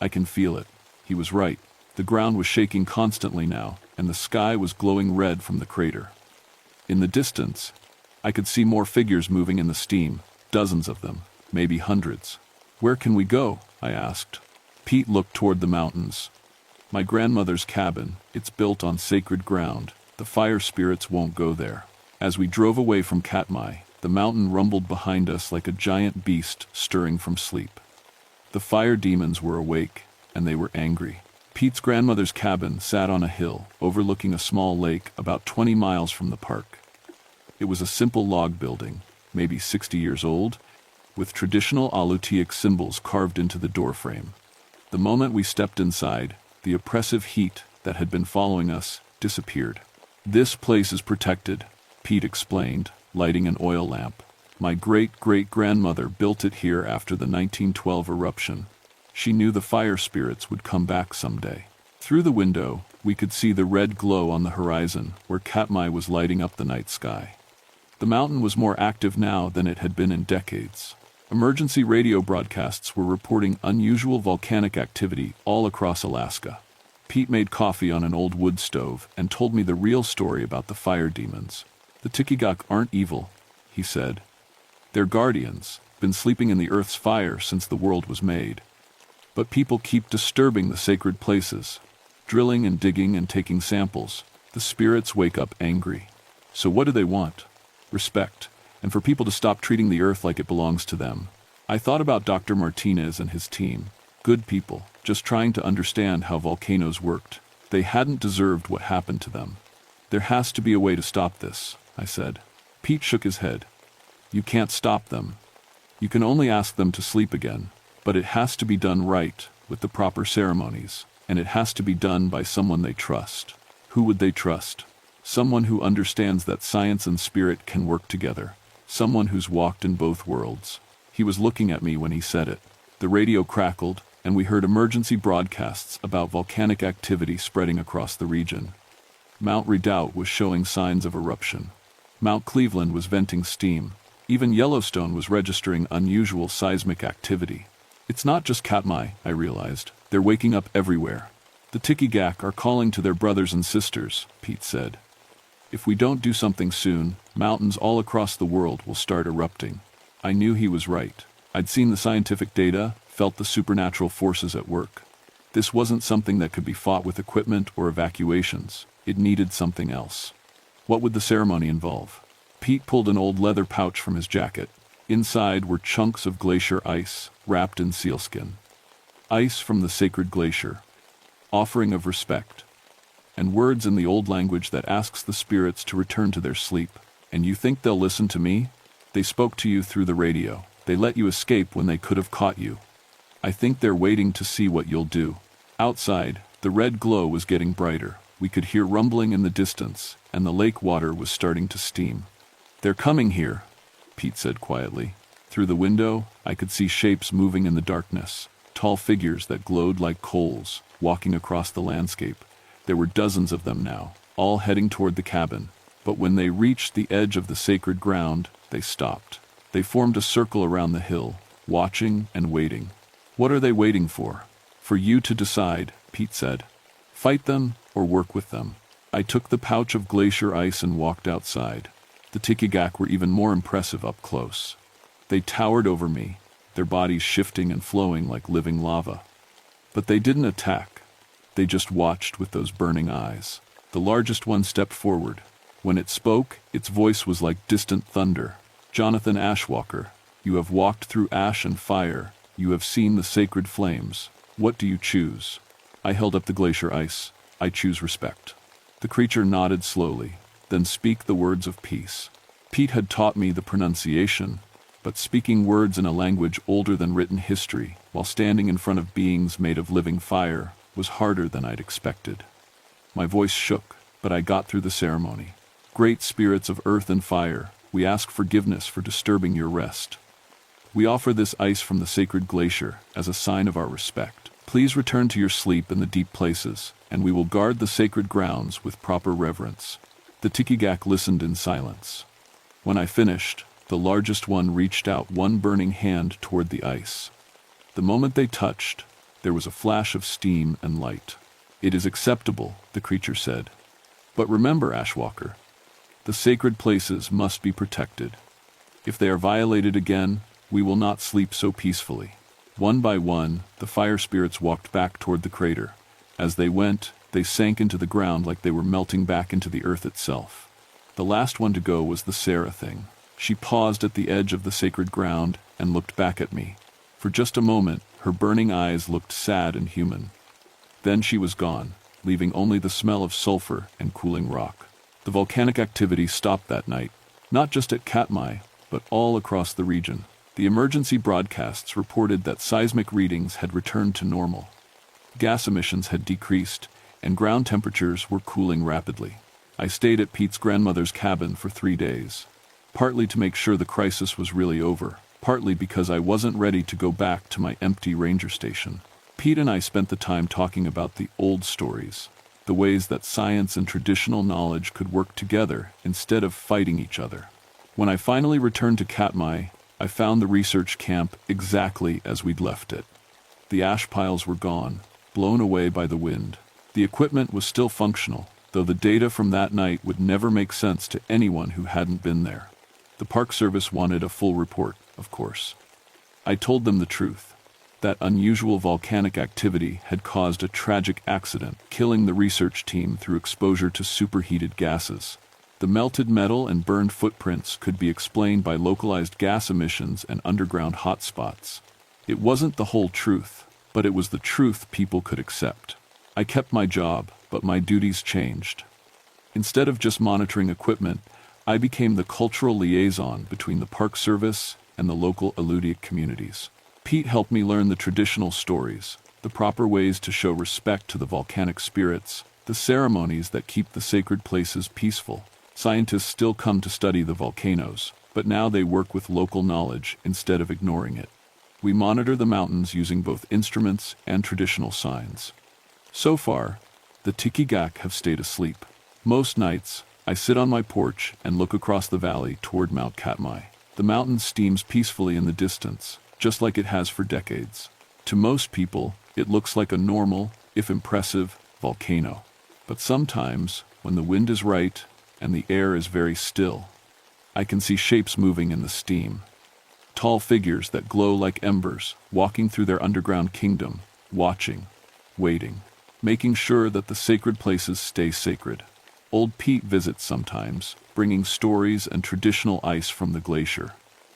I can feel it. He was right. The ground was shaking constantly now, and the sky was glowing red from the crater. In the distance, I could see more figures moving in the steam, dozens of them, maybe hundreds. Where can we go? I asked. Pete looked toward the mountains. My grandmother's cabin, it's built on sacred ground. The fire spirits won't go there. As we drove away from Katmai, the mountain rumbled behind us like a giant beast stirring from sleep. The fire demons were awake, and they were angry. Pete's grandmother's cabin sat on a hill, overlooking a small lake about 20 miles from the park. It was a simple log building, maybe 60 years old, with traditional Alutiiq symbols carved into the doorframe. The moment we stepped inside, the oppressive heat that had been following us disappeared. This place is protected, Pete explained, lighting an oil lamp. My great-great-grandmother built it here after the 1912 eruption. She knew the fire spirits would come back someday. Through the window, we could see the red glow on the horizon, where Katmai was lighting up the night sky. The mountain was more active now than it had been in decades. Emergency radio broadcasts were reporting unusual volcanic activity all across Alaska. Pete made coffee on an old wood stove and told me the real story about the fire demons. The Tikigak aren't evil, he said. They're guardians, been sleeping in the earth's fire since the world was made. But people keep disturbing the sacred places, drilling and digging and taking samples. The spirits wake up angry. So what do they want? Respect, and for people to stop treating the earth like it belongs to them. I thought about Dr. Martinez and his team. Good people, just trying to understand how volcanoes worked. They hadn't deserved what happened to them. There has to be a way to stop this, I said. Pete shook his head. You can't stop them. You can only ask them to sleep again. But it has to be done right, with the proper ceremonies, and it has to be done by someone they trust. Who would they trust? Someone who understands that science and spirit can work together. Someone who's walked in both worlds. He was looking at me when he said it. The radio crackled, and we heard emergency broadcasts about volcanic activity spreading across the region. Mount Redoubt was showing signs of eruption. Mount Cleveland was venting steam. Even Yellowstone was registering unusual seismic activity. It's not just Katmai, I realized. They're waking up everywhere. The Tikigak are calling to their brothers and sisters, Pete said. If we don't do something soon, mountains all across the world will start erupting. I knew he was right. I'd seen the scientific data, felt the supernatural forces at work. This wasn't something that could be fought with equipment or evacuations. It needed something else. What would the ceremony involve? Pete pulled an old leather pouch from his jacket. Inside were chunks of glacier ice, wrapped in sealskin. Ice from the sacred glacier. Offering of respect. And words in the old language that asks the spirits to return to their sleep. And you think they'll listen to me? They spoke to you through the radio. They let you escape when they could have caught you. I think they're waiting to see what you'll do." Outside, the red glow was getting brighter. We could hear rumbling in the distance, and the lake water was starting to steam. "They're coming here," Pete said quietly. Through the window, I could see shapes moving in the darkness, tall figures that glowed like coals, walking across the landscape. There were dozens of them now, all heading toward the cabin. But when they reached the edge of the sacred ground, they stopped. They formed a circle around the hill, watching and waiting. "What are they waiting for?" "For you to decide," Pete said. "Fight them or work with them." I took the pouch of glacier ice and walked outside. The Tikigak were even more impressive up close. They towered over me, their bodies shifting and flowing like living lava. But they didn't attack. They just watched with those burning eyes. The largest one stepped forward. When it spoke, its voice was like distant thunder. "Jonathan Ashwalker, you have walked through ash and fire. You have seen the sacred flames. What do you choose?" I held up the glacier ice. "I choose respect." The creature nodded slowly. "Then speak the words of peace." Pete had taught me the pronunciation, but speaking words in a language older than written history, while standing in front of beings made of living fire, was harder than I'd expected. My voice shook, but I got through the ceremony. "Great spirits of earth and fire, we ask forgiveness for disturbing your rest. We offer this ice from the sacred glacier as a sign of our respect. Please return to your sleep in the deep places, and we will guard the sacred grounds with proper reverence." The Tikigak listened in silence. When I finished, the largest one reached out one burning hand toward the ice. The moment they touched, there was a flash of steam and light. "It is acceptable," the creature said. "But remember, Ashwalker, the sacred places must be protected. If they are violated again, we will not sleep so peacefully." One by one, the fire spirits walked back toward the crater. As they went, they sank into the ground like they were melting back into the earth itself. The last one to go was the Sarah thing. She paused at the edge of the sacred ground and looked back at me. For just a moment, her burning eyes looked sad and human. Then she was gone, leaving only the smell of sulfur and cooling rock. The volcanic activity stopped that night, not just at Katmai, but all across the region. The emergency broadcasts reported that seismic readings had returned to normal. Gas emissions had decreased, and ground temperatures were cooling rapidly. I stayed at Pete's grandmother's cabin for 3 days, partly to make sure the crisis was really over, partly because I wasn't ready to go back to my empty ranger station. Pete and I spent the time talking about the old stories, the ways that science and traditional knowledge could work together instead of fighting each other. When I finally returned to Katmai, I found the research camp exactly as we'd left it. The ash piles were gone, blown away by the wind. The equipment was still functional, though the data from that night would never make sense to anyone who hadn't been there. The Park Service wanted a full report, of course. I told them the truth. That unusual volcanic activity had caused a tragic accident, killing the research team through exposure to superheated gases. The melted metal and burned footprints could be explained by localized gas emissions and underground hotspots. It wasn't the whole truth, but it was the truth people could accept. I kept my job, but my duties changed. Instead of just monitoring equipment, I became the cultural liaison between the Park Service and the local Alutiiq communities. Pete helped me learn the traditional stories, the proper ways to show respect to the volcanic spirits, the ceremonies that keep the sacred places peaceful. Scientists still come to study the volcanoes, but now they work with local knowledge instead of ignoring it. We monitor the mountains using both instruments and traditional signs. So far, the Tikigak have stayed asleep. Most nights, I sit on my porch and look across the valley toward Mount Katmai. The mountain steams peacefully in the distance, just like it has for decades. To most people, it looks like a normal, if impressive, volcano. But sometimes, when the wind is right and the air is very still, I can see shapes moving in the steam. Tall figures that glow like embers, walking through their underground kingdom, watching, waiting, making sure that the sacred places stay sacred. Old Pete visits sometimes, bringing stories and traditional ice from the glacier.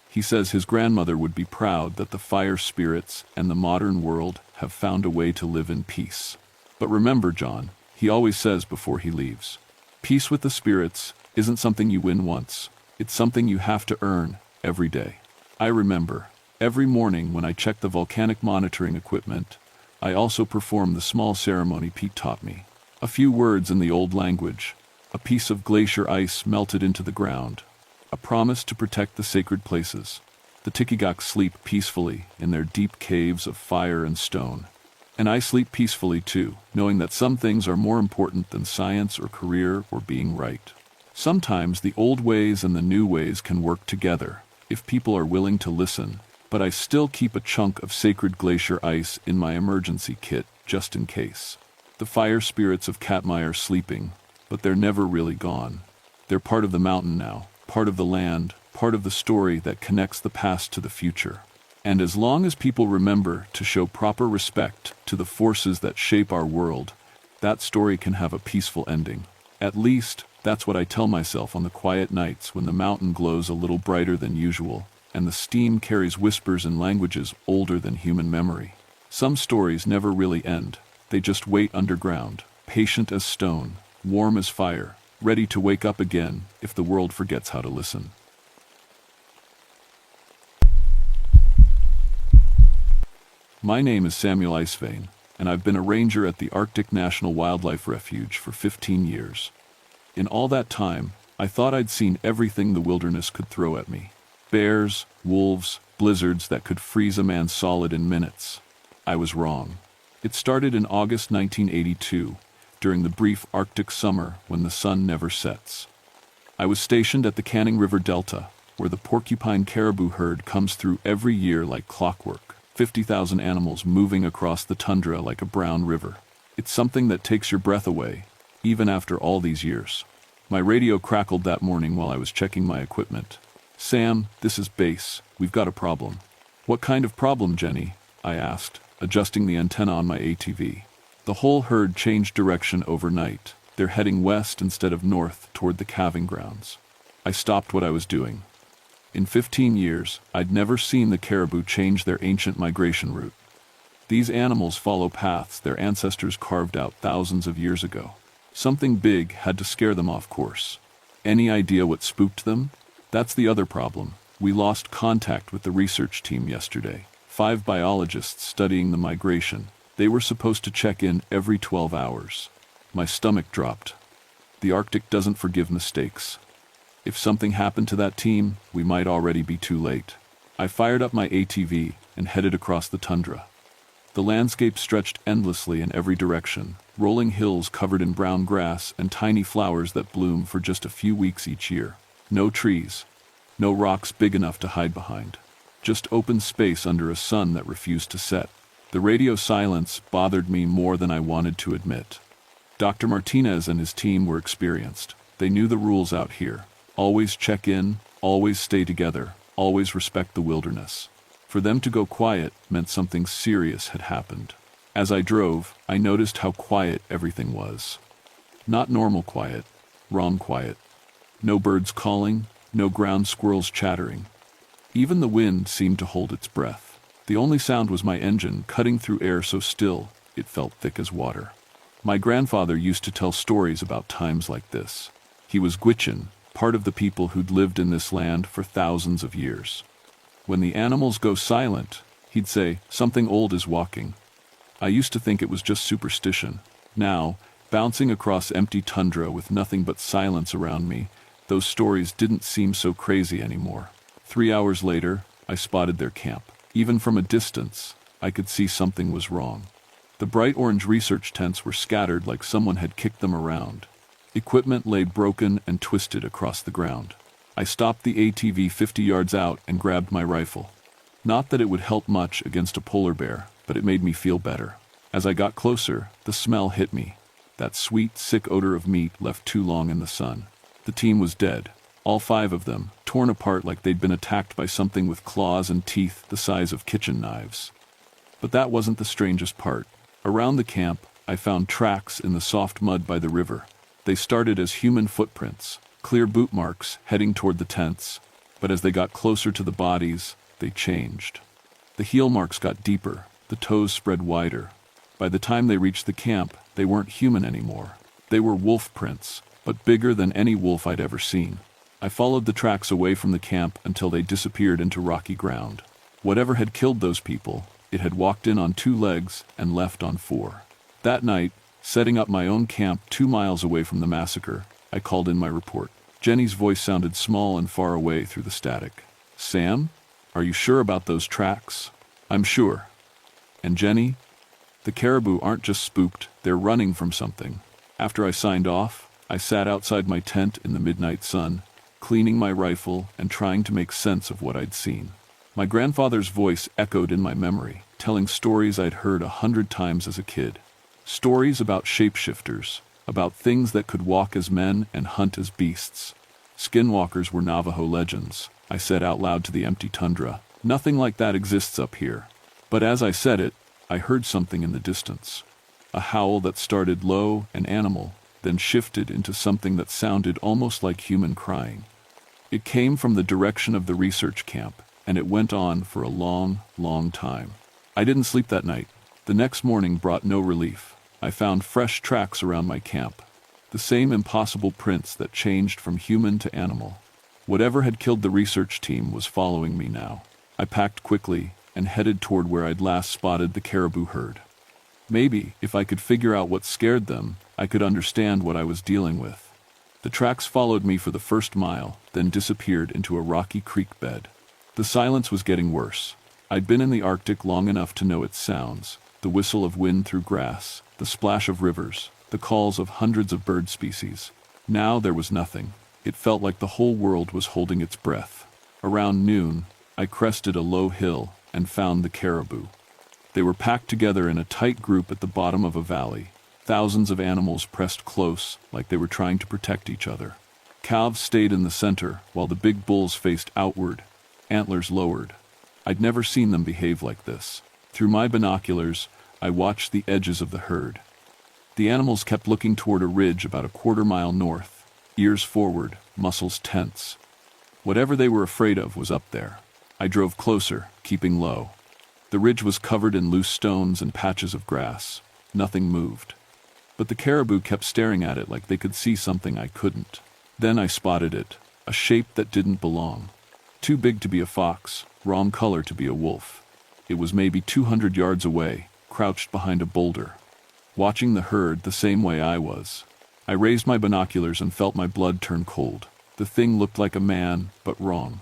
He says his grandmother would be proud that the fire spirits and the modern world have found a way to live in peace. But remember, John, he always says before he leaves, peace with the spirits isn't something you win once. It's something you have to earn every day. I remember. Every morning when I checked the volcanic monitoring equipment, I also performed the small ceremony Pete taught me. A few words in the old language, a piece of glacier ice melted into the ground, a promise to protect the sacred places. The Tikigaks sleep peacefully in their deep caves of fire and stone. And I sleep peacefully too, knowing that some things are more important than science or career or being right. Sometimes the old ways and the new ways can work together, if people are willing to listen, but I still keep a chunk of sacred glacier ice in my emergency kit, just in case. The fire spirits of Katmai are sleeping, but they're never really gone. They're part of the mountain now, part of the land, part of the story that connects the past to the future. And as long as people remember to show proper respect to the forces that shape our world, that story can have a peaceful ending. At least, that's what I tell myself on the quiet nights when the mountain glows a little brighter than usual, and the steam carries whispers in languages older than human memory. Some stories never really end. They just wait underground, patient as stone, warm as fire, ready to wake up again if the world forgets how to listen. My name is Samuel Icevein, and I've been a ranger at the Arctic National Wildlife Refuge for 15 years. In all that time, I thought I'd seen everything the wilderness could throw at me. Bears, wolves, blizzards that could freeze a man solid in minutes. I was wrong. It started in August 1982, during the brief Arctic summer when the sun never sets. I was stationed at the Canning River Delta, where the porcupine caribou herd comes through every year like clockwork, 50,000 animals moving across the tundra like a brown river. It's something that takes your breath away, even after all these years. My radio crackled that morning while I was checking my equipment. "Sam, this is base. We've got a problem." "What kind of problem, Jenny?" I asked, adjusting the antenna on my ATV. The whole herd changed direction overnight. They're heading west instead of north toward the calving grounds. I stopped what I was doing. In 15 years, I'd never seen the caribou change their ancient migration route. These animals follow paths their ancestors carved out thousands of years ago. Something big had to scare them off course. Any idea what spooked them? That's the other problem. We lost contact with the research team yesterday. 5 biologists studying the migration. They were supposed to check in every 12 hours. My stomach dropped. The Arctic doesn't forgive mistakes. If something happened to that team, we might already be too late. I fired up my ATV and headed across the tundra. The landscape stretched endlessly in every direction, rolling hills covered in brown grass and tiny flowers that bloom for just a few weeks each year. No trees, no rocks big enough to hide behind. Just open space under a sun that refused to set. The radio silence bothered me more than I wanted to admit. Dr. Martinez and his team were experienced. They knew the rules out here. Always check in, always stay together, always respect the wilderness. For them to go quiet meant something serious had happened. As I drove, I noticed how quiet everything was. Not normal quiet, wrong quiet. No birds calling, no ground squirrels chattering. Even the wind seemed to hold its breath. The only sound was my engine cutting through air so still, it felt thick as water. My grandfather used to tell stories about times like this. He was Gwich'in, part of the people who'd lived in this land for thousands of years. When the animals go silent, he'd say, "Something old is walking." I used to think it was just superstition. Now, bouncing across empty tundra with nothing but silence around me, those stories didn't seem so crazy anymore. 3 hours later, I spotted their camp. Even from a distance, I could see something was wrong. The bright orange research tents were scattered like someone had kicked them around. Equipment lay broken and twisted across the ground. I stopped the ATV 50 yards out and grabbed my rifle. Not that it would help much against a polar bear, but it made me feel better. As I got closer, the smell hit me. That sweet, sick odor of meat left too long in the sun. The team was dead. All 5 of them, torn apart like they'd been attacked by something with claws and teeth the size of kitchen knives. But that wasn't the strangest part. Around the camp, I found tracks in the soft mud by the river. They started as human footprints, clear boot marks heading toward the tents, but as they got closer to the bodies, they changed. The heel marks got deeper, the toes spread wider. By the time they reached the camp, they weren't human anymore. They were wolf prints, but bigger than any wolf I'd ever seen. I followed the tracks away from the camp until they disappeared into rocky ground. Whatever had killed those people, it had walked in on 2 legs and left on 4. That night, setting up my own camp 2 miles away from the massacre, I called in my report. Jenny's voice sounded small and far away through the static. "Sam, are you sure about those tracks?" "I'm sure." "And Jenny, the caribou aren't just spooked, they're running from something." After I signed off, I sat outside my tent in the midnight sun, cleaning my rifle and trying to make sense of what I'd seen. My grandfather's voice echoed in my memory, telling stories I'd heard 100 times as a kid. Stories about shapeshifters, about things that could walk as men and hunt as beasts. Skinwalkers were Navajo legends, I said out loud to the empty tundra. Nothing like that exists up here. But as I said it, I heard something in the distance. A howl that started low and animal, then shifted into something that sounded almost like human crying. It came from the direction of the research camp, and it went on for a long, long time. I didn't sleep that night. The next morning brought no relief. I found fresh tracks around my camp, the same impossible prints that changed from human to animal. Whatever had killed the research team was following me now. I packed quickly and headed toward where I'd last spotted the caribou herd. Maybe, if I could figure out what scared them, I could understand what I was dealing with. The tracks followed me for the first mile, then disappeared into a rocky creek bed. The silence was getting worse. I'd been in the Arctic long enough to know its sounds: the whistle of wind through grass, the splash of rivers, the calls of hundreds of bird species. Now there was nothing. It felt like the whole world was holding its breath. Around noon, I crested a low hill and found the caribou. They were packed together in a tight group at the bottom of a valley. Thousands of animals pressed close, like they were trying to protect each other. Calves stayed in the center, while the big bulls faced outward, antlers lowered. I'd never seen them behave like this. Through my binoculars, I watched the edges of the herd. The animals kept looking toward a ridge about a quarter-mile north, ears forward, muscles tense. Whatever they were afraid of was up there. I drove closer, keeping low. The ridge was covered in loose stones and patches of grass. Nothing moved. But the caribou kept staring at it like they could see something I couldn't. Then I spotted it, a shape that didn't belong. Too big to be a fox, wrong color to be a wolf. It was maybe 200 yards away, crouched behind a boulder, watching the herd the same way I was. I raised my binoculars and felt my blood turn cold. The thing looked like a man, but wrong.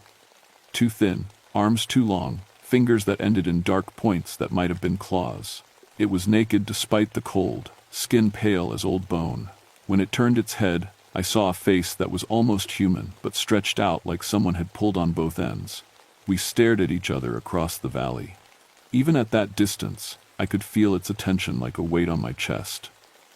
Too thin, arms too long, fingers that ended in dark points that might have been claws. It was naked despite the cold, skin pale as old bone. When it turned its head, I saw a face that was almost human, but stretched out like someone had pulled on both ends. We stared at each other across the valley. Even at that distance, I could feel its attention like a weight on my chest.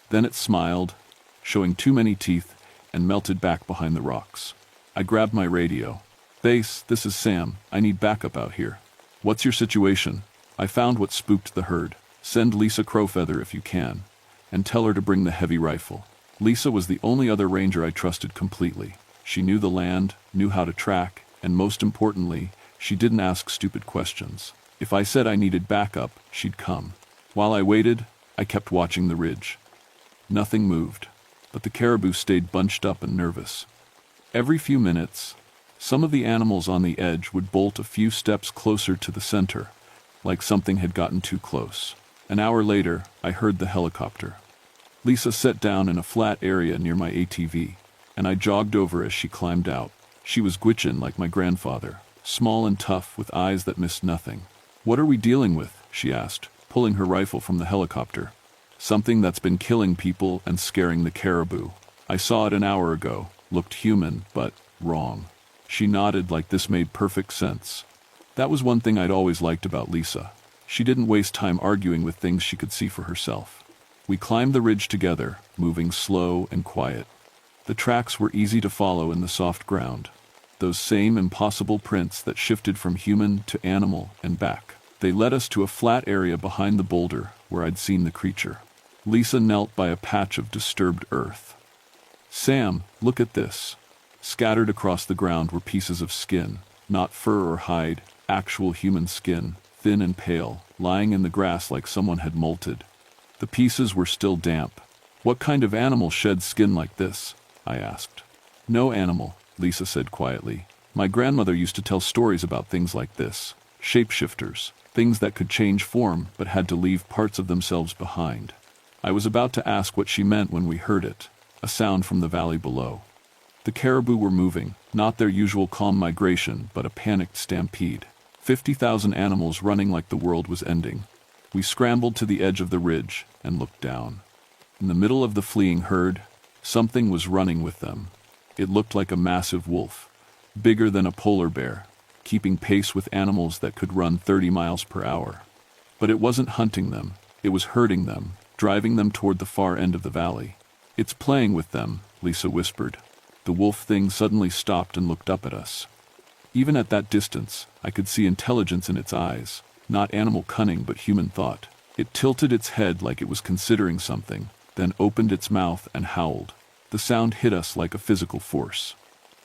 Then it smiled, showing too many teeth, and melted back behind the rocks. I grabbed my radio. "Base, this is Sam. I need backup out here." "What's your situation?" "I found what spooked the herd. Send Lisa Crowfeather if you can, and tell her to bring the heavy rifle." Lisa was the only other ranger I trusted completely. She knew the land, knew how to track, and most importantly, she didn't ask stupid questions. If I said I needed backup, she'd come. While I waited, I kept watching the ridge. Nothing moved, but the caribou stayed bunched up and nervous. Every few minutes, some of the animals on the edge would bolt a few steps closer to the center, like something had gotten too close. An hour later, I heard the helicopter. Lisa sat down in a flat area near my ATV, and I jogged over as she climbed out. She was Gwich'in like my grandfather, small and tough with eyes that missed nothing. "What are we dealing with?" she asked, pulling her rifle from the helicopter. "Something that's been killing people and scaring the caribou. I saw it an hour ago, looked human, but wrong." She nodded like this made perfect sense. That was one thing I'd always liked about Lisa. She didn't waste time arguing with things she could see for herself. We climbed the ridge together, moving slow and quiet. The tracks were easy to follow in the soft ground. Those same impossible prints that shifted from human to animal and back. They led us to a flat area behind the boulder where I'd seen the creature. Lisa knelt by a patch of disturbed earth. "Sam, look at this." Scattered across the ground were pieces of skin, not fur or hide, actual human skin, thin and pale, lying in the grass like someone had molted. The pieces were still damp. "What kind of animal sheds skin like this?" I asked. "No animal," Lisa said quietly. "My grandmother used to tell stories about things like this. shapeshifters, things that could change form but had to leave parts of themselves behind. I was about to ask what she meant when we heard it, a sound from the valley below. The caribou were moving, not their usual calm migration, but a panicked stampede. 50,000 animals running like the world was ending. We scrambled to the edge of the ridge and looked down. In the middle of the fleeing herd, something was running with them. It looked like a massive wolf, bigger than a polar bear, keeping pace with animals that could run 30 miles per hour. But it wasn't hunting them, it was herding them, driving them toward the far end of the valley. "It's playing with them," Lisa whispered. The wolf thing suddenly stopped and looked up at us. Even at that distance, I could see intelligence in its eyes, not animal cunning but human thought. It tilted its head like it was considering something, then opened its mouth and howled. The sound hit us like a physical force.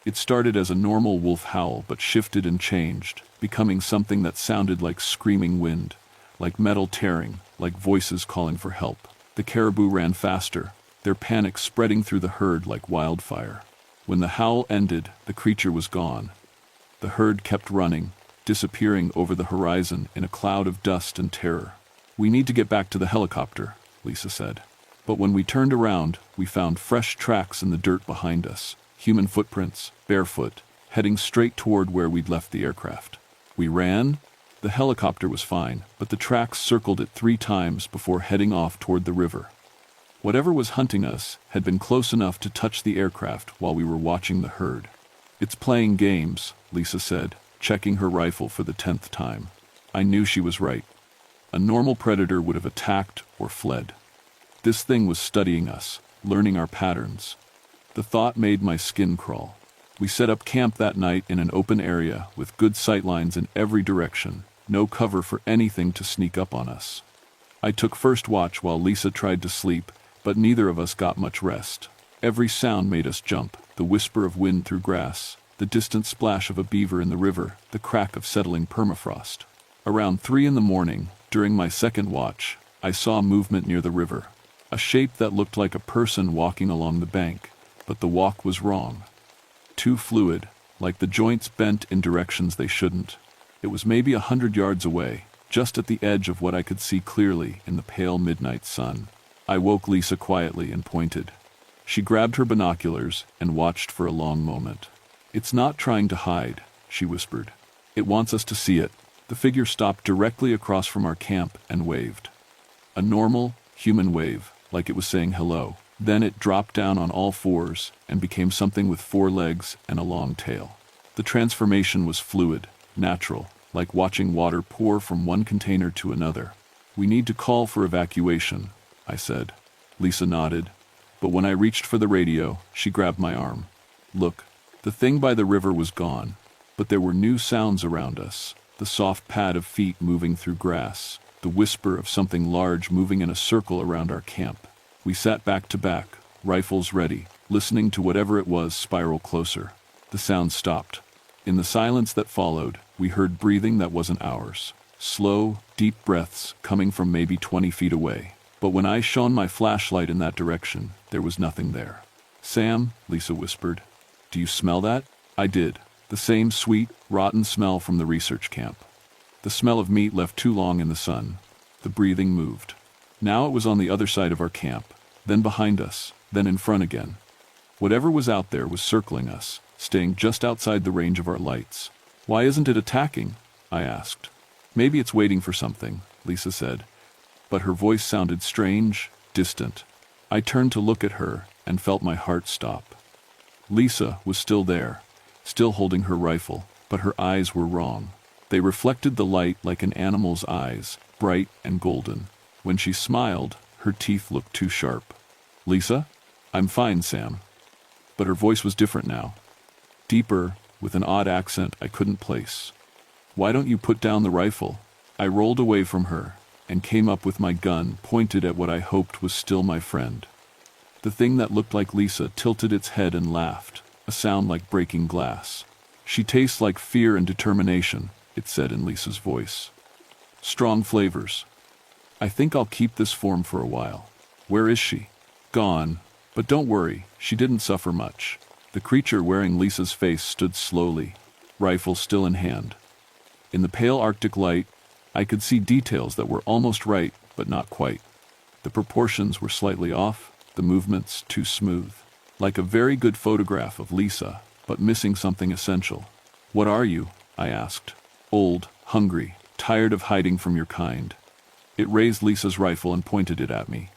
It started as a normal wolf howl but shifted and changed, becoming something that sounded like screaming wind, like metal tearing, like voices calling for help. The caribou ran faster, their panic spreading through the herd like wildfire. When the howl ended, the creature was gone. The herd kept running, disappearing over the horizon in a cloud of dust and terror. "We need to get back to the helicopter," Lisa said. But when we turned around, we found fresh tracks in the dirt behind us, human footprints, barefoot, heading straight toward where we'd left the aircraft. We ran. The helicopter was fine, but the tracks circled it 3 times before heading off toward the river. Whatever was hunting us had been close enough to touch the aircraft while we were watching the herd. "It's playing games," Lisa said, checking her rifle for the 10th time. I knew she was right. A normal predator would have attacked or fled. This thing was studying us, learning our patterns. The thought made my skin crawl. We set up camp that night in an open area with good sightlines in every direction, no cover for anything to sneak up on us. I took first watch while Lisa tried to sleep, but neither of us got much rest. Every sound made us jump, the whisper of wind through grass, the distant splash of a beaver in the river, the crack of settling permafrost. Around 3 in the morning, during my second watch, I saw movement near the river. A shape that looked like a person walking along the bank, but the walk was wrong. Too fluid, like the joints bent in directions they shouldn't. It was maybe 100 yards away, just at the edge of what I could see clearly in the pale midnight sun. I woke Lisa quietly and pointed. She grabbed her binoculars and watched for a long moment. "It's not trying to hide," she whispered. "It wants us to see it." The figure stopped directly across from our camp and waved. A normal, human wave, like it was saying hello. Then it dropped down on all fours and became something with 4 legs and a long tail. The transformation was fluid, natural, like watching water pour from one container to another. "We need to call for evacuation," I said. Lisa nodded, but when I reached for the radio, she grabbed my arm. "Look." The thing by the river was gone, but there were new sounds around us, the soft pad of feet moving through grass, the whisper of something large moving in a circle around our camp. We sat back to back, rifles ready, listening to whatever it was spiral closer. The sound stopped. In the silence that followed, we heard breathing that wasn't ours. Slow, deep breaths coming from maybe 20 feet away. But when I shone my flashlight in that direction, there was nothing there. "Sam," Lisa whispered, "do you smell that?" I did. The same sweet, rotten smell from the research camp. The smell of meat left too long in the sun. The breathing moved. Now it was on the other side of our camp, then behind us, then in front again. Whatever was out there was circling us, staying just outside the range of our lights. "Why isn't it attacking?" I asked. "Maybe it's waiting for something," Lisa said, but her voice sounded strange, distant. I turned to look at her and felt my heart stop. Lisa was still there, still holding her rifle, but her eyes were wrong. They reflected the light like an animal's eyes, bright and golden. When she smiled, her teeth looked too sharp. "Lisa?" "I'm fine, Sam." But her voice was different now. Deeper, with an odd accent I couldn't place. "Why don't you put down the rifle?" I rolled away from her and came up with my gun pointed at what I hoped was still my friend. The thing that looked like Lisa tilted its head and laughed, a sound like breaking glass. "She tastes like fear and determination," it said in Lisa's voice. "Strong flavors. I think I'll keep this form for a while." "Where is she?" "Gone. But don't worry, she didn't suffer much." The creature wearing Lisa's face stood slowly, rifle still in hand. In the pale Arctic light, I could see details that were almost right, but not quite. The proportions were slightly off, the movements too smooth. Like a very good photograph of Lisa, but missing something essential. "What are you?" I asked. "Old, hungry, tired of hiding from your kind." It raised Lisa's rifle and pointed it at me.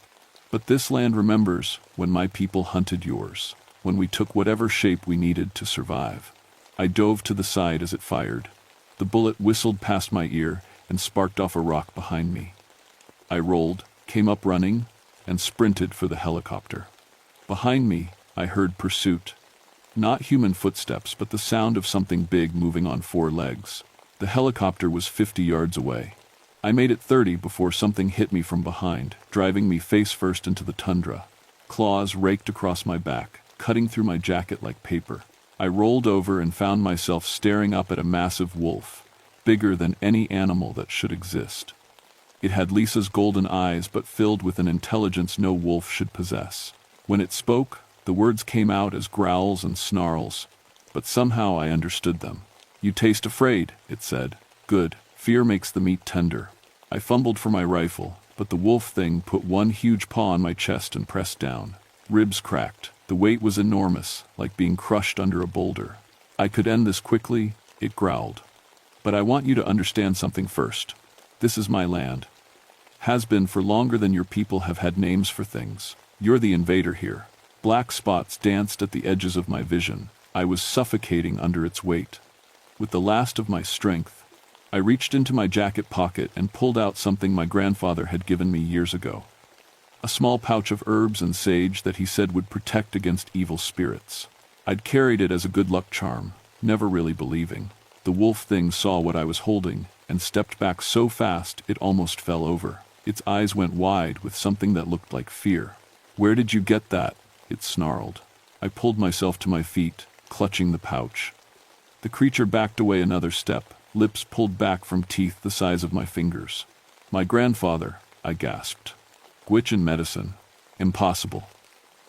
"But this land remembers when my people hunted yours, when we took whatever shape we needed to survive." I dove to the side as it fired. The bullet whistled past my ear and sparked off a rock behind me. I rolled, came up running, and sprinted for the helicopter. Behind me, I heard pursuit. Not human footsteps, but the sound of something big moving on 4 legs. The helicopter was 50 yards away. I made it 30 before something hit me from behind, driving me face first into the tundra. Claws raked across my back, cutting through my jacket like paper. I rolled over and found myself staring up at a massive wolf, bigger than any animal that should exist. It had Lisa's golden eyes, but filled with an intelligence no wolf should possess. When it spoke, the words came out as growls and snarls, but somehow I understood them. "You taste afraid," it said. "Good. Fear makes the meat tender." I fumbled for my rifle, but the wolf thing put one huge paw on my chest and pressed down. Ribs cracked. The weight was enormous, like being crushed under a boulder. "I could end this quickly," it growled. "But I want you to understand something first. This is my land. Has been for longer than your people have had names for things. You're the invader here." Black spots danced at the edges of my vision. I was suffocating under its weight. With the last of my strength, I reached into my jacket pocket and pulled out something my grandfather had given me years ago. A small pouch of herbs and sage that he said would protect against evil spirits. I'd carried it as a good luck charm, never really believing. The wolf thing saw what I was holding and stepped back so fast it almost fell over. Its eyes went wide with something that looked like fear. "Where did you get that?" it snarled. I pulled myself to my feet, clutching the pouch. The creature backed away another step, lips pulled back from teeth the size of my fingers. "My grandfather," I gasped. "Gwich'in medicine. Impossible.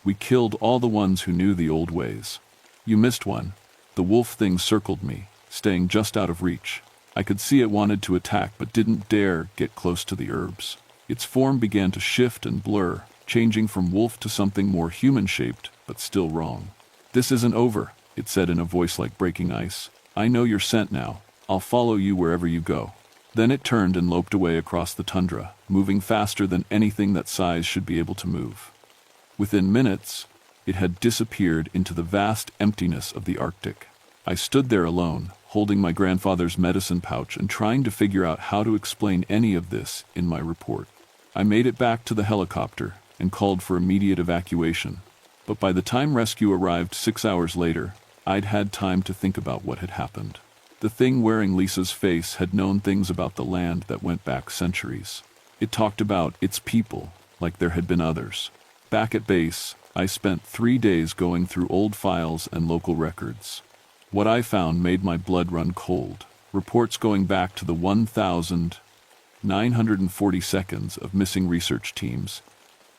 We killed all the ones who knew the old ways." "You missed one." The wolf thing circled me, staying just out of reach. I could see it wanted to attack but didn't dare get close to the herbs. Its form began to shift and blur, changing from wolf to something more human-shaped, but still wrong. "This isn't over," it said in a voice like breaking ice. "I know your scent now. I'll follow you wherever you go." Then it turned and loped away across the tundra, moving faster than anything that size should be able to move. Within minutes, it had disappeared into the vast emptiness of the Arctic. I stood there alone, holding my grandfather's medicine pouch and trying to figure out how to explain any of this in my report. I made it back to the helicopter and called for immediate evacuation. But by the time rescue arrived 6 hours later, I'd had time to think about what had happened. The thing wearing Lisa's face had known things about the land that went back centuries. It talked about its people like there had been others. Back at base, I spent 3 days going through old files and local records. What I found made my blood run cold. Reports going back to the 1,940 seconds of missing research teams,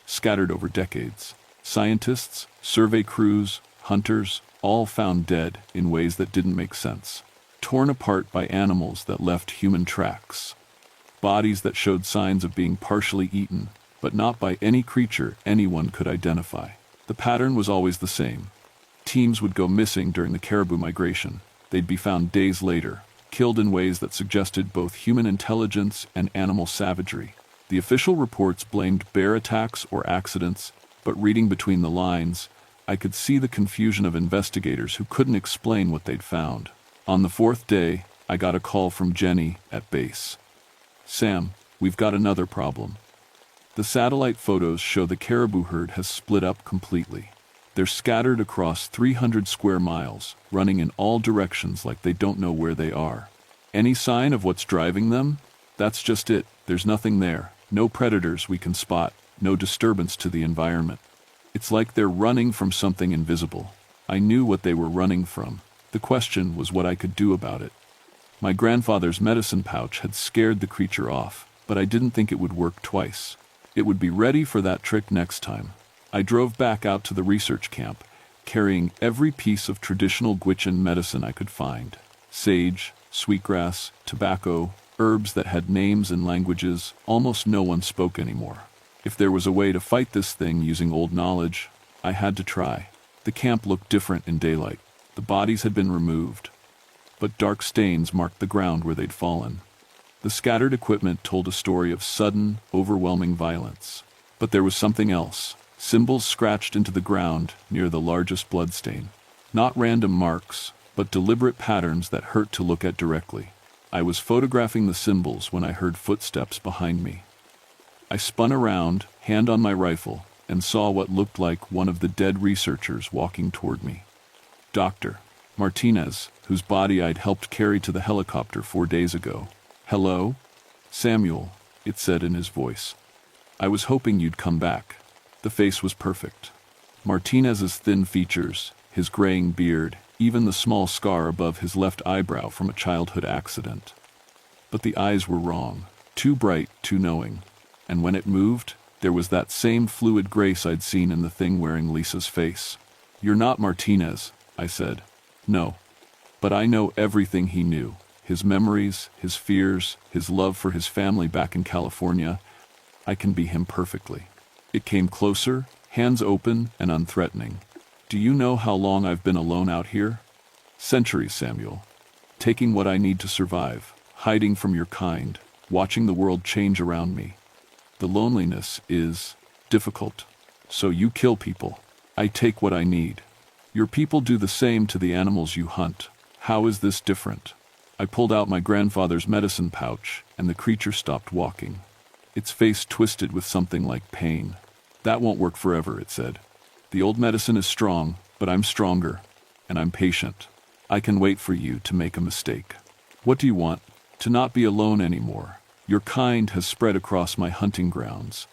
scattered over decades. Scientists, survey crews, hunters, all found dead in ways that didn't make sense. Torn apart by animals that left human tracks. Bodies that showed signs of being partially eaten, but not by any creature anyone could identify. The pattern was always the same. Teams would go missing during the caribou migration. They'd be found days later, killed in ways that suggested both human intelligence and animal savagery. The official reports blamed bear attacks or accidents, but reading between the lines, I could see the confusion of investigators who couldn't explain what they'd found. On the 4th day, I got a call from Jenny at base. "Sam, we've got another problem. The satellite photos show the caribou herd has split up completely. They're scattered across 300 square miles, running in all directions like they don't know where they are. Any sign of what's driving them? That's just it. There's nothing there. No predators we can spot, no disturbance to the environment. It's like they're running from something invisible." I knew what they were running from. The question was what I could do about it. My grandfather's medicine pouch had scared the creature off, but I didn't think it would work twice. It would be ready for that trick next time. I drove back out to the research camp, carrying every piece of traditional Gwich'in medicine I could find. Sage, sweetgrass, tobacco, herbs that had names and languages almost no one spoke anymore. If there was a way to fight this thing using old knowledge, I had to try. The camp looked different in daylight. The bodies had been removed, but dark stains marked the ground where they'd fallen. The scattered equipment told a story of sudden, overwhelming violence. But there was something else. Symbols scratched into the ground near the largest bloodstain. Not random marks, but deliberate patterns that hurt to look at directly. I was photographing the symbols when I heard footsteps behind me. I spun around, hand on my rifle, and saw what looked like one of the dead researchers walking toward me. Dr. Martinez, whose body I'd helped carry to the helicopter 4 days ago. "Hello? Samuel," it said in his voice. "I was hoping you'd come back." The face was perfect. Martinez's thin features, his graying beard, even the small scar above his left eyebrow from a childhood accident. But the eyes were wrong. Too bright, too knowing. And when it moved, there was that same fluid grace I'd seen in the thing wearing Lisa's face. "You're not Martinez," I said. "No. But I know everything he knew. His memories, his fears, his love for his family back in California. I can be him perfectly." It came closer, hands open and unthreatening. "Do you know how long I've been alone out here?" "Centuries, Samuel. Taking what I need to survive, hiding from your kind, watching the world change around me. The loneliness is difficult. So you kill people. I take what I need. Your people do the same to the animals you hunt. How is this different?" I pulled out my grandfather's medicine pouch, and the creature stopped walking. Its face twisted with something like pain. "That won't work forever," it said. "The old medicine is strong, but I'm stronger, and I'm patient. I can wait for you to make a mistake. What do you want? To not be alone anymore. Your kind has spread across my hunting grounds.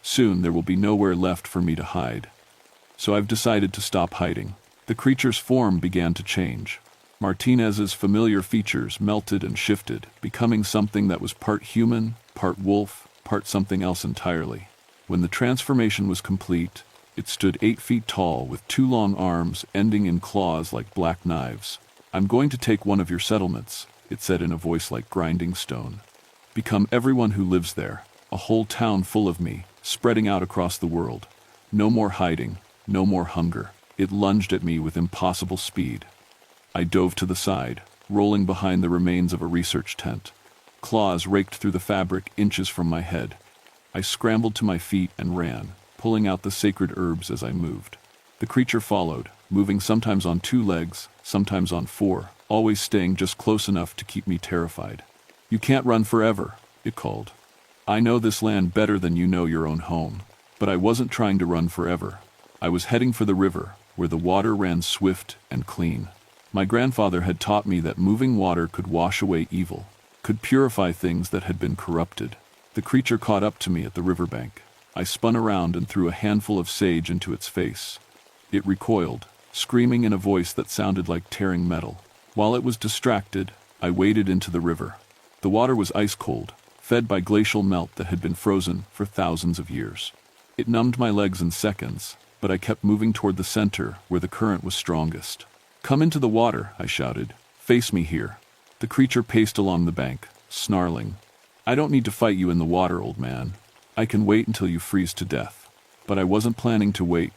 Soon there will be nowhere left for me to hide. So I've decided to stop hiding." The creature's form began to change. Martinez's familiar features melted and shifted, becoming something that was part human, part wolf, part something else entirely. When the transformation was complete, it stood 8 feet tall with 2 long arms ending in claws like black knives. "I'm going to take one of your settlements," it said in a voice like grinding stone. "Become everyone who lives there, a whole town full of me, spreading out across the world. No more hiding, no more hunger." It lunged at me with impossible speed. I dove to the side, rolling behind the remains of a research tent. Claws raked through the fabric inches from my head. I scrambled to my feet and ran, pulling out the sacred herbs as I moved. The creature followed, moving sometimes on 2 legs, sometimes on 4, always staying just close enough to keep me terrified. "You can't run forever," it called. "I know this land better than you know your own home." But I wasn't trying to run forever. I was heading for the river, where the water ran swift and clean. My grandfather had taught me that moving water could wash away evil, could purify things that had been corrupted. The creature caught up to me at the riverbank. I spun around and threw a handful of sage into its face. It recoiled, screaming in a voice that sounded like tearing metal. While it was distracted, I waded into the river. The water was ice cold, fed by glacial melt that had been frozen for thousands of years. It numbed my legs in seconds, but I kept moving toward the center where the current was strongest. "Come into the water," I shouted. "Face me here." The creature paced along the bank, snarling. "I don't need to fight you in the water, old man. I can wait until you freeze to death." But I wasn't planning to wait.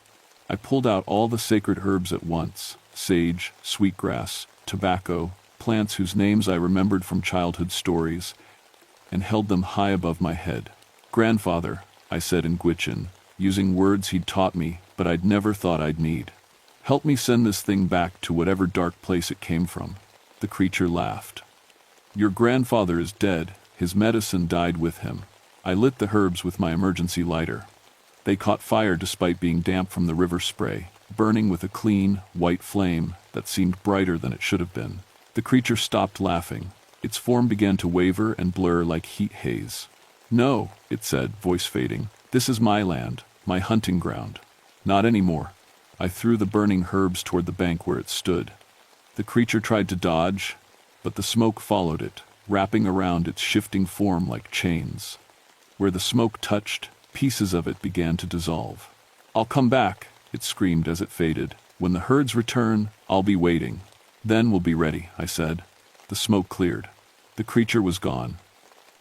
I pulled out all the sacred herbs at once: sage, sweetgrass, tobacco, plants whose names I remembered from childhood stories, and held them high above my head. "Grandfather," I said in Gwich'in, using words he'd taught me but I'd never thought I'd need. "Help me send this thing back to whatever dark place it came from." The creature laughed. "Your grandfather is dead. His medicine died with him." I lit the herbs with my emergency lighter. They caught fire despite being damp from the river spray, burning with a clean, white flame that seemed brighter than it should have been. The creature stopped laughing. Its form began to waver and blur like heat haze. "No," it said, voice fading. "This is my land, my hunting ground." "Not anymore." I threw the burning herbs toward the bank where it stood. The creature tried to dodge, but the smoke followed it, wrapping around its shifting form like chains. Where the smoke touched, pieces of it began to dissolve. "I'll come back," it screamed as it faded. "When the herds return, I'll be waiting. Then we'll be ready," I said. The the smoke cleared. The creature was gone.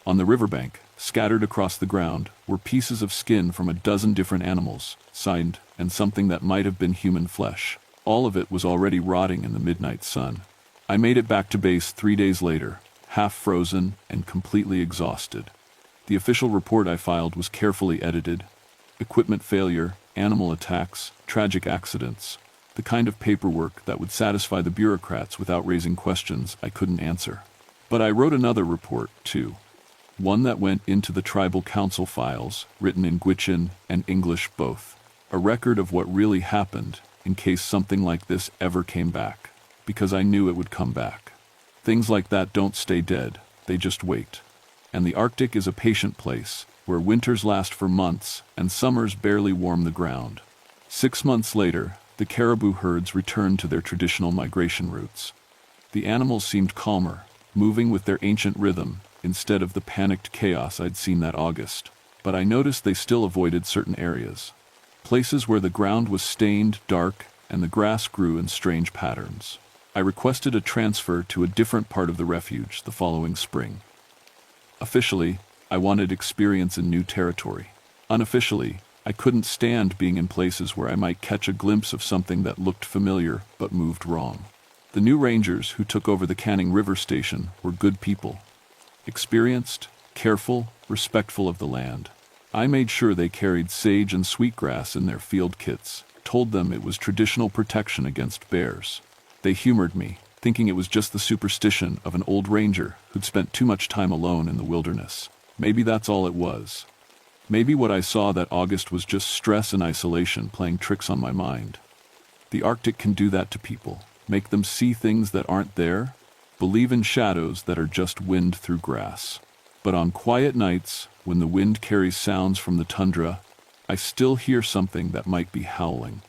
On the riverbank, scattered across the ground, were pieces of skin from a dozen different animals, signed, and something that might have been human flesh. All of it was already rotting in the midnight sun. I made it back to base 3 days later, half frozen and completely exhausted. The official report I filed was carefully edited. Equipment failure, animal attacks, tragic accidents. The kind of paperwork that would satisfy the bureaucrats without raising questions I couldn't answer. But I wrote another report, too. One that went into the tribal council files, written in Gwich'in and English both. A record of what really happened, in case something like this ever came back. Because I knew it would come back. Things like that don't stay dead, they just wait. And the Arctic is a patient place, where winters last for months and summers barely warm the ground. 6 months later, the caribou herds returned to their traditional migration routes. The animals seemed calmer, moving with their ancient rhythm, instead of the panicked chaos I'd seen that August. But I noticed they still avoided certain areas. Places where the ground was stained, dark, and the grass grew in strange patterns. I requested a transfer to a different part of the refuge the following spring. Officially, I wanted experience in new territory. Unofficially, I couldn't stand being in places where I might catch a glimpse of something that looked familiar but moved wrong. The new rangers who took over the Canning River Station were good people. Experienced, careful, respectful of the land. I made sure they carried sage and sweetgrass in their field kits, told them it was traditional protection against bears. They humored me, thinking it was just the superstition of an old ranger who'd spent too much time alone in the wilderness. Maybe that's all it was. Maybe what I saw that August was just stress and isolation playing tricks on my mind. The Arctic can do that to people, make them see things that aren't there, believe in shadows that are just wind through grass. But on quiet nights, when the wind carries sounds from the tundra, I still hear something that might be howling.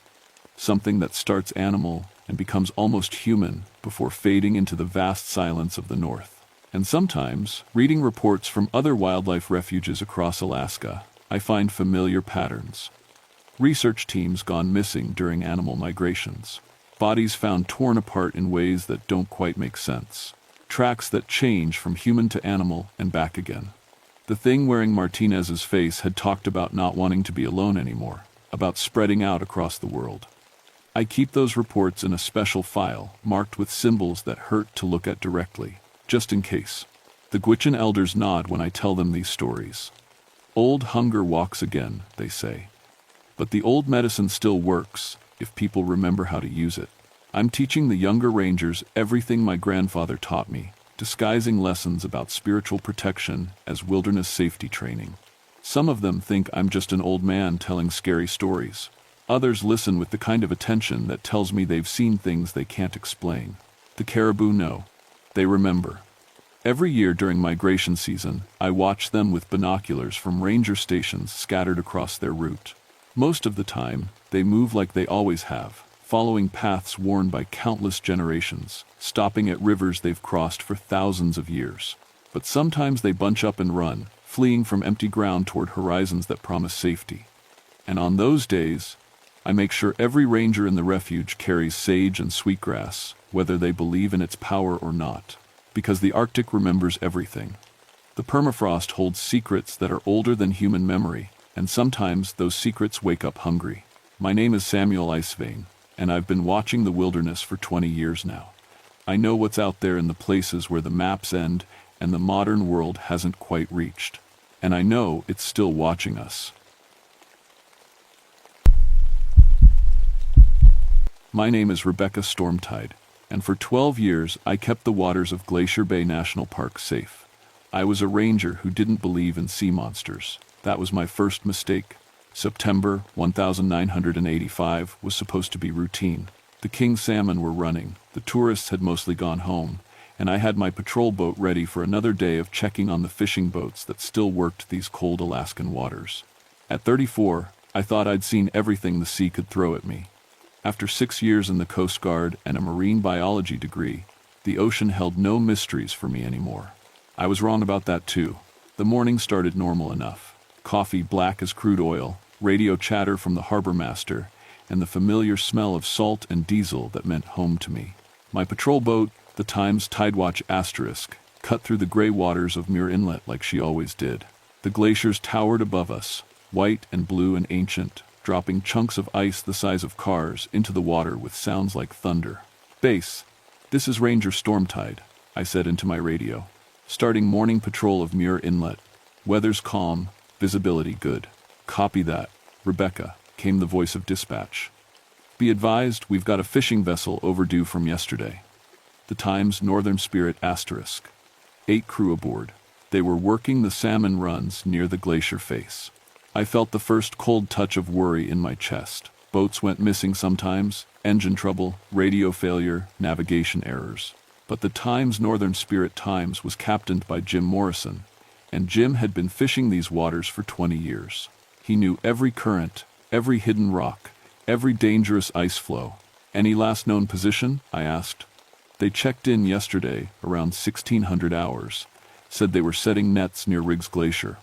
Something that starts animal and becomes almost human before fading into the vast silence of the north. And sometimes, reading reports from other wildlife refuges across Alaska, I find familiar patterns. Research teams gone missing during animal migrations. Bodies found torn apart in ways that don't quite make sense. Tracks that change from human to animal and back again. The thing wearing Martinez's face had talked about not wanting to be alone anymore, about spreading out across the world. I keep those reports in a special file, marked with symbols that hurt to look at directly, just in case. The Gwich'in elders nod when I tell them these stories. Old hunger walks again, they say. But the old medicine still works, if people remember how to use it. I'm teaching the younger rangers everything my grandfather taught me, disguising lessons about spiritual protection as wilderness safety training. Some of them think I'm just an old man telling scary stories. Others listen with the kind of attention that tells me they've seen things they can't explain. The caribou know. They remember. Every year during migration season, I watch them with binoculars from ranger stations scattered across their route. Most of the time, they move like they always have, following paths worn by countless generations, stopping at rivers they've crossed for thousands of years. But sometimes they bunch up and run, fleeing from empty ground toward horizons that promise safety. And on those days, I make sure every ranger in the refuge carries sage and sweetgrass, whether they believe in its power or not. Because the Arctic remembers everything. The permafrost holds secrets that are older than human memory, and sometimes those secrets wake up hungry. My name is Samuel Icevein, and I've been watching the wilderness for 20 years now. I know what's out there in the places where the maps end and the modern world hasn't quite reached. And I know it's still watching us. My name is Rebecca Stormtide, and for 12 years I kept the waters of Glacier Bay National Park safe. I was a ranger who didn't believe in sea monsters. That was my first mistake. September 1985 was supposed to be routine. The king salmon were running, the tourists had mostly gone home, and I had my patrol boat ready for another day of checking on the fishing boats that still worked these cold Alaskan waters. At 34, I thought I'd seen everything the sea could throw at me. After 6 years in the Coast Guard and a marine biology degree, the ocean held no mysteries for me anymore. I was wrong about that too. The morning started normal enough. Coffee black as crude oil, radio chatter from the harbor master, and the familiar smell of salt and diesel that meant home to me. My patrol boat, The Times Tidewatch asterisk cut through the gray waters of Muir Inlet like she always did. The glaciers towered above us, white and blue and ancient, dropping chunks of ice the size of cars into the water with sounds like thunder. "Base, this is Ranger Stormtide," I said into my radio. "Starting morning patrol of Muir Inlet. Weather's calm, visibility good." "Copy that, Rebecca," came the voice of dispatch. "Be advised, we've got a fishing vessel overdue from yesterday." The Times Northern Spirit asterisk. 8 crew aboard. They were working the salmon runs near the glacier face. I felt the first cold touch of worry in my chest. Boats went missing sometimes, engine trouble, radio failure, navigation errors. But the Times Northern Spirit Times was captained by Jim Morrison, and Jim had been fishing these waters for 20 years. He knew every current, every hidden rock, every dangerous ice flow. "Any last known position?" I asked. "They checked in yesterday around 1600 hours, said they were setting nets near Riggs Glacier."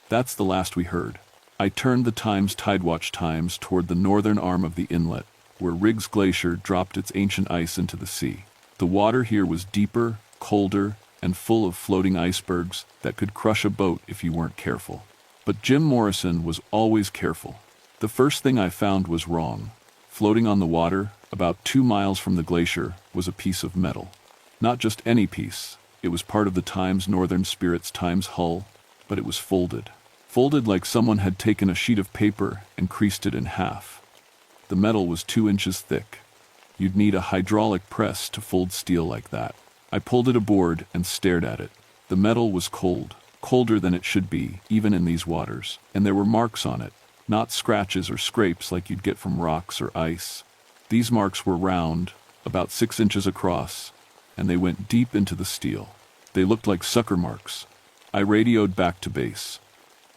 That's the last we heard. I turned the Times Tidewatch Times toward the northern arm of the inlet, where Riggs Glacier dropped its ancient ice into the sea. The water here was deeper, colder, and full of floating icebergs that could crush a boat if you weren't careful. But Jim Morrison was always careful. The first thing I found was wrong. Floating on the water, about 2 miles from the glacier, was a piece of metal. Not just any piece. It was part of the Times Northern Spirit's Times hull, but it was folded. Folded like someone had taken a sheet of paper and creased it in half. The metal was 2 inches thick. You'd need a hydraulic press to fold steel like that. I pulled it aboard and stared at it. The metal was cold, colder than it should be, even in these waters, and there were marks on it, not scratches or scrapes like you'd get from rocks or ice. These marks were round, about 6 inches across, and they went deep into the steel. They looked like sucker marks. I radioed back to base.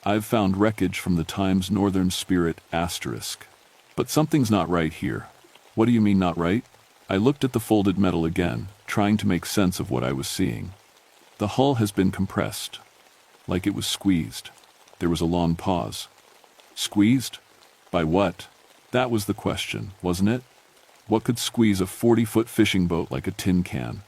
"I've found wreckage from the Times Northern Spirit asterisk. But something's not right here." "What do you mean not right?" I looked at the folded metal again, trying to make sense of what I was seeing. "The hull has been compressed, like it was squeezed." There was a long pause. "Squeezed? By what?" That was the question, wasn't it? What could squeeze a 40-foot fishing boat like a tin can?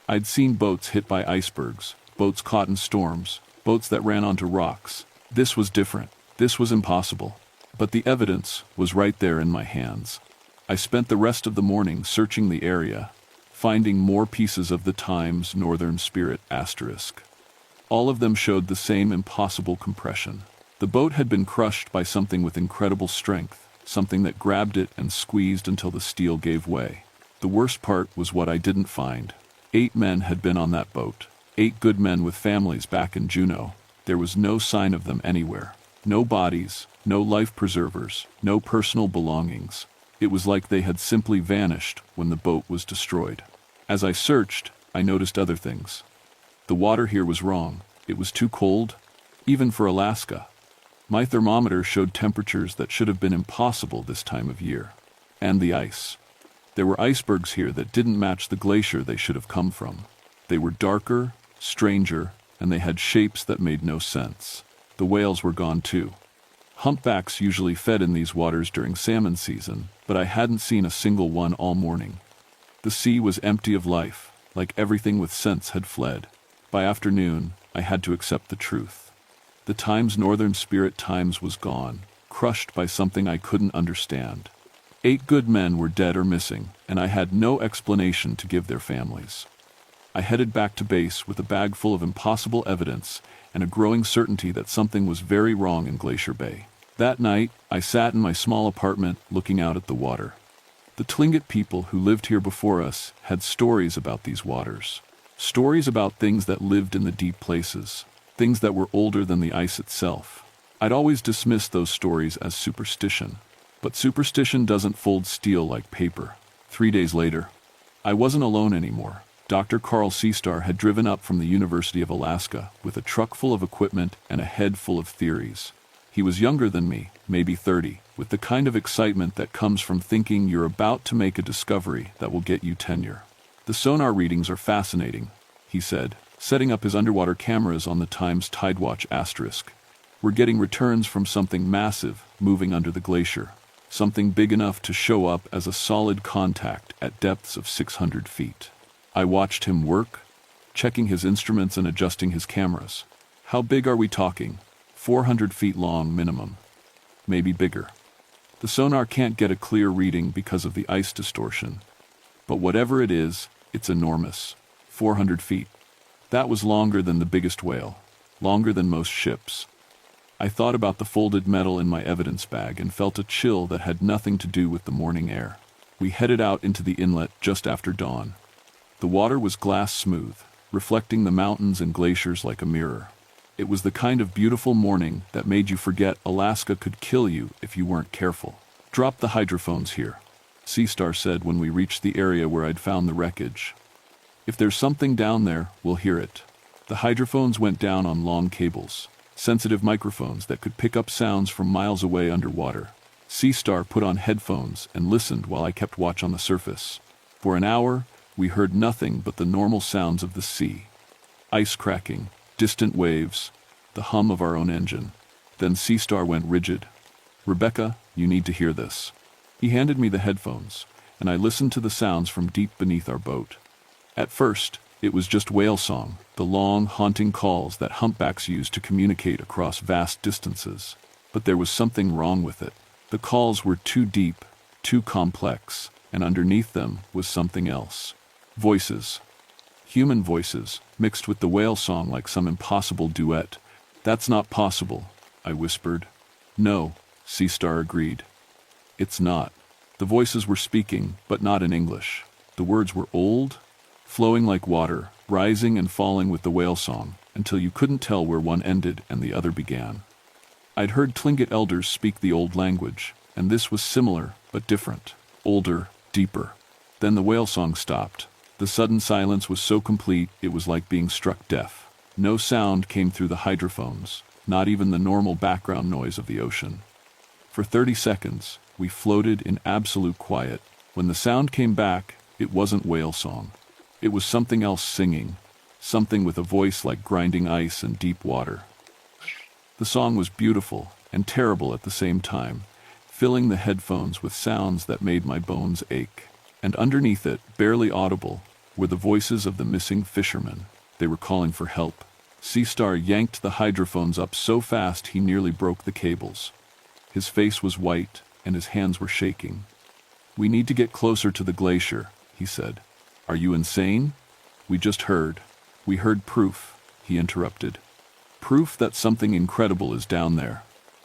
I'd seen boats hit by icebergs, boats caught in storms, boats that ran onto rocks. This was different. This was impossible. But the evidence was right there in my hands. I spent the rest of the morning searching the area, finding more pieces of the Times Northern Spirit asterisk. All of them showed the same impossible compression. The boat had been crushed by something with incredible strength, something that grabbed it and squeezed until the steel gave way. The worst part was what I didn't find. 8 men had been on that boat. 8 good men with families back in Juneau. There was no sign of them anywhere. No bodies, no life preservers, no personal belongings. It was like they had simply vanished when the boat was destroyed. As I searched, I noticed other things. The water here was wrong. It was too cold, even for Alaska. My thermometer showed temperatures that should have been impossible this time of year. And the ice. There were icebergs here that didn't match the glacier they should have come from. They were darker, stranger, and they had shapes that made no sense. The whales were gone too. Humpbacks usually fed in these waters during salmon season, but I hadn't seen a single one all morning. The sea was empty of life, like everything with sense had fled. By afternoon, I had to accept the truth. The Times Northern Spirit Times was gone, crushed by something I couldn't understand. 8 good men were dead or missing, and I had no explanation to give their families. I headed back to base with a bag full of impossible evidence and a growing certainty that something was very wrong in Glacier Bay. That night, I sat in my small apartment looking out at the water. The Tlingit people who lived here before us had stories about these waters. Stories about things that lived in the deep places, things that were older than the ice itself. I'd always dismissed those stories as superstition. But superstition doesn't fold steel like paper. 3 days later, I wasn't alone anymore. Dr. Carl Seastar had driven up from the University of Alaska with a truck full of equipment and a head full of theories. He was younger than me, maybe 30, with the kind of excitement that comes from thinking you're about to make a discovery that will get you tenure. "The sonar readings are fascinating," he said, setting up his underwater cameras on the Times Tidewatch asterisk. "We're getting returns from something massive moving under the glacier, something big enough to show up as a solid contact at depths of 600 feet. I watched him work, checking his instruments and adjusting his cameras. How big are we talking? 400 feet long minimum. Maybe bigger. The sonar can't get a clear reading because of the ice distortion. But whatever it is, it's enormous. 400 feet. That was longer than the biggest whale. Longer than most ships. I thought about the folded metal in my evidence bag and felt a chill that had nothing to do with the morning air. We headed out into the inlet just after dawn. The water was glass smooth, reflecting the mountains and glaciers like a mirror. It was the kind of beautiful morning that made you forget Alaska could kill you if you weren't careful. "Drop the hydrophones here," Seastar said when we reached the area where I'd found the wreckage. "If there's something down there, we'll hear it." The hydrophones went down on long cables, sensitive microphones that could pick up sounds from miles away underwater. Seastar put on headphones and listened while I kept watch on the surface. For an hour, we heard nothing but the normal sounds of the sea. Ice cracking, distant waves, the hum of our own engine. Then Seastar went rigid. "Rebecca, you need to hear this." He handed me the headphones, and I listened to the sounds from deep beneath our boat. At first, it was just whale song, the long, haunting calls that humpbacks use to communicate across vast distances. But there was something wrong with it. The calls were too deep, too complex, and underneath them was something else. Voices. Human voices, mixed with the whale song like some impossible duet. "That's not possible," I whispered. "No," Seastar agreed. "It's not." The voices were speaking, but not in English. The words were old, flowing like water, rising and falling with the whale song, until you couldn't tell where one ended and the other began. I'd heard Tlingit elders speak the old language, and this was similar, but different. Older, deeper. Then the whale song stopped. The sudden silence was so complete it was like being struck deaf. No sound came through the hydrophones, not even the normal background noise of the ocean. For 30 seconds, we floated in absolute quiet. When the sound came back, it wasn't whale song. It was something else singing, something with a voice like grinding ice and deep water. The song was beautiful and terrible at the same time, filling the headphones with sounds that made my bones ache. And underneath it, barely audible, were the voices of the missing fishermen. They were calling for help. Seastar yanked the hydrophones up so fast he nearly broke the cables. His face was white, and his hands were shaking. "We need to get closer to the glacier," he said. "Are you insane?" "We just heard." "We heard proof," he interrupted. "Proof that something incredible is down there.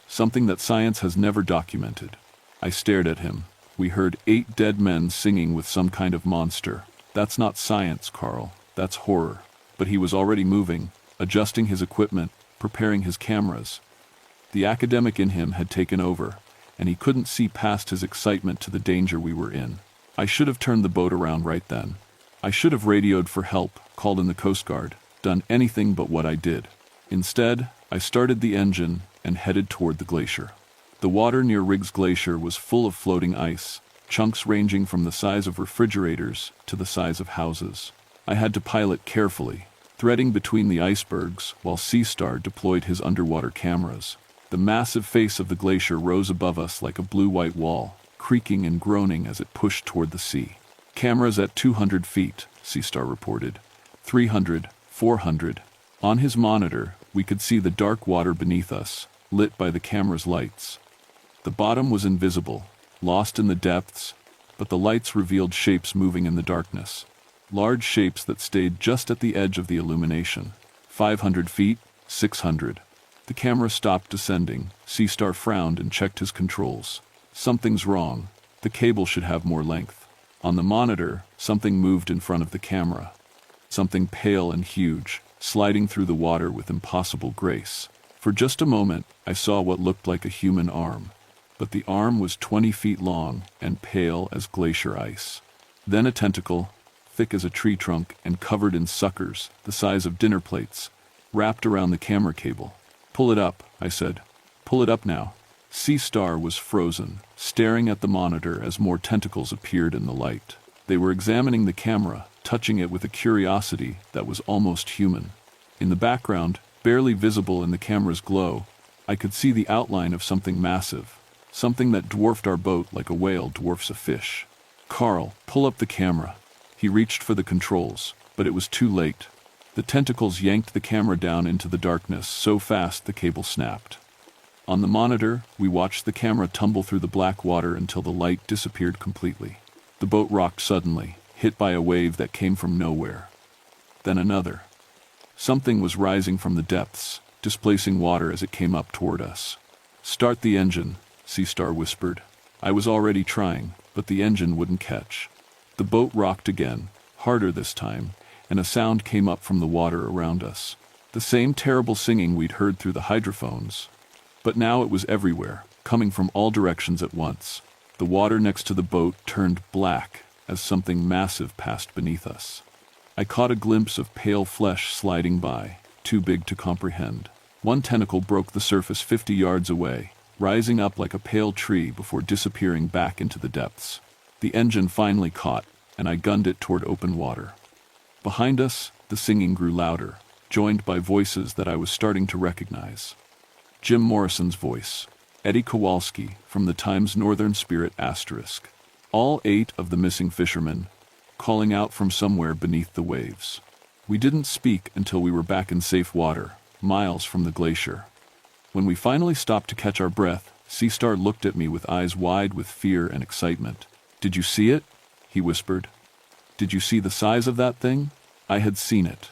Something that science has never documented." I stared at him. "We heard 8 dead men singing with some kind of monster. That's not science, Carl. That's horror." But he was already moving, adjusting his equipment, preparing his cameras. The academic in him had taken over, and he couldn't see past his excitement to the danger we were in. I should have turned the boat around right then. I should have radioed for help, called in the Coast Guard, done anything but what I did. Instead, I started the engine and headed toward the glacier. The water near Riggs Glacier was full of floating ice, chunks ranging from the size of refrigerators to the size of houses. I had to pilot carefully, threading between the icebergs while Seastar deployed his underwater cameras. The massive face of the glacier rose above us like a blue-white wall, creaking and groaning as it pushed toward the sea. "Cameras at 200 feet, Seastar reported. 300, 400. On his monitor, we could see the dark water beneath us, lit by the camera's lights. The bottom was invisible, lost in the depths, but the lights revealed shapes moving in the darkness. Large shapes that stayed just at the edge of the illumination. 500 feet, 600. The camera stopped descending. Seastar frowned and checked his controls. "Something's wrong. The cable should have more length." On the monitor, something moved in front of the camera. Something pale and huge, sliding through the water with impossible grace. For just a moment, I saw what looked like a human arm. But the arm was 20 feet long and pale as glacier ice. Then a tentacle, thick as a tree trunk and covered in suckers the size of dinner plates, wrapped around the camera cable. "Pull it up," I said. "Pull it up now." Seastar was frozen, staring at the monitor as more tentacles appeared in the light. They were examining the camera, touching it with a curiosity that was almost human. In the background, barely visible in the camera's glow, I could see the outline of something massive. Something that dwarfed our boat like a whale dwarfs a fish. "Carl, pull up the camera," He reached for the controls, but it was too late. The tentacles yanked the camera down into the darkness so fast the cable snapped. On the monitor, we watched the camera tumble through the black water until the light disappeared completely. The boat rocked suddenly, hit by a wave that came from nowhere. Then another. Something was rising from the depths, displacing water as it came up toward us. "Start the engine," Seastar whispered. I was already trying, but the engine wouldn't catch. The boat rocked again, harder this time, and a sound came up from the water around us. The same terrible singing we'd heard through the hydrophones. But now it was everywhere, coming from all directions at once. The water next to the boat turned black as something massive passed beneath us. I caught a glimpse of pale flesh sliding by, too big to comprehend. One tentacle broke the surface 50 yards away, rising up like a pale tree before disappearing back into the depths. The engine finally caught, and I gunned it toward open water. Behind us, the singing grew louder, joined by voices that I was starting to recognize. Jim Morrison's voice, Eddie Kowalski from the Times Northern Spirit *, all 8 of the missing fishermen, calling out from somewhere beneath the waves. We didn't speak until we were back in safe water, miles from the glacier. When we finally stopped to catch our breath, Seastar looked at me with eyes wide with fear and excitement. "Did you see it?" he whispered. "Did you see the size of that thing?" I had seen it.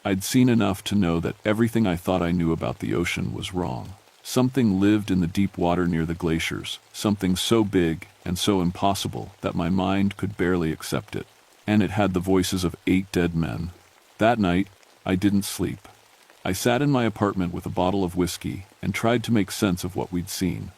I'd seen enough to know that everything I thought I knew about the ocean was wrong. Something lived in the deep water near the glaciers, something so big and so impossible that my mind could barely accept it. And it had the voices of 8 dead men. That night, I didn't sleep. I sat in my apartment with a bottle of whiskey and tried to make sense of what we'd seen.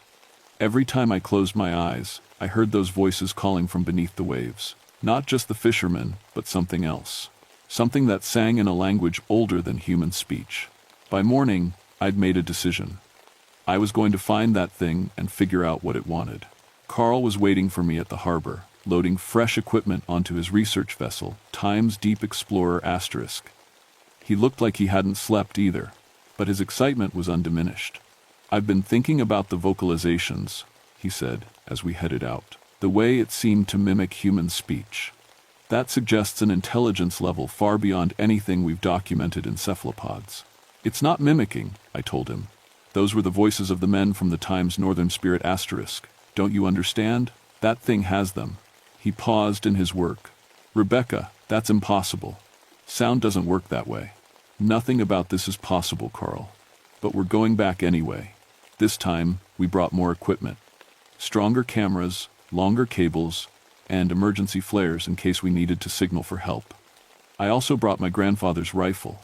Every time I closed my eyes, I heard those voices calling from beneath the waves. Not just the fishermen, but something else. Something that sang in a language older than human speech. By morning, I'd made a decision. I was going to find that thing and figure out what it wanted. Carl was waiting for me at the harbor, loading fresh equipment onto his research vessel, Times Deep Explorer *. He looked like he hadn't slept either, but his excitement was undiminished. "I've been thinking about the vocalizations," he said, as we headed out. "The way it seemed to mimic human speech. That suggests an intelligence level far beyond anything we've documented in cephalopods." "It's not mimicking," I told him. "Those were the voices of the men from the Times Northern Spirit *. Don't you understand? That thing has them." He paused in his work. "Rebecca, that's impossible. Sound doesn't work that way." "Nothing about this is possible, Carl. But we're going back anyway." This time, we brought more equipment. Stronger cameras, longer cables, and emergency flares in case we needed to signal for help. I also brought my grandfather's rifle.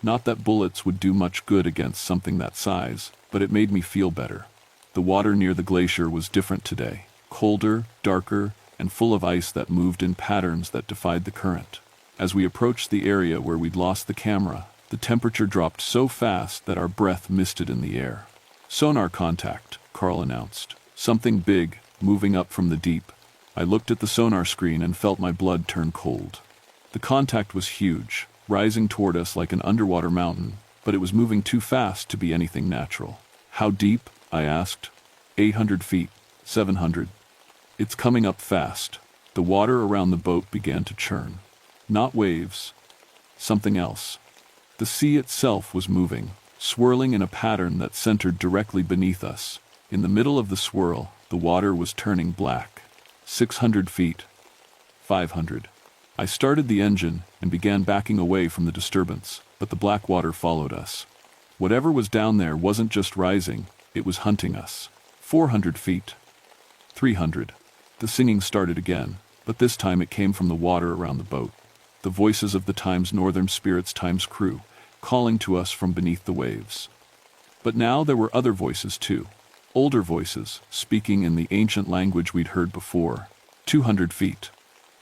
Not that bullets would do much good against something that size, but it made me feel better. The water near the glacier was different today. Colder, darker, and full of ice that moved in patterns that defied the current. As we approached the area where we'd lost the camera, the temperature dropped so fast that our breath misted in the air. "Sonar contact," Carl announced. "Something big, moving up from the deep." I looked at the sonar screen and felt my blood turn cold. The contact was huge, rising toward us like an underwater mountain, but it was moving too fast to be anything natural. "How deep?" I asked. 800 feet, 700. "It's coming up fast." The water around the boat began to churn. Not waves. Something else. The sea itself was moving, swirling in a pattern that centered directly beneath us. In the middle of the swirl, the water was turning black. 600 feet. 500. I started the engine and began backing away from the disturbance, but the black water followed us. Whatever was down there wasn't just rising, it was hunting us. 400 feet. 300. The singing started again, but this time it came from the water around the boat. The voices of the Times Northern Spirit's Times crew, calling to us from beneath the waves. But now there were other voices too. Older voices, speaking in the ancient language we'd heard before. 200 feet.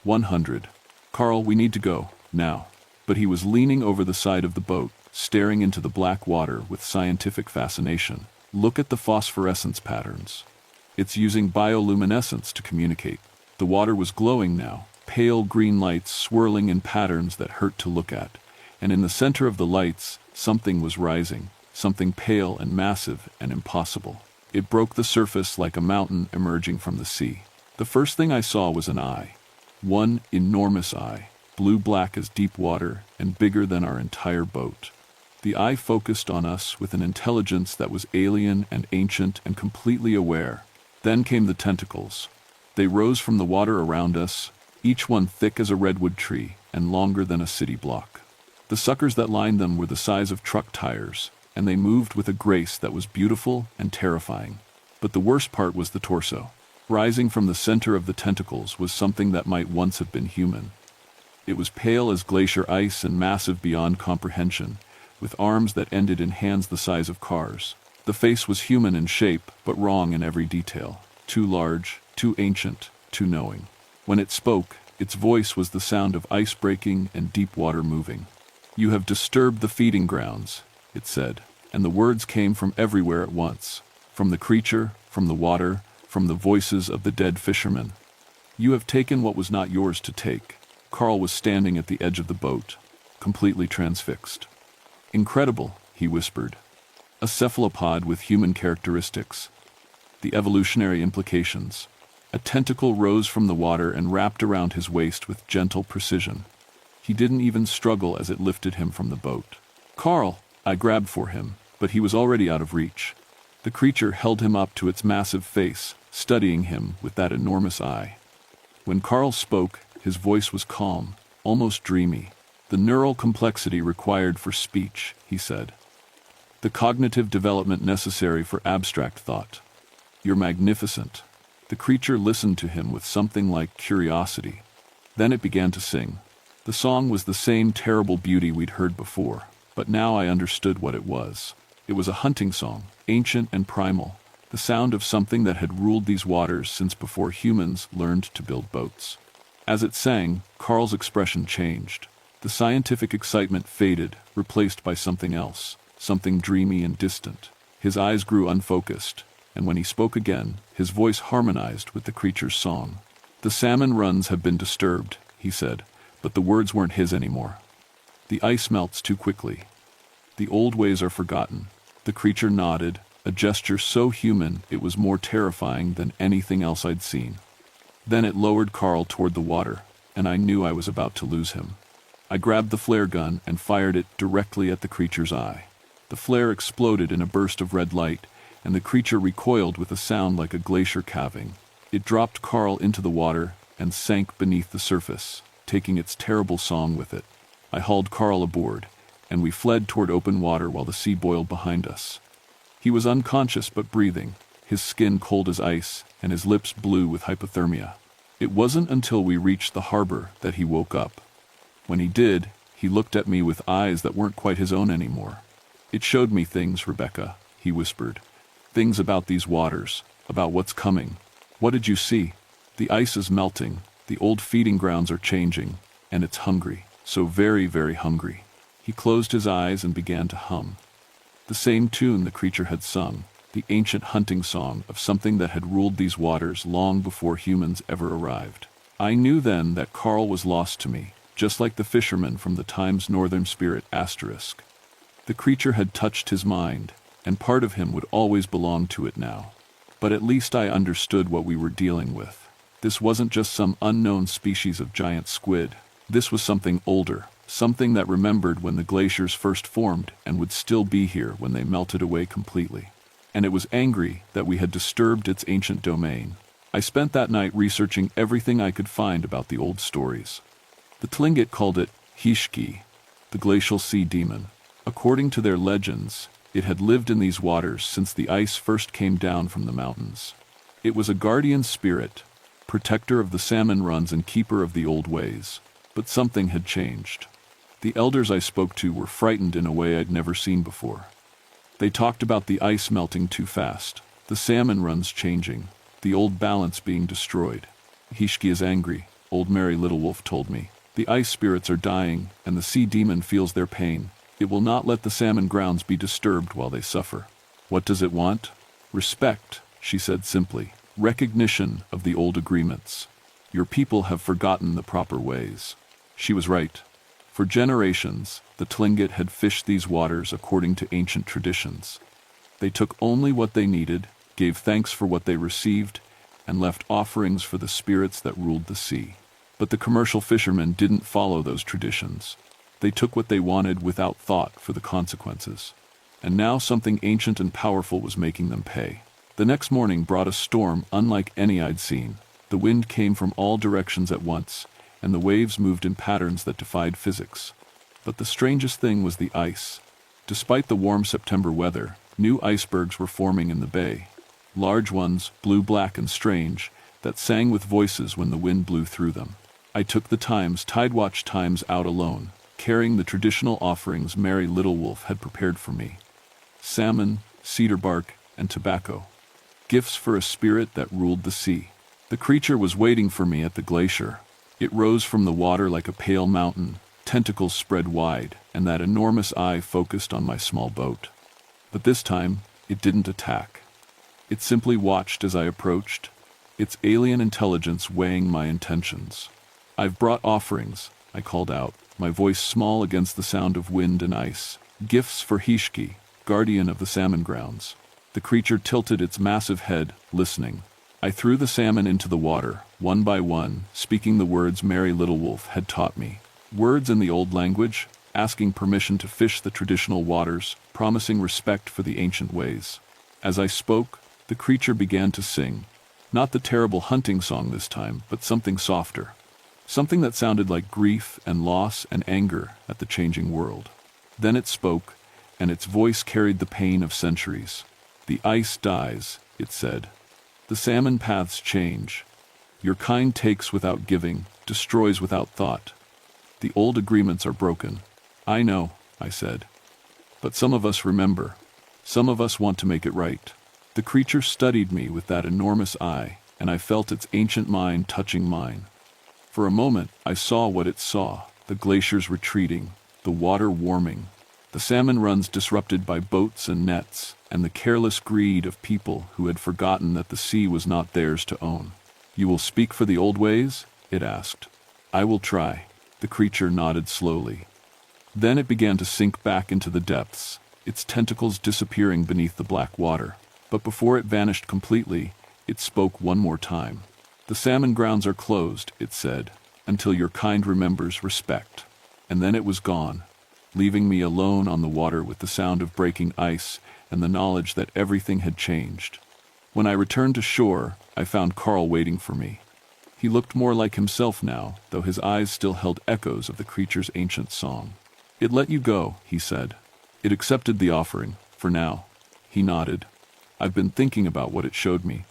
100. "Carl, we need to go, now." But he was leaning over the side of the boat, staring into the black water with scientific fascination. "Look at the phosphorescence patterns. It's using bioluminescence to communicate." The water was glowing now, pale green lights swirling in patterns that hurt to look at. And in the center of the lights, something was rising, something pale and massive and impossible. It broke the surface like a mountain emerging from the sea. The first thing I saw was an eye. One enormous eye. blue-black as deep water and bigger than our entire boat. The eye focused on us with an intelligence that was alien and ancient and completely aware. Then came the tentacles. They rose from the water around us, each one thick as a redwood tree and longer than a city block. The suckers that lined them were the size of truck tires, and they moved with a grace that was beautiful and terrifying. But the worst part was the torso. Rising from the center of the tentacles was something that might once have been human. It was pale as glacier ice and massive beyond comprehension, with arms that ended in hands the size of cars. The face was human in shape, but wrong in every detail. Too large, too ancient, too knowing. When it spoke, its voice was the sound of ice breaking and deep water moving. "You have disturbed the feeding grounds," it said, and the words came from everywhere at once. From the creature, from the water, from the voices of the dead fishermen. "You have taken what was not yours to take." Carl was standing at the edge of the boat, completely transfixed. "Incredible," he whispered. "A cephalopod with human characteristics. The evolutionary implications." A tentacle rose from the water and wrapped around his waist with gentle precision. He didn't even struggle as it lifted him from the boat. "Carl!" I grabbed for him, but he was already out of reach. The creature held him up to its massive face, studying him with that enormous eye. When Carl spoke, his voice was calm, almost dreamy. "The neural complexity required for speech," he said. "The cognitive development necessary for abstract thought. You're magnificent." The creature listened to him with something like curiosity. Then it began to sing. The song was the same terrible beauty we'd heard before, but now I understood what it was. It was a hunting song, ancient and primal, the sound of something that had ruled these waters since before humans learned to build boats. As it sang, Carl's expression changed. The scientific excitement faded, replaced by something else, something dreamy and distant. His eyes grew unfocused, and when he spoke again, his voice harmonized with the creature's song. "The salmon runs have been disturbed," he said, but the words weren't his anymore. "The ice melts too quickly. The old ways are forgotten." The creature nodded, a gesture so human it was more terrifying than anything else I'd seen. Then it lowered Carl toward the water, and I knew I was about to lose him. I grabbed the flare gun and fired it directly at the creature's eye. The flare exploded in a burst of red light, and the creature recoiled with a sound like a glacier calving. It dropped Carl into the water and sank beneath the surface, taking its terrible song with it. I hauled Carl aboard, and we fled toward open water while the sea boiled behind us. He was unconscious but breathing, his skin cold as ice, and his lips blue with hypothermia. It wasn't until we reached the harbor that he woke up. When he did, he looked at me with eyes that weren't quite his own anymore. "It showed me things, Rebecca," he whispered. "Things about these waters, about what's coming." "What did you see?" "The ice is melting, the old feeding grounds are changing, and it's hungry, so very, very hungry." He closed his eyes and began to hum. The same tune the creature had sung, the ancient hunting song of something that had ruled these waters long before humans ever arrived. I knew then that Carl was lost to me, just like the fisherman from the Times Northern Spirit asterisk. The creature had touched his mind, and part of him would always belong to it now. But at least I understood what we were dealing with. This wasn't just some unknown species of giant squid. This was something older, something that remembered when the glaciers first formed and would still be here when they melted away completely. And it was angry that we had disturbed its ancient domain. I spent that night researching everything I could find about the old stories. The Tlingit called it Hishki, the glacial sea demon. According to their legends, it had lived in these waters since the ice first came down from the mountains. It was a guardian spirit, protector of the salmon runs and keeper of the old ways. But something had changed. The elders I spoke to were frightened in a way I'd never seen before. They talked about the ice melting too fast, the salmon runs changing, the old balance being destroyed. "Hishki is angry," old Mary Little Wolf told me. "The ice spirits are dying, and the sea demon feels their pain. It will not let the salmon grounds be disturbed while they suffer." "What does it want?" "Respect," she said simply. "Recognition of the old agreements. Your people have forgotten the proper ways." She was right. For generations, the Tlingit had fished these waters according to ancient traditions. They took only what they needed, gave thanks for what they received, and left offerings for the spirits that ruled the sea. But the commercial fishermen didn't follow those traditions. They took what they wanted without thought for the consequences. And now something ancient and powerful was making them pay. The next morning brought a storm unlike any I'd seen. The wind came from all directions at once, and the waves moved in patterns that defied physics. But the strangest thing was the ice. Despite the warm September weather, new icebergs were forming in the bay. Large ones, blue-black and strange, that sang with voices when the wind blew through them. I took the Tide Watch Times out alone, carrying the traditional offerings Mary Little Wolf had prepared for me. Salmon, cedar bark, and tobacco. Gifts for a spirit that ruled the sea. The creature was waiting for me at the glacier. It rose from the water like a pale mountain, tentacles spread wide, and that enormous eye focused on my small boat. But this time, it didn't attack. It simply watched as I approached, its alien intelligence weighing my intentions. "I've brought offerings," I called out, my voice small against the sound of wind and ice. "Gifts for Hishki, guardian of the salmon grounds." The creature tilted its massive head, listening. I threw the salmon into the water, one by one, speaking the words Mary Little Wolf had taught me. Words in the old language, asking permission to fish the traditional waters, promising respect for the ancient ways. As I spoke, the creature began to sing. Not the terrible hunting song this time, but something softer. Something that sounded like grief and loss and anger at the changing world. Then it spoke, and its voice carried the pain of centuries. "The ice dies," it said. "The salmon paths change. Your kind takes without giving, destroys without thought. The old agreements are broken." "I know," I said. "But some of us remember. Some of us want to make it right." The creature studied me with that enormous eye, and I felt its ancient mind touching mine. For a moment, I saw what it saw: the glaciers retreating, the water warming, the salmon runs disrupted by boats and nets, and the careless greed of people who had forgotten that the sea was not theirs to own. "You will speak for the old ways?" it asked. "I will try." The creature nodded slowly. Then it began to sink back into the depths, its tentacles disappearing beneath the black water. But before it vanished completely, it spoke one more time. "The salmon grounds are closed," it said, "until your kind remembers respect." And then it was gone, leaving me alone on the water with the sound of breaking ice and the knowledge that everything had changed. When I returned to shore, I found Carl waiting for me. He looked more like himself now, though his eyes still held echoes of the creature's ancient song. "It let you go," he said. "It accepted the offering, for now." He nodded. "I've been thinking about what it showed me.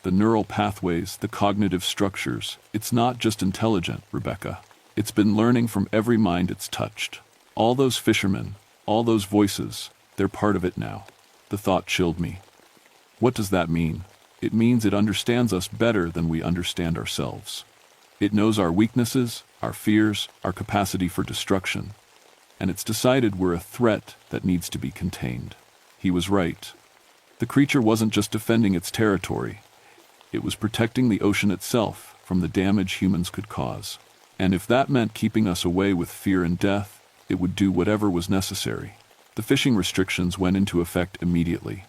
The neural pathways, the cognitive structures. It's not just intelligent, Rebecca. It's been learning from every mind it's touched. All those fishermen, all those voices, they're part of it now." The thought chilled me. What does that mean? It means it understands us better than we understand ourselves. It knows our weaknesses, our fears, our capacity for destruction. And it's decided we're a threat that needs to be contained. He was right. The creature wasn't just defending its territory. It was protecting the ocean itself from the damage humans could cause. And if that meant keeping us away with fear and death, it would do whatever was necessary. The fishing restrictions went into effect immediately.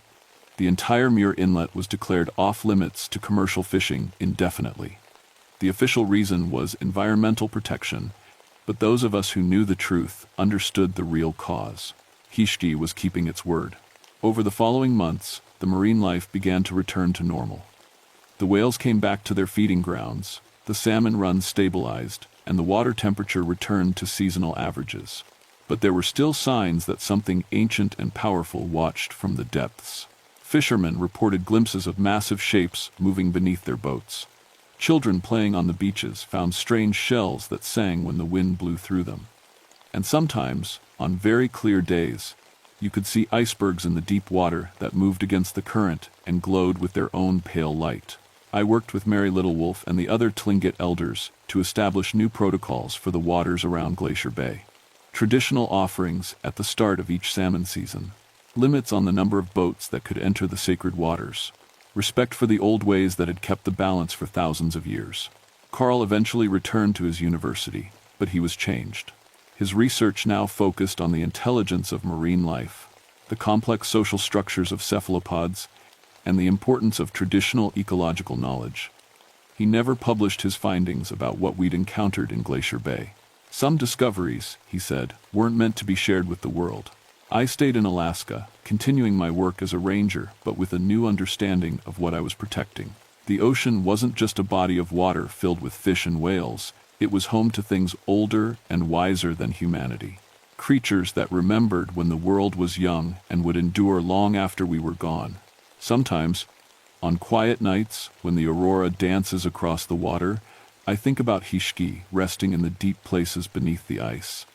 The entire Muir Inlet was declared off-limits to commercial fishing indefinitely. The official reason was environmental protection, but those of us who knew the truth understood the real cause. Hishki was keeping its word. Over the following months, the marine life began to return to normal. The whales came back to their feeding grounds, the salmon runs stabilized, and the water temperature returned to seasonal averages. But there were still signs that something ancient and powerful watched from the depths. Fishermen reported glimpses of massive shapes moving beneath their boats. Children playing on the beaches found strange shells that sang when the wind blew through them. And sometimes, on very clear days, you could see icebergs in the deep water that moved against the current and glowed with their own pale light. I worked with Mary Little Wolf and the other Tlingit elders to establish new protocols for the waters around Glacier Bay. Traditional offerings at the start of each salmon season. Limits on the number of boats that could enter the sacred waters. Respect for the old ways that had kept the balance for thousands of years. Carl eventually returned to his university, but he was changed. His research now focused on the intelligence of marine life, the complex social structures of cephalopods, and the importance of traditional ecological knowledge. He never published his findings about what we'd encountered in Glacier Bay. Some discoveries, he said, weren't meant to be shared with the world. I stayed in Alaska, continuing my work as a ranger, but with a new understanding of what I was protecting. The ocean wasn't just a body of water filled with fish and whales. It was home to things older and wiser than humanity. Creatures that remembered when the world was young and would endure long after we were gone. Sometimes, on quiet nights, when the aurora dances across the water, I think about Hishki resting in the deep places beneath the ice.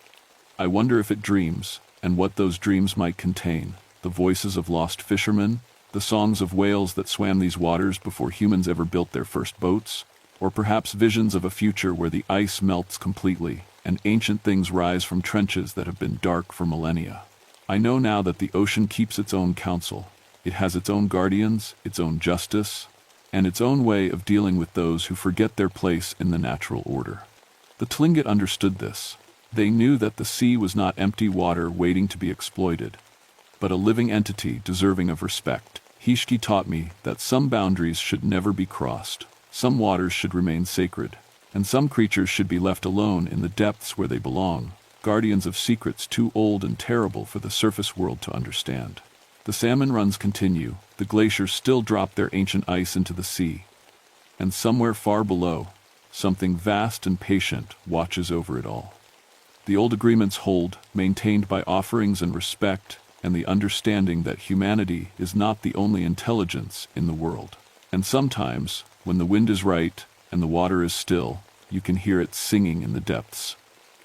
I wonder if it dreams, and what those dreams might contain. The voices of lost fishermen, the songs of whales that swam these waters before humans ever built their first boats, or perhaps visions of a future where the ice melts completely and ancient things rise from trenches that have been dark for millennia. I know now that the ocean keeps its own counsel. It has its own guardians, its own justice, and its own way of dealing with those who forget their place in the natural order. The Tlingit understood this. They knew that the sea was not empty water waiting to be exploited, but a living entity deserving of respect. Hishki taught me that some boundaries should never be crossed, some waters should remain sacred, and some creatures should be left alone in the depths where they belong, guardians of secrets too old and terrible for the surface world to understand. The salmon runs continue, the glaciers still drop their ancient ice into the sea, and somewhere far below, something vast and patient watches over it all. The old agreements hold, maintained by offerings and respect, and the understanding that humanity is not the only intelligence in the world. And sometimes, when the wind is right and the water is still, you can hear it singing in the depths.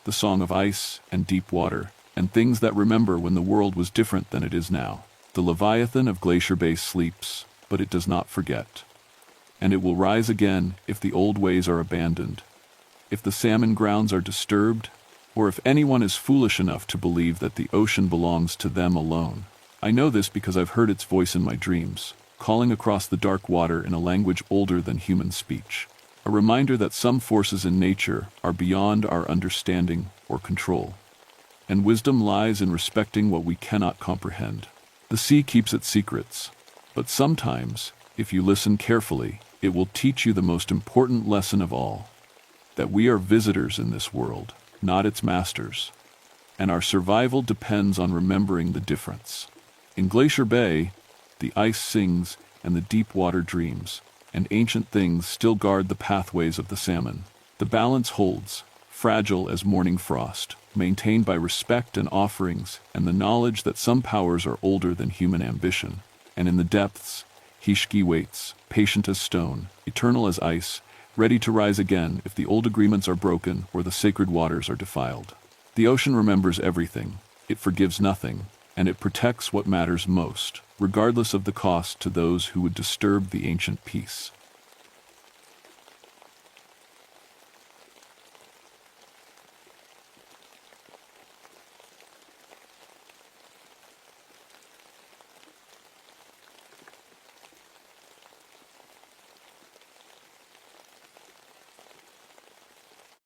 The song of ice and deep water, and things that remember when the world was different than it is now. The Leviathan of Glacier Bay sleeps, but it does not forget. And it will rise again if the old ways are abandoned, if the salmon grounds are disturbed, or if anyone is foolish enough to believe that the ocean belongs to them alone. I know this because I've heard its voice in my dreams, calling across the dark water in a language older than human speech. A reminder that some forces in nature are beyond our understanding or control. And wisdom lies in respecting what we cannot comprehend. The sea keeps its secrets, but sometimes, if you listen carefully, it will teach you the most important lesson of all, that we are visitors in this world, not its masters, and our survival depends on remembering the difference. In Glacier Bay, the ice sings and the deep water dreams, and ancient things still guard the pathways of the salmon. The balance holds, fragile as morning frost, maintained by respect and offerings and the knowledge that some powers are older than human ambition. And in the depths, Hishki waits, patient as stone, eternal as ice, ready to rise again if the old agreements are broken or the sacred waters are defiled. The ocean remembers everything, it forgives nothing, and it protects what matters most, regardless of the cost to those who would disturb the ancient peace.